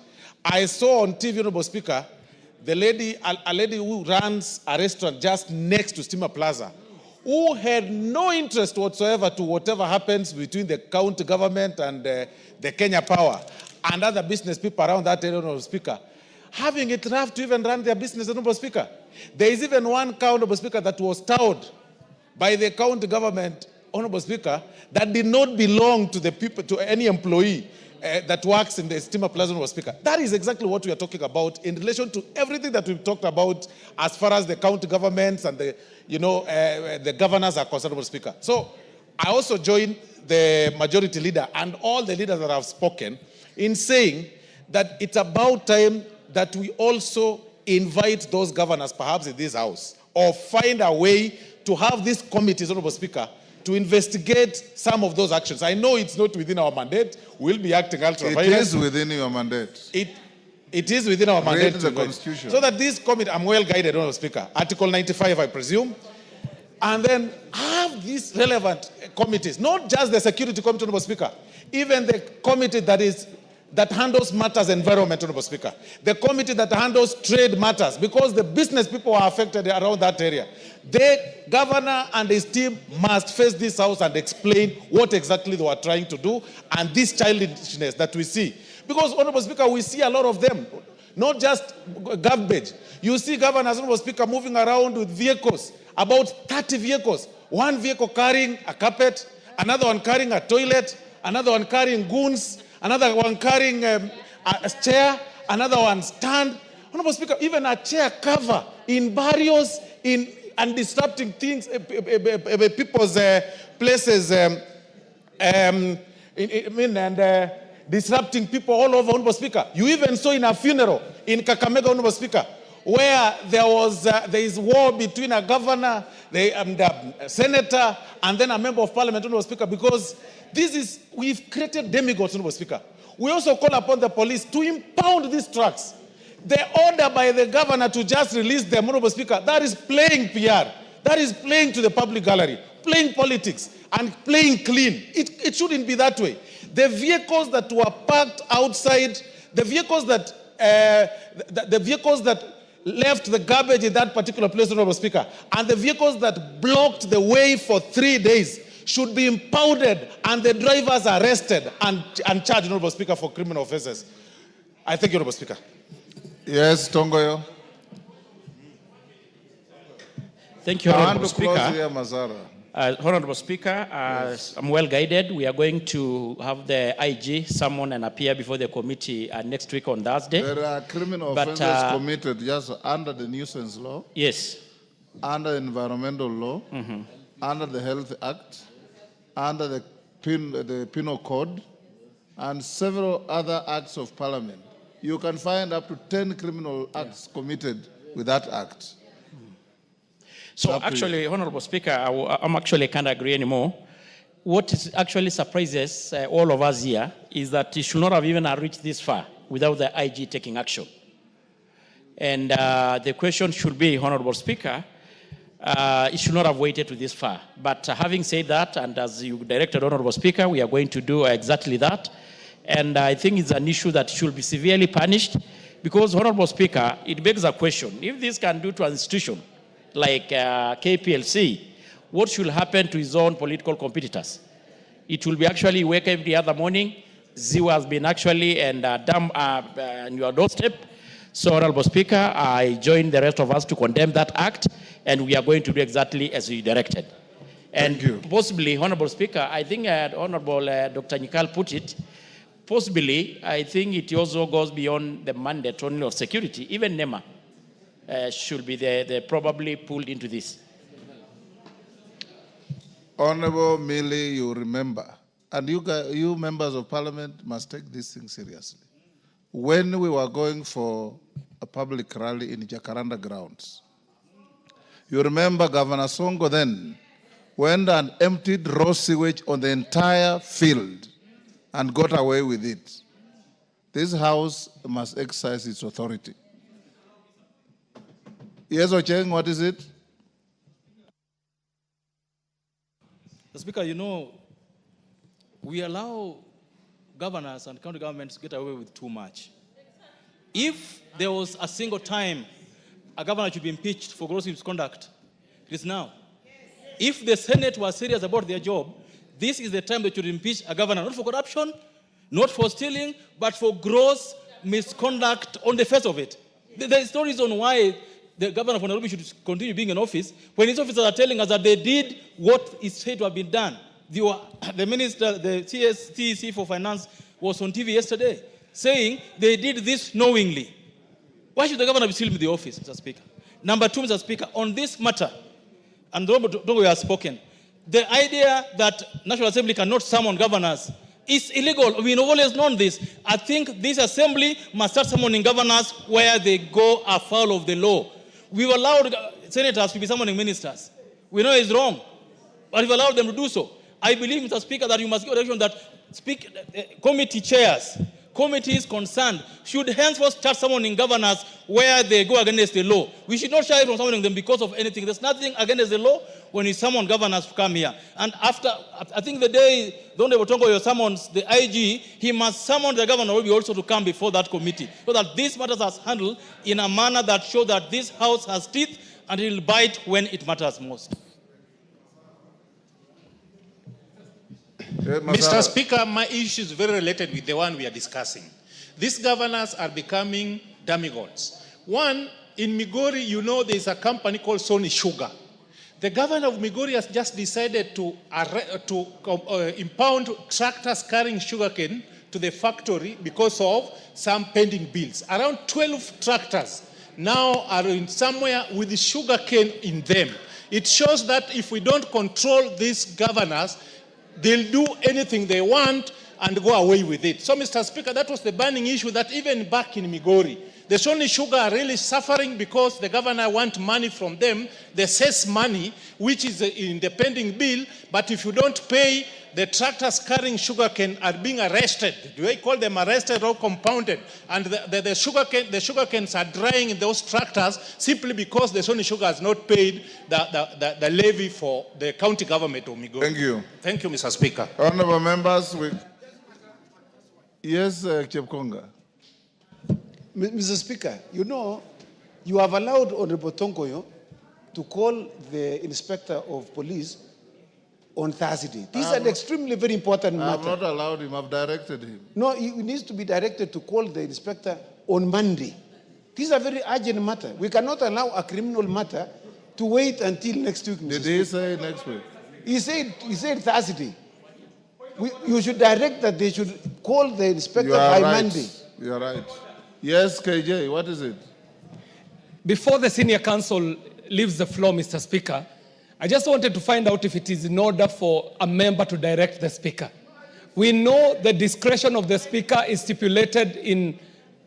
I saw on TV, Honorable Speaker, a lady who runs a restaurant just next to Steamer Plaza, who had no interest whatsoever to whatever happens between the county government and the Kenya Power and other business people around that area, Honorable Speaker, having it rough to even run their business, Honorable Speaker. There is even one cow, Honorable Speaker, that was towed by the county government, Honorable Speaker, that did not belong to the people, to any employee that works in the Steamer Plaza, Honorable Speaker. That is exactly what we are talking about in relation to everything that we've talked about as far as the county governments and the governors are concerned, Honorable Speaker. So I also join the majority leader and all the leaders that have spoken in saying that it's about time that we also invite those governors perhaps in this house or find a way to have these committees, Honorable Speaker, to investigate some of those actions. I know it's not within our mandate. We'll be acting ultra-violent. It is within your mandate. It is within our mandate. Read the Constitution. So that this committee, I'm well guided, Honorable Speaker. Article 95, I presume. And then have these relevant committees, not just the Security Committee, Honorable Speaker, even the committee that is that handles matters environment, Honorable Speaker. The committee that handles trade matters, because the business people are affected around that area. The governor and his team must face this house and explain what exactly they were trying to do and this childishness that we see. Because, Honorable Speaker, we see a lot of them, not just garbage. You see governors, Honorable Speaker, moving around with vehicles, about 30 vehicles. One vehicle carrying a carpet, another one carrying a toilet, another one carrying goons, another one carrying a chair, another one stand. Honorable Speaker, even a chair cover in barrios and disrupting things, people's places, and disrupting people all over, Honorable Speaker. You even saw in a funeral in Kakamega, Honorable Speaker, where there is war between a governor, a senator, and then a member of parliament, Honorable Speaker, because we've created demigods, Honorable Speaker. We also call upon the police to impound these trucks. The order by the governor to just release them, Honorable Speaker, that is playing PR. That is playing to the public gallery, playing politics, and playing clean. It shouldn't be that way. The vehicles that were parked outside, the vehicles that left the garbage in that particular place, Honorable Speaker, and the vehicles that blocked the way for 3 days should be impounded and the drivers arrested and charged, Honorable Speaker, for criminal offenses. I thank you, Honorable Speaker. Yes, Tongoyo. Thank you, Honorable Speaker. Here, Mazara. Honorable Speaker, I'm well guided. We are going to have the IG summon and appear before the committee next week on Thursday. There are criminal offences committed just under the nuisance law. Yes. Under environmental law, under the Health Act, under the Penal Code, and several other acts of parliament. You can find up to 10 criminal acts committed with that act. So actually, Honorable Speaker, I'm actually can't agree anymore. What is actually surprises all of us here is that it should not have even reached this far without the IG taking action. And the question should be, Honorable Speaker, it should not have waited to this far. But having said that, and as you directed, Honorable Speaker, we are going to do exactly that. And I think it's an issue that should be severely punished because, Honorable Speaker, it begs a question. If this can do to an institution like KPLC, what should happen to his own political competitors? It will be actually wake every other morning. Zero has been actually dump on your doorstep. So, Honorable Speaker, I join the rest of us to condemn that act, and we are going to do exactly as you directed. And possibly, Honorable Speaker, I think Honorable Dr. Nikal put it, possibly, I think it also goes beyond the mandate only of security. Even NEMA should be they probably pulled into this. Honorable Millie, you remember, and you members of parliament must take this thing seriously. When we were going for a public rally in Jacaranda grounds, you remember Governor Songo then went and emptied raw sewage on the entire field and got away with it. This House must exercise its authority. Yes, Ocheng, what is it? Mr. Speaker, you know, we allow governors and county governments to get away with too much. If there was a single time a governor should be impeached for gross misconduct, it is now. If the Senate was serious about their job, this is the time they should impeach a governor, not for corruption, not for stealing, but for gross misconduct on the face of it. There is no reason why the governor of Nairobi should continue being in office when his officers are telling us that they did what is said to have been done. The minister, the TEC for Finance, was on TV yesterday saying they did this knowingly. Why should the governor be still in the office, Mr. Speaker? Number two, Mr. Speaker, on this matter, and Dongo has spoken, the idea that National Assembly cannot summon governors is illegal. We've always known this. I think this assembly must start summoning governors where they go afoul of the law. We've allowed senators to be summoning ministers. We know it's wrong, but we've allowed them to do so. I believe, Mr. Speaker, that you must give direction that committee chairs committee is concerned should henceforth start summoning governors where they go against the law. We should not shy from summoning them because of anything. There's nothing against the law when you summon governors to come here. And after, I think the day Don Botongo summons the IG, he must summon the governor also to come before that committee, so that these matters are handled in a manner that shows that this house has teeth and it will bite when it matters most. Mr. Speaker, my issue is very related with the one we are discussing. These governors are becoming demigods. One, in Migori, you know there is a company called Sony Sugar. The governor of Migori has just decided to impound tractors carrying sugarcane to the factory because of some pending bills. Around 12 tractors now are in somewhere with the sugarcane in them. It shows that if we don't control these governors, they'll do anything they want and go away with it. So, Mr. Speaker, that was the burning issue that even back in Migori, the Sony Sugar are really suffering because the governor wants money from them, the cess money, which is in the pending bill, but if you don't pay, the tractors carrying sugarcane are being arrested. Do I call them arrested or compounded? And the sugarcanes are drying in those tractors simply because the Sony Sugar has not paid the levy for the county government of Migori. Thank you. Thank you, Mr. Speaker. Honorable members, yes, Chepkonga. Mr. Speaker, you know, you have allowed Honorable Tongoyo to call the Inspector of Police on Thursday. This is an extremely very important matter. I have not allowed him, I've directed him. No, he needs to be directed to call the inspector on Monday. This is a very urgent matter. We cannot allow a criminal matter to wait until next week. Did he say next week? He said Thursday. You should direct that they should call the inspector by Monday. You are right. Yes, KJ, what is it? Before the senior counsel leaves the floor, Mr. Speaker, I just wanted to find out if it is in order for a member to direct the speaker. We know the discretion of the speaker is stipulated in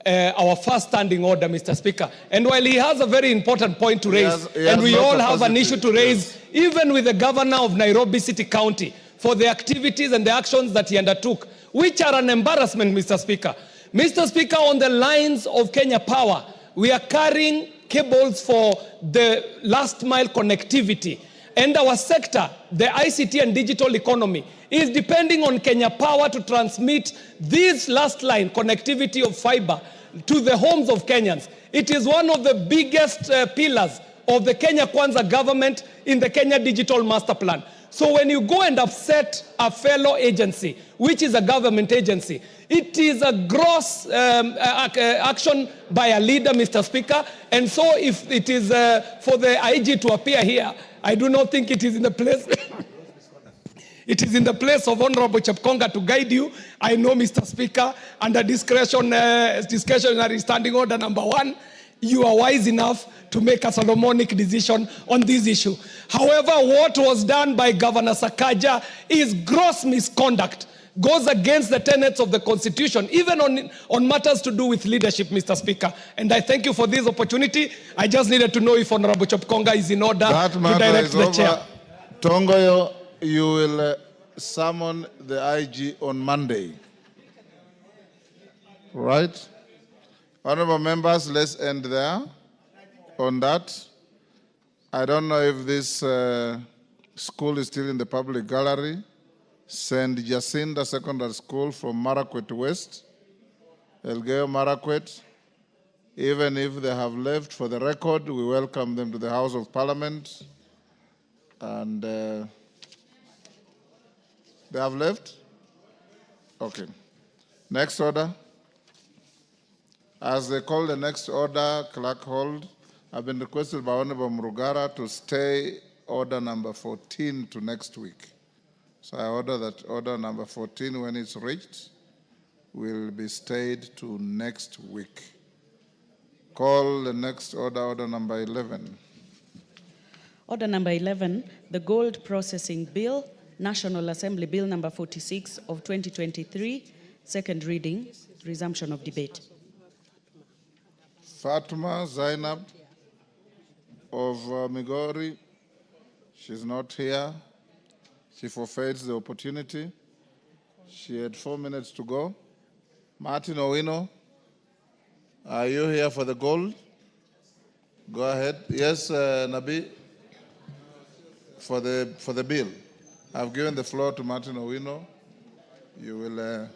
our first standing order, Mr. Speaker. And while he has a very important point to raise, and we all have an issue to raise, even with the governor of Nairobi City County, for the activities and the actions that he undertook, which are an embarrassment, Mr. Speaker. Mr. Speaker, on the lines of Kenya Power, we are carrying cables for the last mile connectivity. And our sector, the ICT and digital economy, is depending on Kenya Power to transmit this last line connectivity of fiber to the homes of Kenyans. It is one of the biggest pillars of the Kenya Kwanza government in the Kenya Digital Master Plan. So when you go and upset a fellow agency, which is a government agency, it is a gross action by a leader, Mr. Speaker. And so if it is for the IG to appear here, I do not think it is in the place. It is in the place of Honorable Chepkonga to guide you. I know, Mr. Speaker, under discretionary standing order number 1, you are wise enough to make a Solomonic decision on this issue. However, what was done by Governor Sakaja is gross misconduct, goes against the tenets of the Constitution, even on matters to do with leadership, Mr. Speaker. And I thank you for this opportunity. I just needed to know if Honorable Chepkonga is in order to direct the chair. Tongoyo, you will summon the IG on Monday. Right? Honorable members, let's end there on that. I don't know if this school is still in the public gallery. St. Jacinda Secondary School from Marakwet West, Elgeyo Marakwet. Even if they have left, for the record, we welcome them to the House of Parliament. And they have left? Okay. Next order. As they call the next order, clerk hold, I've been requested by Honorable Murugara to stay order number 14 to next week. So I order that order number 14, when it's reached, will be stayed to next week. Call the next order, order number 11. Order number 11, the Gold Processing Bill, National Assembly Bill number 46 of 2023, second reading, resumption of debate. Fatma Zainab of Migori, she's not here. She forfeits the opportunity. She had 4 minutes to go. Martin Owino, are you here for the gold? Go ahead. Yes, Nabi, for the bill. I've given the floor to Martin Owino. You will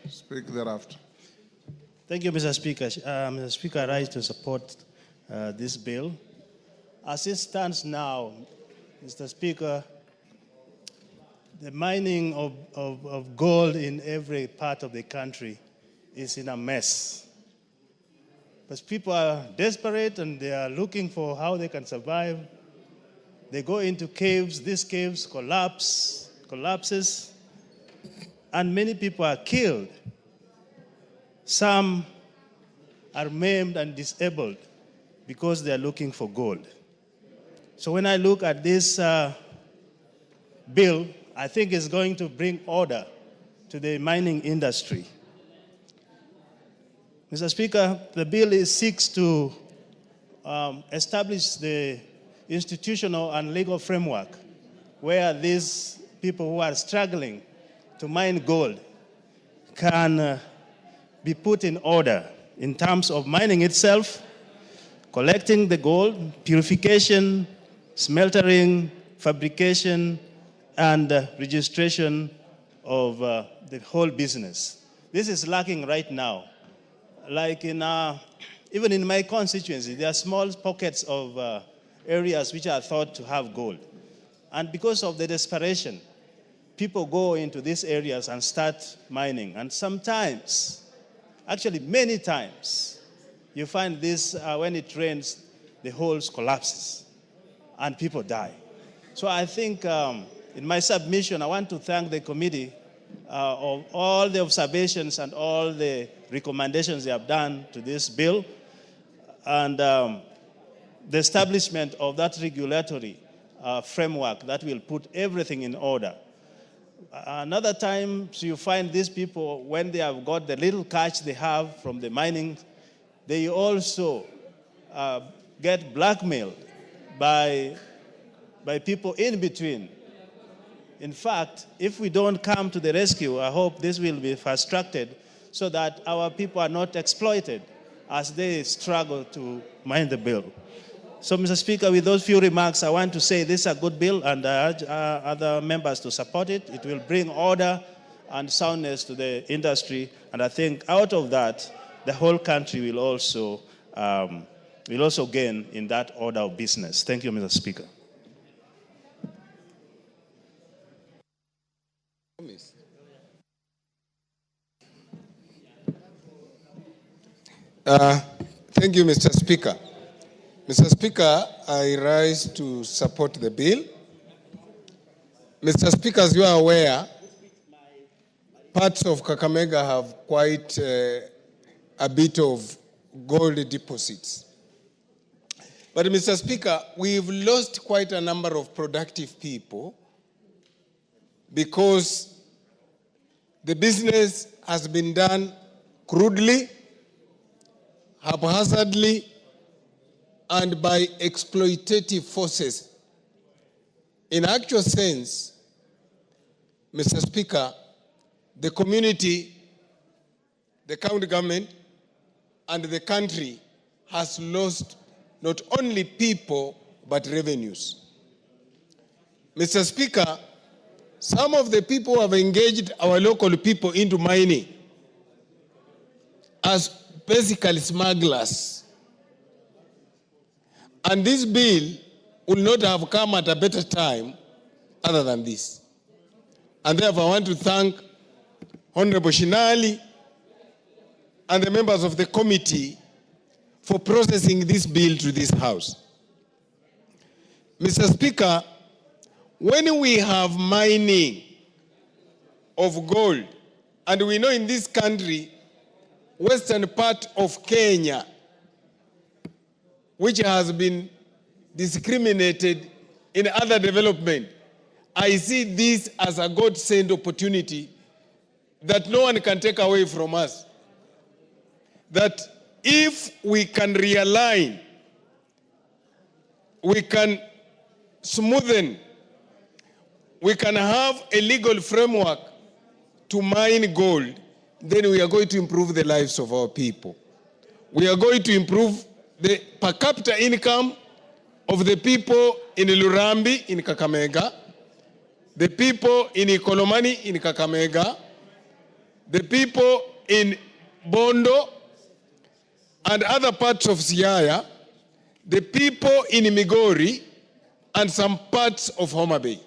speak thereafter. Thank you, Mr. Speaker. Mr. Speaker, I rise to support this bill. As it stands now, Mr. Speaker, the mining of gold in every part of the country is in a mess. But people are desperate and they are looking for how they can survive. They go into caves, these caves collapses, and many people are killed. Some are maimed and disabled because they are looking for gold. So when I look at this bill, I think it's going to bring order to the mining industry. Mr. Speaker, the bill seeks to establish the institutional and legal framework where these people who are struggling to mine gold can be put in order in terms of mining itself, collecting the gold, purification, smeltering, fabrication, and registration of the whole business. This is lacking right now. Like even in my constituency, there are small pockets of areas which are thought to have gold. And because of the desperation, people go into these areas and start mining. And sometimes, actually many times, you find this, when it rains, the holes collapses and people die. So I think in my submission, I want to thank the committee of all the observations and all the recommendations they have done to this bill, and the establishment of that regulatory framework that will put everything in order. Another time, so you find these people, when they have got the little cash they have from the mining, they also get blackmailed by people in between. In fact, if we don't come to the rescue, I hope this will be fast-tracked so that our people are not exploited as they struggle to mine the bill. So, Mr. Speaker, with those few remarks, I want to say this is a good bill, and I urge other members to support it. It will bring order and soundness to the industry, and I think out of that, the whole country will also gain in that order of business. Thank you, Mr. Speaker. Thank you, Mr. Speaker. Mr. Speaker, I rise to support the bill. Mr. Speaker, as you are aware, parts of Kakamega have quite a bit of gold deposits. But Mr. Speaker, we've lost quite a number of productive people because the business has been done crudely, haphazardly, and by exploitative forces. In actual sense, Mr. Speaker, the community, the county government, and the country has lost not only people, but revenues. Mr. Speaker, some of the people who have engaged our local people into mining as basically smugglers. And this bill would not have come at a better time other than this. And therefore I want to thank Honorable Shinali and the members of the committee for processing this bill to this House. Mr. Speaker, when we have mining of gold, and we know in this country, western part of Kenya, which has been discriminated in other development, I see this as a God-sent opportunity that no one can take away from us. That if we can realign, we can smoothen, we can have a legal framework to mine gold, then we are going to improve the lives of our people. We are going to improve the per capita income of the people in Lurambi in Kakamega, the people in Ikolomani in Kakamega, the people in Bondo and other parts of Siaya, the people in Migori and some parts of Homa Bay.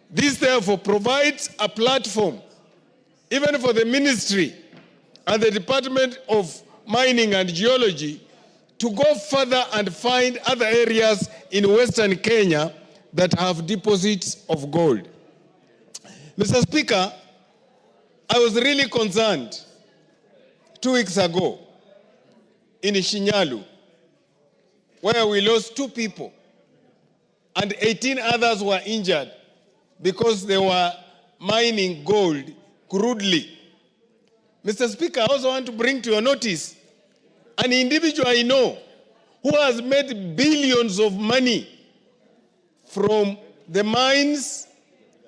This therefore provides a platform even for the ministry and the Department of Mining and Geology to go further and find other areas in Western Kenya that have deposits of gold. Mr. Speaker, I was really concerned 2 weeks ago in Shinyalu, where we lost 2 people and 18 others were injured because they were mining gold crudely. Mr. Speaker, I also want to bring to your notice an individual I know who has made billions of money from the mines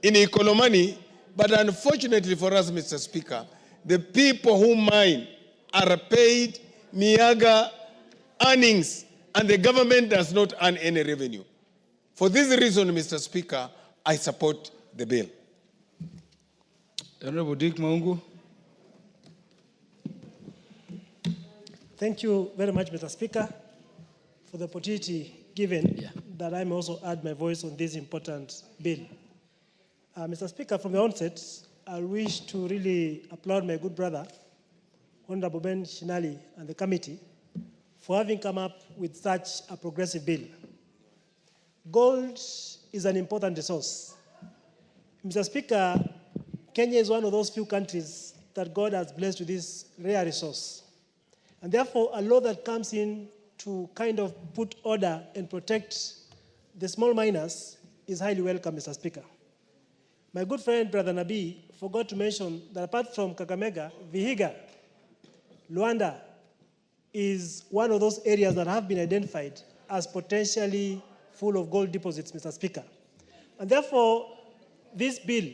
in Ikolomani, but unfortunately for us, Mr. Speaker, the people who mine are paid meager earnings and the government does not earn any revenue. For this reason, Mr. Speaker, I support the bill. Honorable Dick Maungu. Thank you very much, Mr. Speaker, for the opportunity given that I may also add my voice on this important bill. Mr. Speaker, from the onset, I wish to really applaud my good brother, Honorable Ben Shinali, and the committee for having come up with such a progressive bill. Gold is an important resource. Mr. Speaker, Kenya is one of those few countries that God has blessed with this rare resource. And therefore, a law that comes in to kind of put order and protect the small miners is highly welcome, Mr. Speaker. My good friend, Brother Nabi, forgot to mention that apart from Kakamega, Vihiga, Luanda is one of those areas that have been identified as potentially full of gold deposits, Mr. Speaker. And therefore, this bill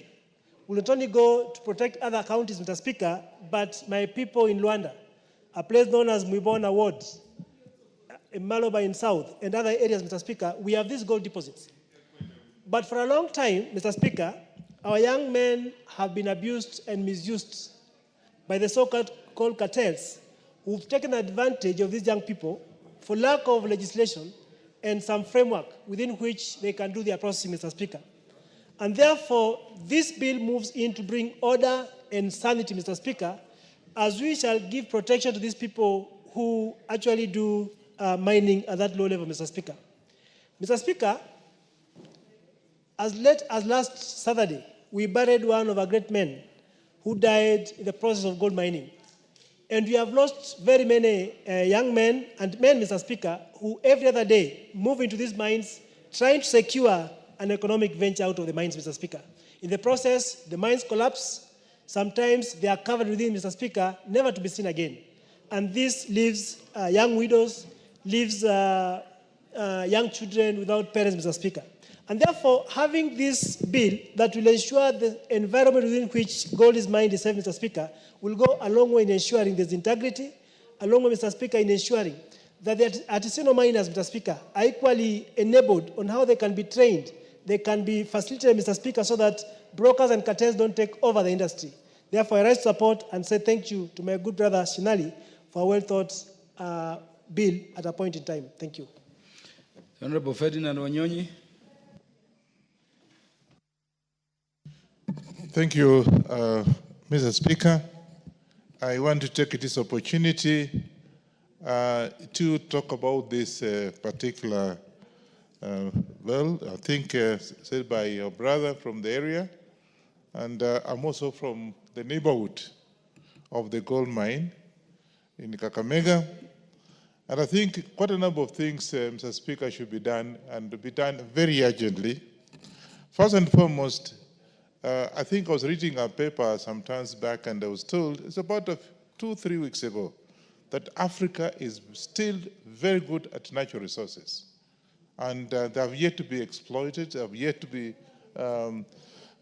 will not only go to protect other counties, Mr. Speaker, but my people in Luanda, a place known as Mwibona Ward, in Maloba in South, and other areas, Mr. Speaker, we have these gold deposits. But for a long time, Mr. Speaker, our young men have been abused and misused by the so-called cartels who've taken advantage of these young people for lack of legislation and some framework within which they can do their processing, Mr. Speaker. And therefore, this bill moves in to bring order and sanity, Mr. Speaker, as we shall give protection to these people who actually do mining at that low level, Mr. Speaker. Mr. Speaker, as late as last Saturday, we buried one of our great men who died in the process of gold mining. And we have lost very many young men and men, Mr. Speaker, who every other day move into these mines trying to secure an economic venture out of the mines, Mr. Speaker. In the process, the mines collapse. Sometimes they are covered within, Mr. Speaker, never to be seen again. And this leaves young widows, leaves young children without parents, Mr. Speaker. And therefore, having this bill that will ensure the environment within which gold is mined is safe, Mr. Speaker, will go a long way in ensuring there's integrity, a long way, Mr. Speaker, in ensuring that the artisanal miners, Mr. Speaker, are equally enabled on how they can be trained, they can be facilitated, Mr. Speaker, so that brokers and cartels don't take over the industry. Therefore, I rise to support and say thank you to my good brother Shinali for a well-thought bill at a point in time. Thank you. Honorable Ferdinand Wanyonyi. Thank you, Mr. Speaker. I want to take this opportunity to talk about this particular bill. I think said by your brother from the area, and I'm also from the neighborhood of the gold mine in Kakamega. And I think quite a number of things, Mr. Speaker, should be done and be done very urgently. First and foremost, I think I was reading a paper some times back and I was told, it's about 2-3 weeks ago, that Africa is still very good at natural resources. And they have yet to be exploited, they have yet to be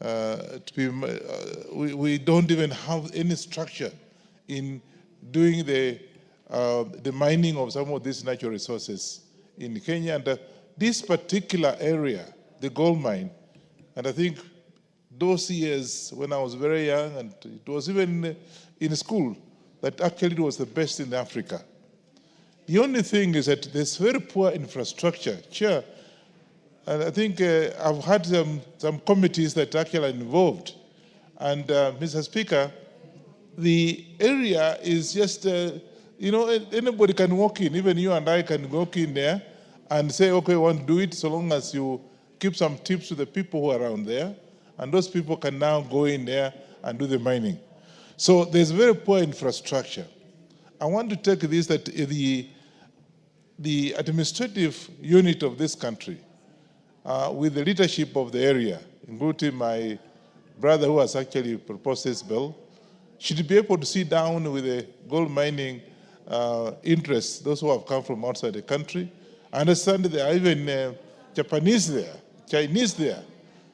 we don't even have any structure in doing the mining of some of these natural resources in Kenya. And this particular area, the gold mine, and I think those years when I was very young, and it was even in school, that actually it was the best in Africa. The only thing is that there's very poor infrastructure. Chair, and I think I've had some committees that actually are involved. And Mr. Speaker, the area is just, anybody can walk in, even you and I can walk in there and say, okay, I want to do it, so long as you give some tips to the people who are around there. And those people can now go in there and do the mining. So there's very poor infrastructure. I want to take this, that the administrative unit of this country, with the leadership of the area, including my brother who has actually proposed this bill, should be able to sit down with the gold mining interests, those who have come from outside the country. I understand there are even Japanese there, Chinese there,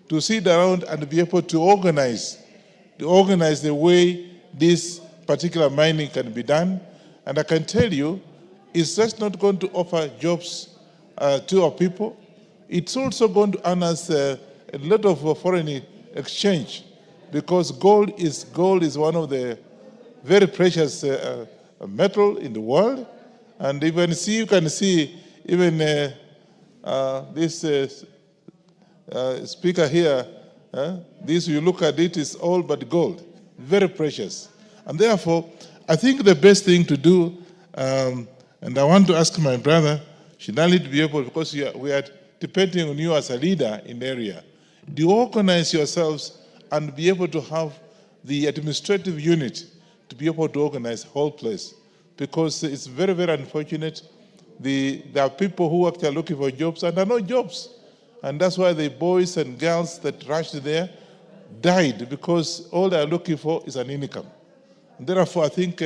to sit around and be able to organize the way this particular mining can be done. And I can tell you, it's just not going to offer jobs to our people. It's also going to earn us a lot of foreign exchange, because gold is one of the very precious metal in the world. And you can see even this speaker here, this, you look at it, is all but gold, very precious. And therefore, I think the best thing to do, and I want to ask my brother, should I need to be able, because we are depending on you as a leader in the area, do you organize yourselves and be able to have the administrative unit to be able to organize the whole place? Because it's very, very unfortunate. There are people who actually are looking for jobs and there are no jobs. And that's why the boys and girls that rushed there died, because all they are looking for is an income. And therefore, I think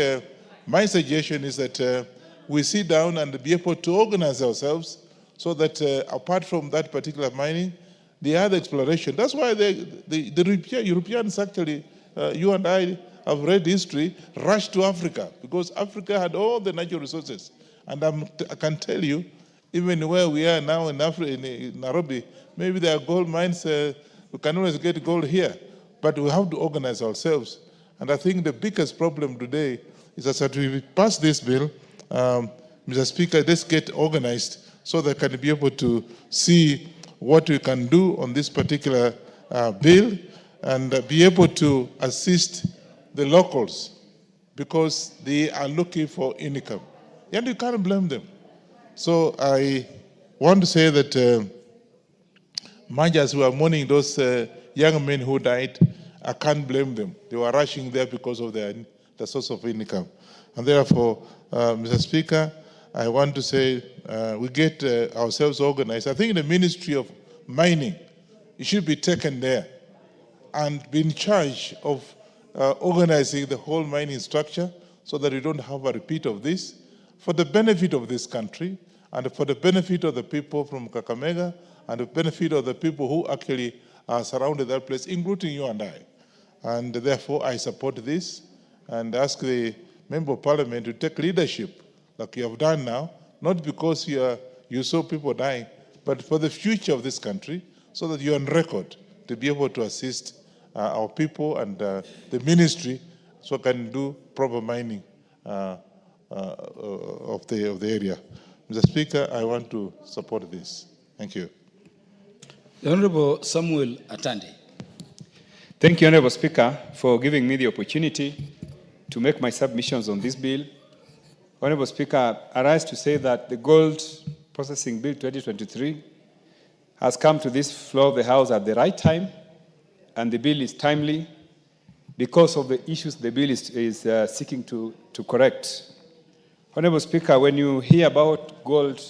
my suggestion is that we sit down and be able to organize ourselves so that apart from that particular mining, the other exploration, that's why the Europeans actually, you and I have read history, rushed to Africa, because Africa had all the natural resources. And I can tell you, even where we are now in Africa, in Nairobi, maybe there are gold mines, we can always get gold here, but we have to organize ourselves. And I think the biggest problem today is that we pass this bill, Mr. Speaker, let's get organized so they can be able to see what we can do on this particular bill and be able to assist the locals, because they are looking for income. And you can't blame them. So I want to say that much as we are mourning those young men who died, I can't blame them. They were rushing there because of the source of income. And therefore, Mr. Speaker, I want to say we get ourselves organized. I think the Ministry of Mining, it should be taken there and be in charge of organizing the whole mining structure so that we don't have a repeat of this, for the benefit of this country and for the benefit of the people from Kakamega and the benefit of the people who actually are surrounded that place, including you and I. And therefore, I support this and ask the Member of Parliament to take leadership like you have done now, not because you saw people dying, but for the future of this country, so that you're on record to be able to assist our people and the ministry so can do proper mining of the area. Mr. Speaker, I want to support this. Thank you. The Honorable Samuel Atandi. Thank you, Honorable Speaker, for giving me the opportunity to make my submissions on this bill. Honorable Speaker, I rise to say that the Gold Processing Bill 2023 has come to this floor of the House at the right time, and the bill is timely because of the issues the bill is seeking to correct. Honorable Speaker, when you hear about gold,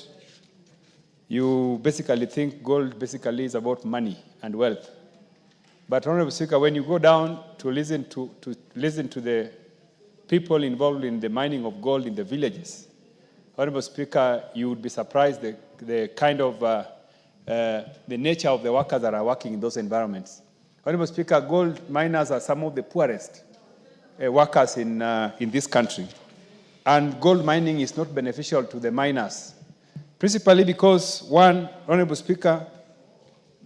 you basically think gold basically is about money and wealth. But Honorable Speaker, when you go down to listen to the people involved in the mining of gold in the villages, Honorable Speaker, you would be surprised the kind of the nature of the workers that are working in those environments. Honorable Speaker, gold miners are some of the poorest workers in this country. And gold mining is not beneficial to the miners, principally because, one, Honorable Speaker,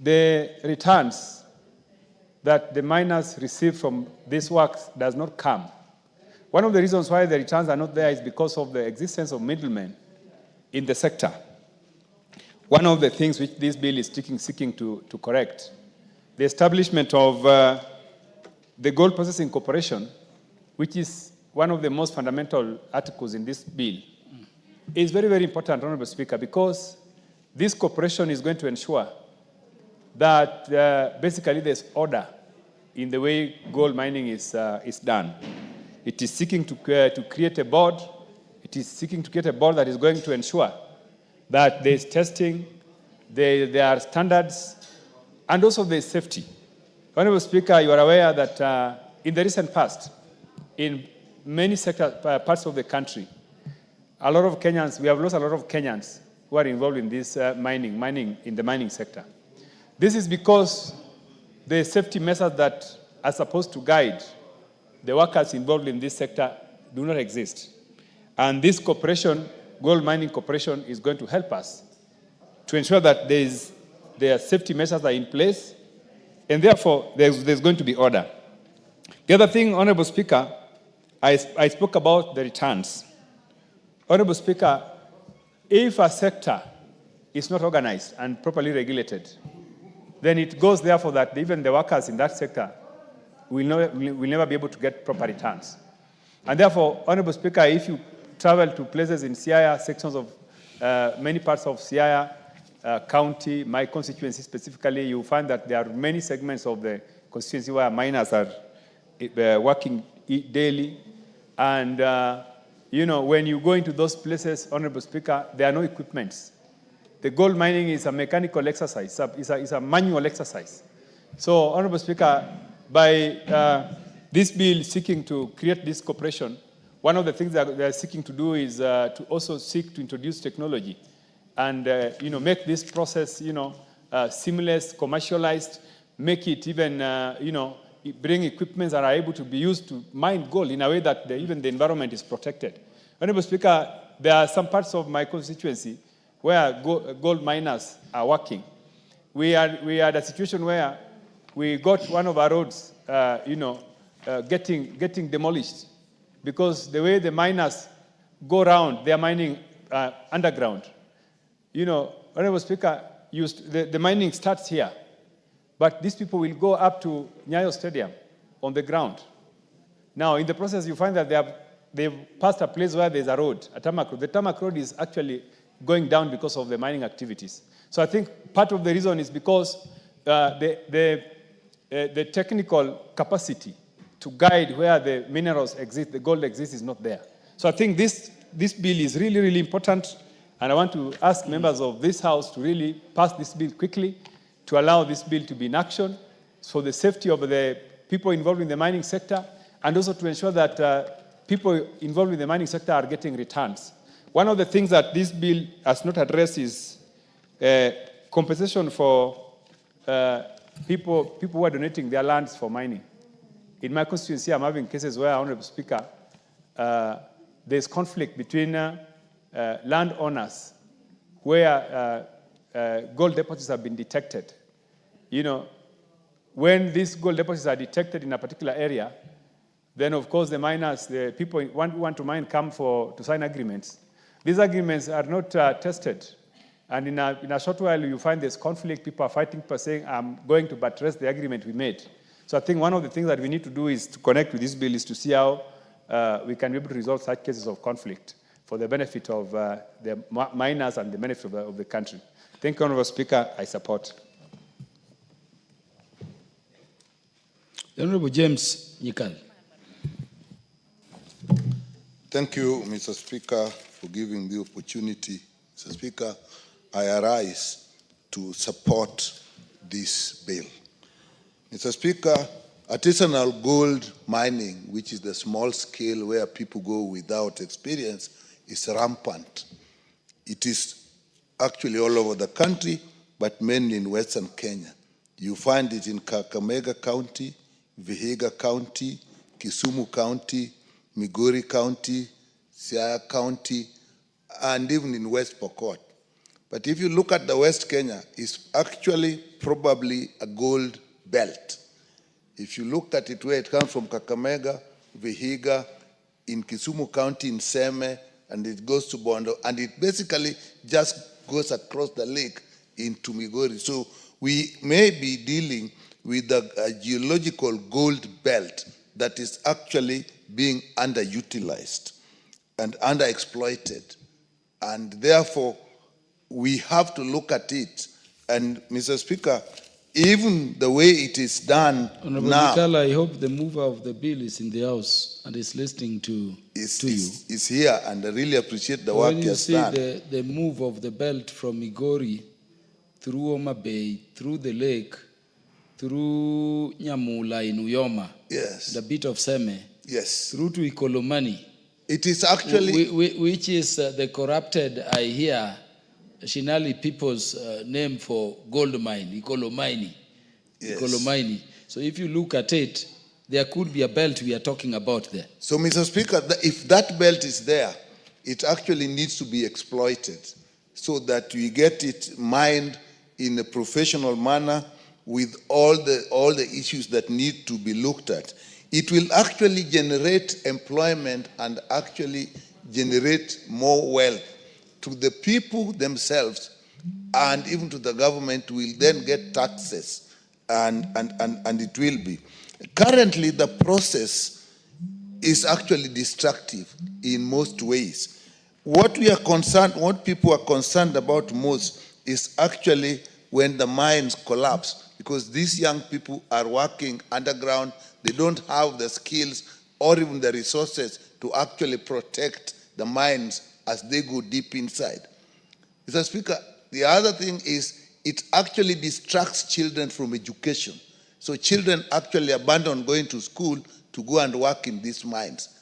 the returns that the miners receive from this work does not come. One of the reasons why the returns are not there is because of the existence of middlemen in the sector. One of the things which this bill is seeking to correct, the establishment of the Gold Processing Corporation, which is one of the most fundamental articles in this bill, is very, very important, Honorable Speaker, because this corporation is going to ensure that basically there's order in the way gold mining is done. It is seeking to create a board. It is seeking to create a board that is going to ensure that there's testing, there are standards, and also there's safety. Honorable Speaker, you are aware that in the recent past, in many parts of the country, a lot of Kenyans, we have lost a lot of Kenyans who are involved in this mining in the mining sector. This is because the safety measures that are supposed to guide the workers involved in this sector do not exist. And this corporation, Gold Mining Corporation, is going to help us to ensure that their safety measures are in place, and therefore there's going to be order. The other thing, Honorable Speaker, I spoke about the returns. Honorable Speaker, if a sector is not organized and properly regulated, then it goes therefore that even the workers in that sector will never be able to get proper returns. And therefore, Honorable Speaker, if you travel to places in Siaya, sections of many parts of Siaya County, my constituency specifically, you find that there are many segments of the constituency where miners are working daily. And, when you go into those places, Honorable Speaker, there are no equipments. The gold mining is a mechanical exercise. It's a manual exercise. So, Honorable Speaker, by this bill seeking to create this corporation, one of the things that they're seeking to do is to also seek to introduce technology and make this process seamless, commercialized, make it even bring equipment that are able to be used to mine gold in a way that even the environment is protected. Honorable Speaker, there are some parts of my constituency where gold miners are working. We had a situation where we got one of our roads, getting demolished because the way the miners go around, they are mining underground. Honorable Speaker, the mining starts here, but these people will go up to Nyayo Stadium on the ground. Now, in the process, you find that they've passed a place where there's a road, a tarmac road. The tarmac road is actually going down because of the mining activities. So I think part of the reason is because the technical capacity to guide where the minerals exist, the gold exists, is not there. So I think this bill is really, really important, and I want to ask members of this House to really pass this bill quickly, to allow this bill to be in action for the safety of the people involved in the mining sector, and also to ensure that people involved in the mining sector are getting returns. One of the things that this bill has not addressed is compensation for people who are donating their lands for mining. In my constituency, I'm having cases where, Honorable Speaker, there's conflict between landowners where gold deposits have been detected. When these gold deposits are detected in a particular area, then of course the miners, the people who want to mine come to sign agreements. These agreements are not tested. And in a short while, you find there's conflict. People are fighting, people are saying, I'm going to buttress the agreement we made. So I think one of the things that we need to do is to connect with this bill is to see how we can be able to resolve such cases of conflict for the benefit of the miners and the benefit of the country. Thank you, Honorable Speaker. I support. The Honorable James Nyikal. Thank you, Mr. Speaker, for giving the opportunity. Mr. Speaker, I arise to support this bill. Mr. Speaker, artisanal gold mining, which is the small scale where people go without experience, is rampant. It is actually all over the country, but mainly in Western Kenya. You find it in Kakamega County, Vihiga County, Kisumu County, Migori County, Siaya County, and even in West Pokot. But if you look at the West Kenya, it's actually probably a gold belt. If you look at it where it comes from Kakamega, Vihiga, in Kisumu County, in Seme, and it goes to Bondo, and it basically just goes across the lake into Migori. So we may be dealing with a geological gold belt that is actually being underutilized and underexploited. And therefore, we have to look at it. And Mr. Speaker, even the way it is done Honorable now, Mikala, I hope the mover of the bill is in the house and is listening to you. Is here, and I really appreciate the work When he you has see done. the move of the belt from Migori through Homa Bay, through the lake, through Nyamula in Uyoma, yes, the bit of Seme, yes, through to Ikolomani. It is actually... Which is the corrupted, I hear, Shinali people's name for gold mine, Ikolomani. Yes. Ikolomani. So if you look at it, there could be a belt we are talking about there. So, Mr. Speaker, if that belt is there, it actually needs to be exploited so that we get it mined in a professional manner with all the issues that need to be looked at. It will actually generate employment and actually generate more wealth to the people themselves, and even to the government will then get taxes, and it will be. Currently, the process is actually destructive in most ways. What people are concerned about most is actually when the mines collapse, because these young people are working underground, they don't have the skills or even the resources to actually protect the mines as they go deep inside. Mr. Speaker, the other thing is it actually distracts children from education. So children actually abandon going to school to go and work in these mines.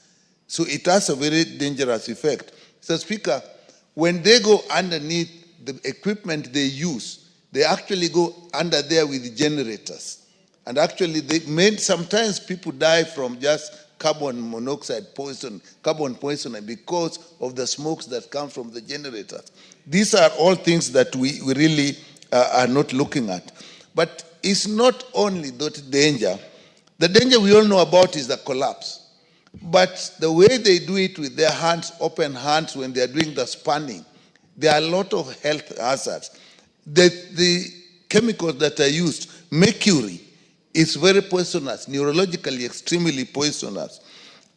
So it has a very dangerous effect. Mr. Speaker, when they go underneath the equipment they use, they actually go under there with generators. And actually, sometimes people die from just carbon monoxide poison, carbon poisoning, because of the smokes that come from the generators. These are all things that we really are not looking at. But it's not only that danger. The danger we all know about is the collapse. But the way they do it with their hands, open hands, when they are doing the spanning, there are a lot of health hazards. The chemicals that are used, mercury, is very poisonous, neurologically extremely poisonous.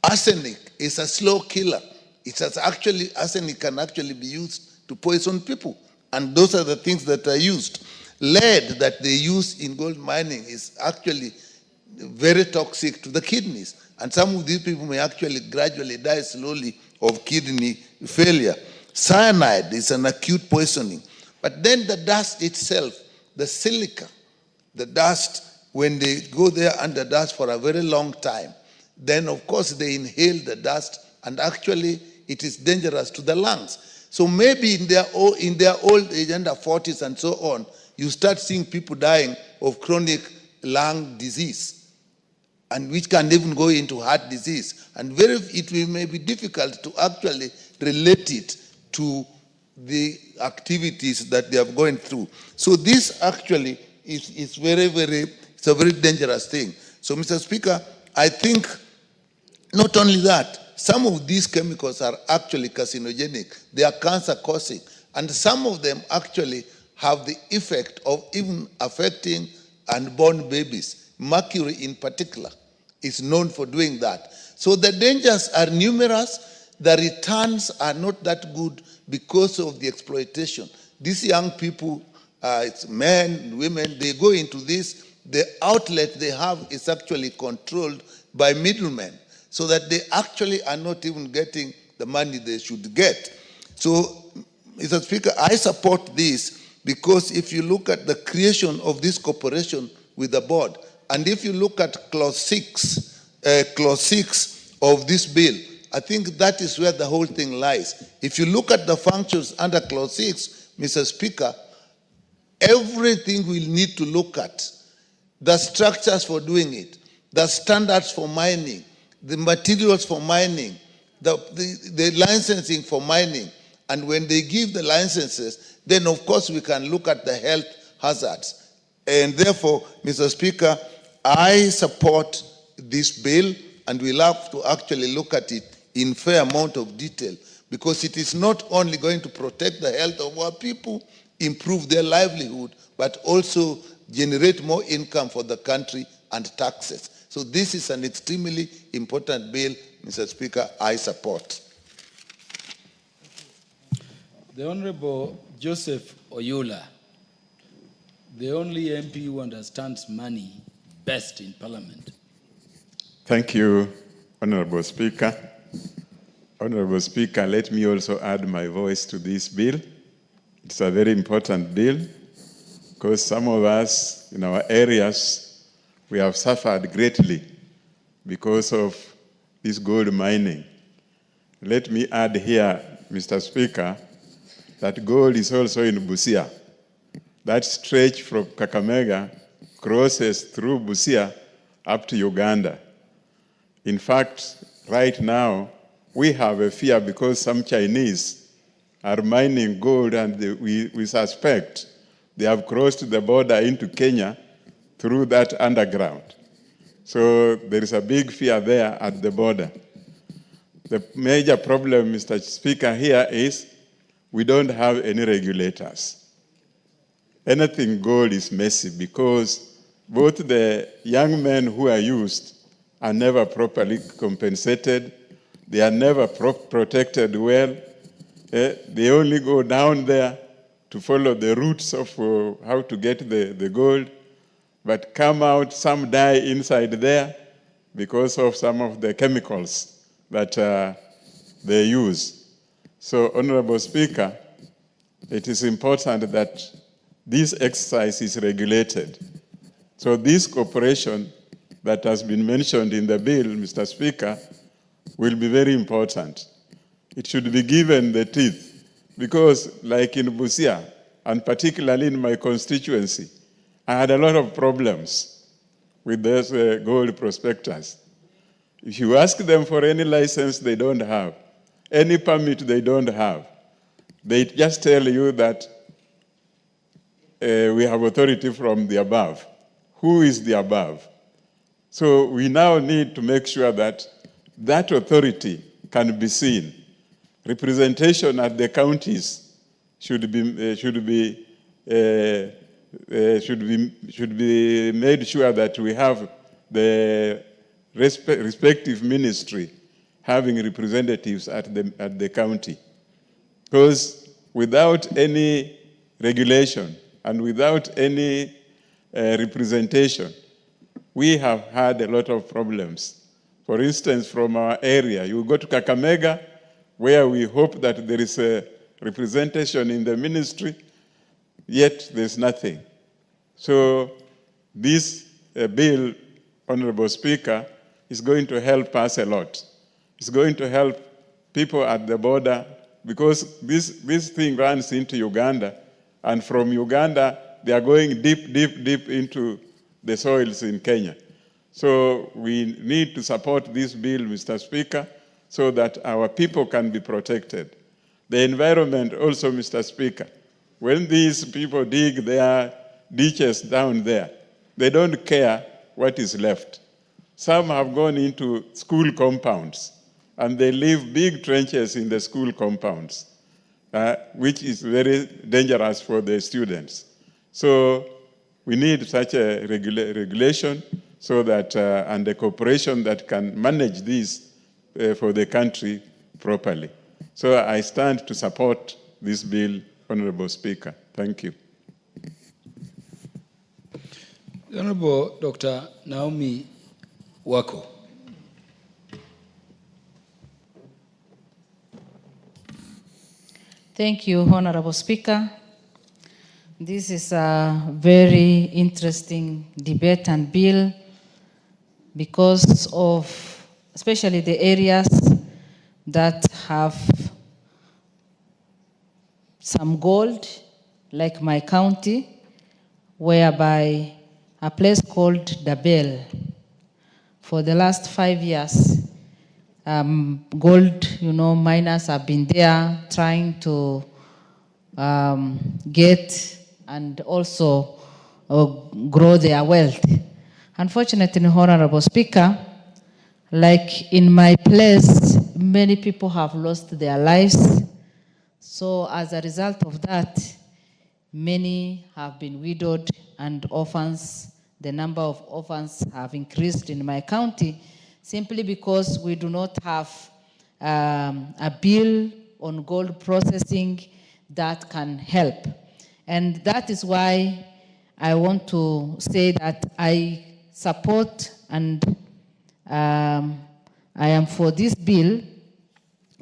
Arsenic is a slow killer. Arsenic can actually be used to poison people. And those are the things that are used. Lead that they use in gold mining is actually very toxic to the kidneys. And some of these people may actually gradually die slowly of kidney failure. Cyanide is an acute poisoning. But then the dust itself, the silica, the dust, when they go there under dust for a very long time, then of course they inhale the dust, and actually it is dangerous to the lungs. So maybe in their old age, under 40s and so on, you start seeing people dying of chronic lung disease, and which can even go into heart disease. And it may be difficult to actually relate it to the activities that they are going through. So this actually is it's a very dangerous thing. So, Mr. Speaker, I think not only that, some of these chemicals are actually carcinogenic. They are cancer-causing. And some of them actually have the effect of even affecting unborn babies. Mercury in particular is known for doing that. So the dangers are numerous. The returns are not that good because of the exploitation. These young people, it's men, women, they go into this. The outlet they have is actually controlled by middlemen, so that they actually are not even getting the money they should get. So, Mr. Speaker, I support this because if you look at the creation of this corporation with the board, and if you look at clause 6 of this bill, I think that is where the whole thing lies. If you look at the functions under clause 6, Mr. Speaker, everything we'll need to look at the structures for doing it, the standards for mining, the materials for mining, the licensing for mining. And when they give the licenses, then of course we can look at the health hazards. And therefore, Mr. Speaker, I support this bill, and we'll have to actually look at it in fair amount of detail, because it is not only going to protect the health of our people, improve their livelihood, but also generate more income for the country and taxes. So this is an extremely important bill, Mr. Speaker, I support. The Honorable Joseph Oyula, the only MP who understands money best in Parliament. Thank you, Honorable Speaker. Honorable Speaker, let me also add my voice to this bill. It's a very important bill because some of us in our areas, we have suffered greatly because of this gold mining. Let me add here, Mr. Speaker, that gold is also in Busia. That stretch from Kakamega crosses through Busia up to Uganda. In fact, right now, we have a fear because some Chinese are mining gold, and we suspect they have crossed the border into Kenya through that underground. So there is a big fear there at the border. The major problem, Mr. Speaker, here is we don't have any regulators. Anything gold is messy because both the young men who are used are never properly compensated. They are never protected well. They only go down there to follow the routes of how to get the gold, but come out, some die inside there because of some of the chemicals that they use. So, Honorable Speaker, it is important that this exercise is regulated. So this cooperation that has been mentioned in the bill, Mr. Speaker, will be very important. It should be given the teeth, because like in Busia, and particularly in my constituency, I had a lot of problems with those gold prospectors. If you ask them for any license, they don't have. Any permit, they don't have. They just tell you that we have authority from the above. Who is the above? So we now need to make sure that that authority can be seen. Representation at the counties should be made sure that we have the respective ministry having representatives at the county. Because without any regulation and without any representation, we have had a lot of problems. For instance, from our area, you go to Kakamega, where we hope that there is a representation in the ministry, yet there's nothing. So this bill, Honorable Speaker, is going to help us a lot. It's going to help people at the border, because this thing runs into Uganda, and from Uganda, they are going deep, deep, deep into the soils in Kenya. So we need to support this bill, Mr. Speaker, so that our people can be protected. The environment also, Mr. Speaker, when these people dig their ditches down there, they don't care what is left. Some have gone into school compounds, and they leave big trenches in the school compounds, which is very dangerous for the students. So we need such a regulation so that, and a corporation that can manage this for the country properly. So I stand to support this bill, Honorable Speaker. Thank you. Honorable Dr. Naomi Wako. Thank you, Honorable Speaker. This is a very interesting debate and bill because of especially the areas that have some gold, like my county, whereby a place called Dabel. For the last 5 years, gold, miners have been there trying to get and also grow their wealth. Unfortunately, Honorable Speaker, like in my place, many people have lost their lives. So as a result of that, many have been widowed and orphans. The number of orphans have increased in my county simply because we do not have a bill on gold processing that can help. And that is why I want to say that I support and I am for this bill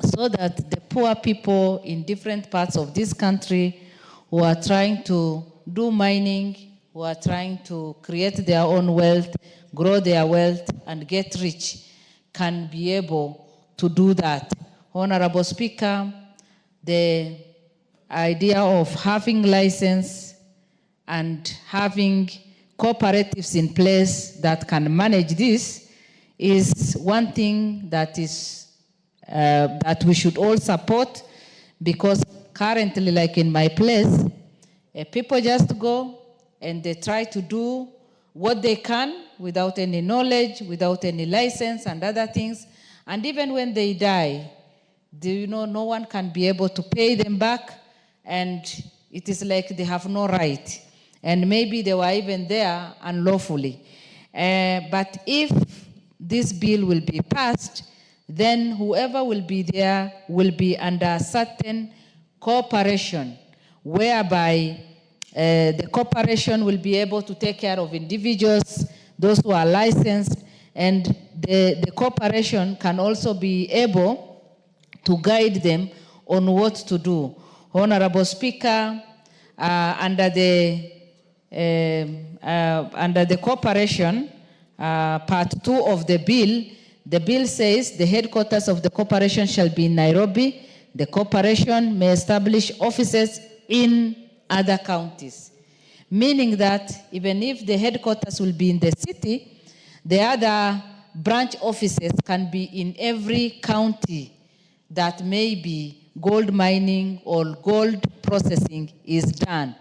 so that the poor people in different parts of this country who are trying to do mining, who are trying to create their own wealth, grow their wealth, and get rich, can be able to do that. Honorable Speaker, the idea of having license and having cooperatives in place that can manage this is one thing that is that we should all support, because currently, like in my place, people just go and they try to do what they can without any knowledge, without any license and other things. And even when they die, no one can be able to pay them back, and it is like they have no right. And maybe they were even there unlawfully. But if this bill will be passed, then whoever will be there will be under certain cooperation, whereby the corporation will be able to take care of individuals, those who are licensed, and the corporation can also be able to guide them on what to do. Honorable Speaker, under the corporation, part 2 of the bill says the headquarters of the corporation shall be in Nairobi. The corporation may establish offices in other counties, meaning that even if the headquarters will be in the city, the other branch offices can be in every county that maybe gold mining or gold processing is done.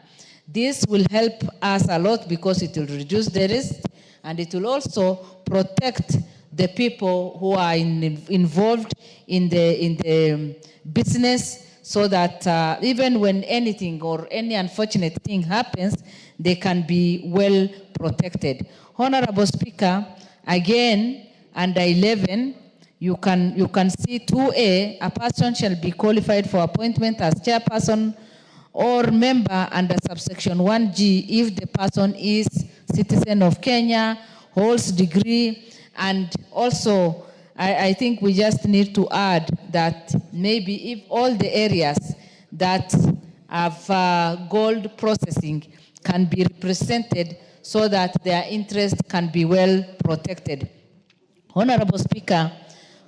This will help us a lot because it will reduce the risk, and it will also protect the people who are involved in the business, so that even when anything or any unfortunate thing happens, they can be well protected. Honorable Speaker, again, under 11, you can see 2A, a person shall be qualified for appointment as chairperson or member under subsection 1G if the person is citizen of Kenya, holds degree, and also I think we just need to add that maybe if all the areas that have gold processing can be represented so that their interest can be well protected. Honorable Speaker,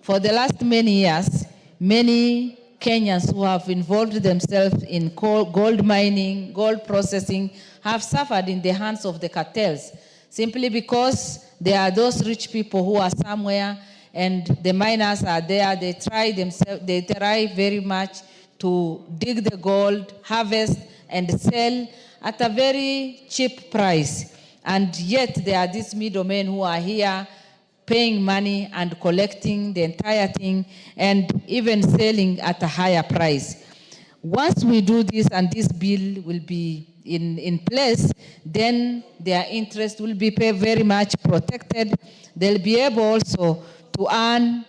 for the last many years, many Kenyans who have involved themselves in gold mining, gold processing, have suffered in the hands of the cartels, simply because there are those rich people who are somewhere and the miners are there. They try very much to dig the gold, harvest, and sell at a very cheap price. And yet there are these middlemen who are here paying money and collecting the entire thing and even selling at a higher price. Once we do this and this bill will be in place, then their interest will be very much protected. They'll be able also to earn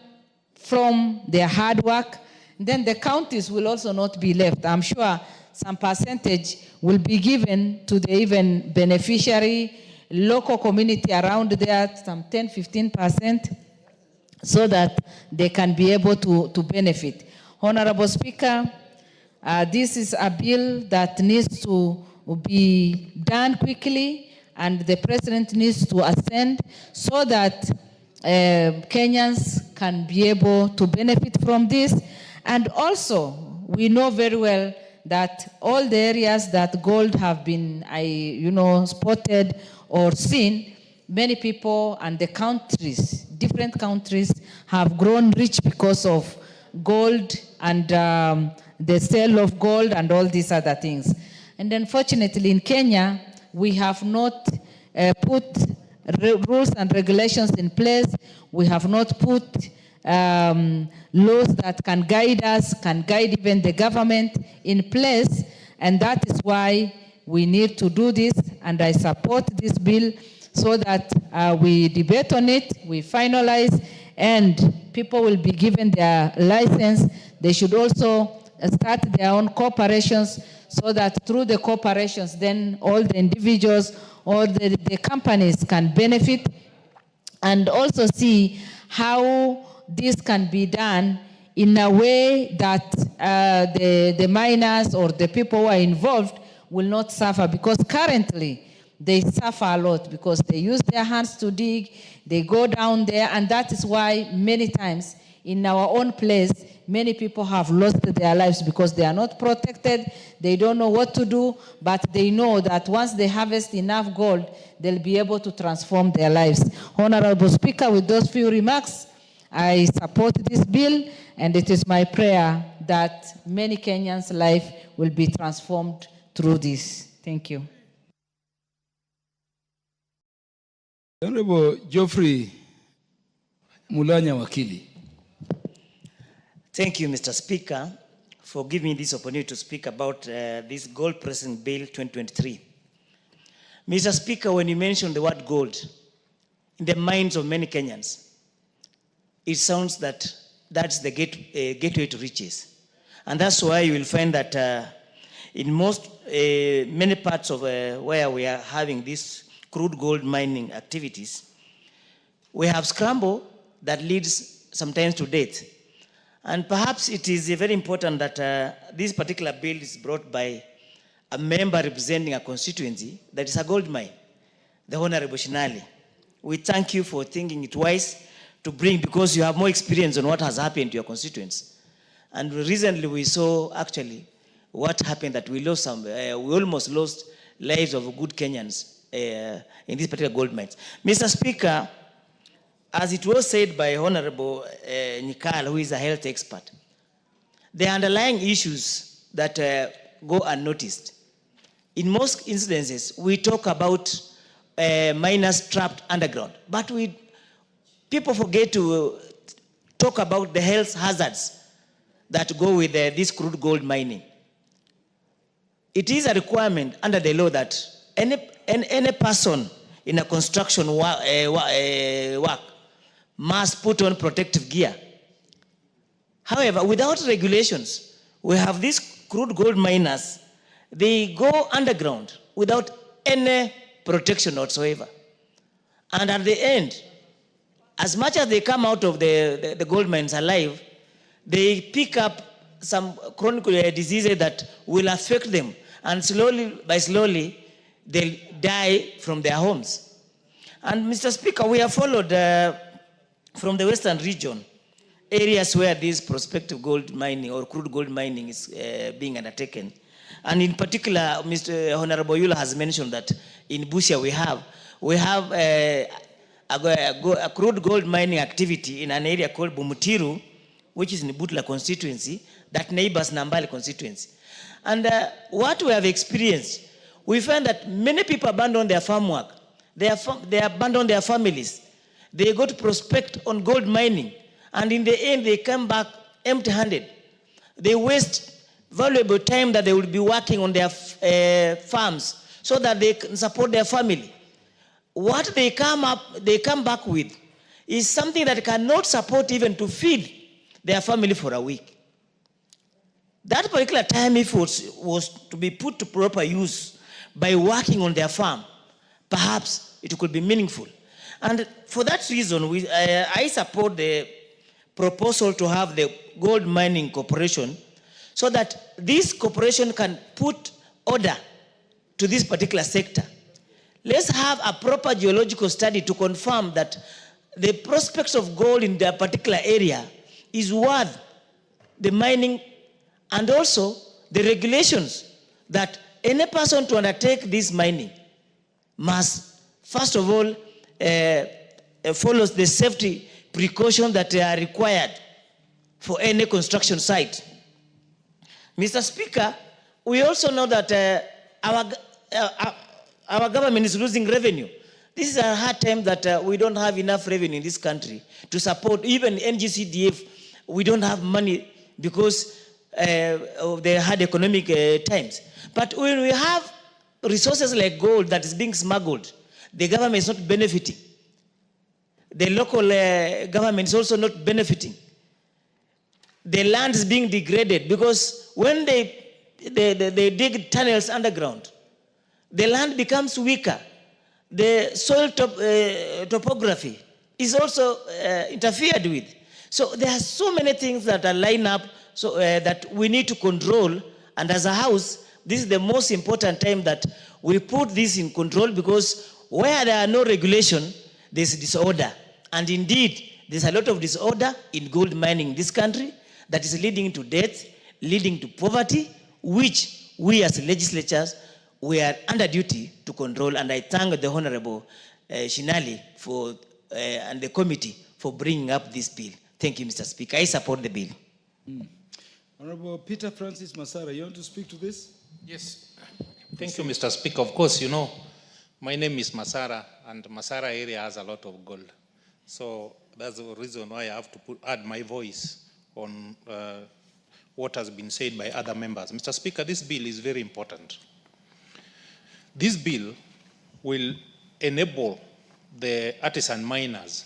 from their hard work. Then the counties will also not be left. I'm sure some percentage will be given to the even beneficiary, local community around there, some 10-15%, so that they can be able to benefit. Honorable Speaker, this is a bill that needs to be done quickly, and the President needs to ascend so that Kenyans can be able to benefit from this. And also, we know very well that all the areas that gold have been, spotted or seen, many people and the countries, different countries, have grown rich because of gold and the sale of gold and all these other things. And unfortunately, in Kenya, we have not put rules and regulations in place. We have not put laws that can guide us, can guide even the government in place. And that is why we need to do this. And I support this bill so that we debate on it, we finalize, and people will be given their license. They should also start their own corporations so that through the corporations, then all the individuals or the companies can benefit, and also see how this can be done in a way that the miners or the people who are involved will not suffer, because currently they suffer a lot because they use their hands to dig, they go down there, and that is why many times in our own place, many people have lost their lives because they are not protected, they don't know what to do, but they know that once they harvest enough gold, they'll be able to transform their lives. Honorable Speaker, with those few remarks, I support this bill, and it is my prayer that many Kenyans' life will be transformed through this. Thank you. Honorable Geoffrey Mulanya Wakili. Thank you, Mr. Speaker, for giving me this opportunity to speak about this gold processing bill 2023. Mr. Speaker, when you mention the word gold, in the minds of many Kenyans, it sounds that that's the gateway to riches. And that's why you will find that in many parts of where we are having this crude gold mining activities, we have scramble that leads sometimes to death. And perhaps it is very important that this particular bill is brought by a member representing a constituency that is a gold mine, the Honorable Shinali. We thank you for thinking it wise to bring, because you have more experience on what has happened to your constituents. And recently we saw actually what happened, that we almost lost lives of good Kenyans in these particular gold mines. Mr. Speaker, as it was said by Honorable Nikal, who is a health expert, the underlying issues that go unnoticed. In most instances, we talk about miners trapped underground, but people forget to talk about the health hazards that go with this crude gold mining. It is a requirement under the law that any person in a construction work must put on protective gear. However, without regulations, we have these crude gold miners, they go underground without any protection whatsoever. And at the end, as much as they come out of the gold mines alive, they pick up some chronic diseases that will affect them, and slowly they'll die from their homes. And Mr. Speaker, we have followed from the western region, areas where this prospective gold mining or crude gold mining is being undertaken. And in particular, Mr. Honorable Yula has mentioned that in Busia we have a crude gold mining activity in an area called Bumutiru, which is in Butla constituency, that neighbors Nambale constituency. And what we have experienced, we find that many people abandon their farm work. They abandon their families. They go to prospect on gold mining, and in the end, they come back empty-handed. They waste valuable time that they will be working on their farms so that they can support their family. What they come back with is something that cannot support even to feed their family for a week. That particular time effort was to be put to proper use by working on their farm. Perhaps it could be meaningful. And for that reason, I support the proposal to have the Gold Mining Corporation, so that this corporation can put order to this particular sector. Let's have a proper geological study to confirm that the prospects of gold in that particular area is worth the mining, and also the regulations that any person to undertake this mining must first of all, follows the safety precautions that are required for any construction site. Mr. Speaker, we also know that our government is losing revenue. This is a hard time that we don't have enough revenue in this country to support even NGCDF. We don't have money because of the hard economic times. But when we have resources like gold that is being smuggled, the government is not benefiting. The local government is also not benefiting. The land is being degraded because when they dig tunnels underground, the land becomes weaker. The soil topography is also interfered with. So there are so many things that are lined up so that we need to control. And as a house, this is the most important time that we put this in control, because where there are no regulation, there's disorder. And indeed, there's a lot of disorder in gold mining in this country that is leading to death, leading to poverty, which we as legislators, we are under duty to control. And I thank the Honorable Shinali for, and the committee for bringing up this bill. Thank you, Mr. Speaker. I support the bill. Honorable Peter Francis Masara, you want to speak to this? Yes. Thank you, Mr. Speaker. Of course, you know, my name is Masara, and Masara area has a lot of gold. So that's the reason why I have to add my voice on what has been said by other members. Mr. Speaker, this bill is very important. This bill will enable the artisan miners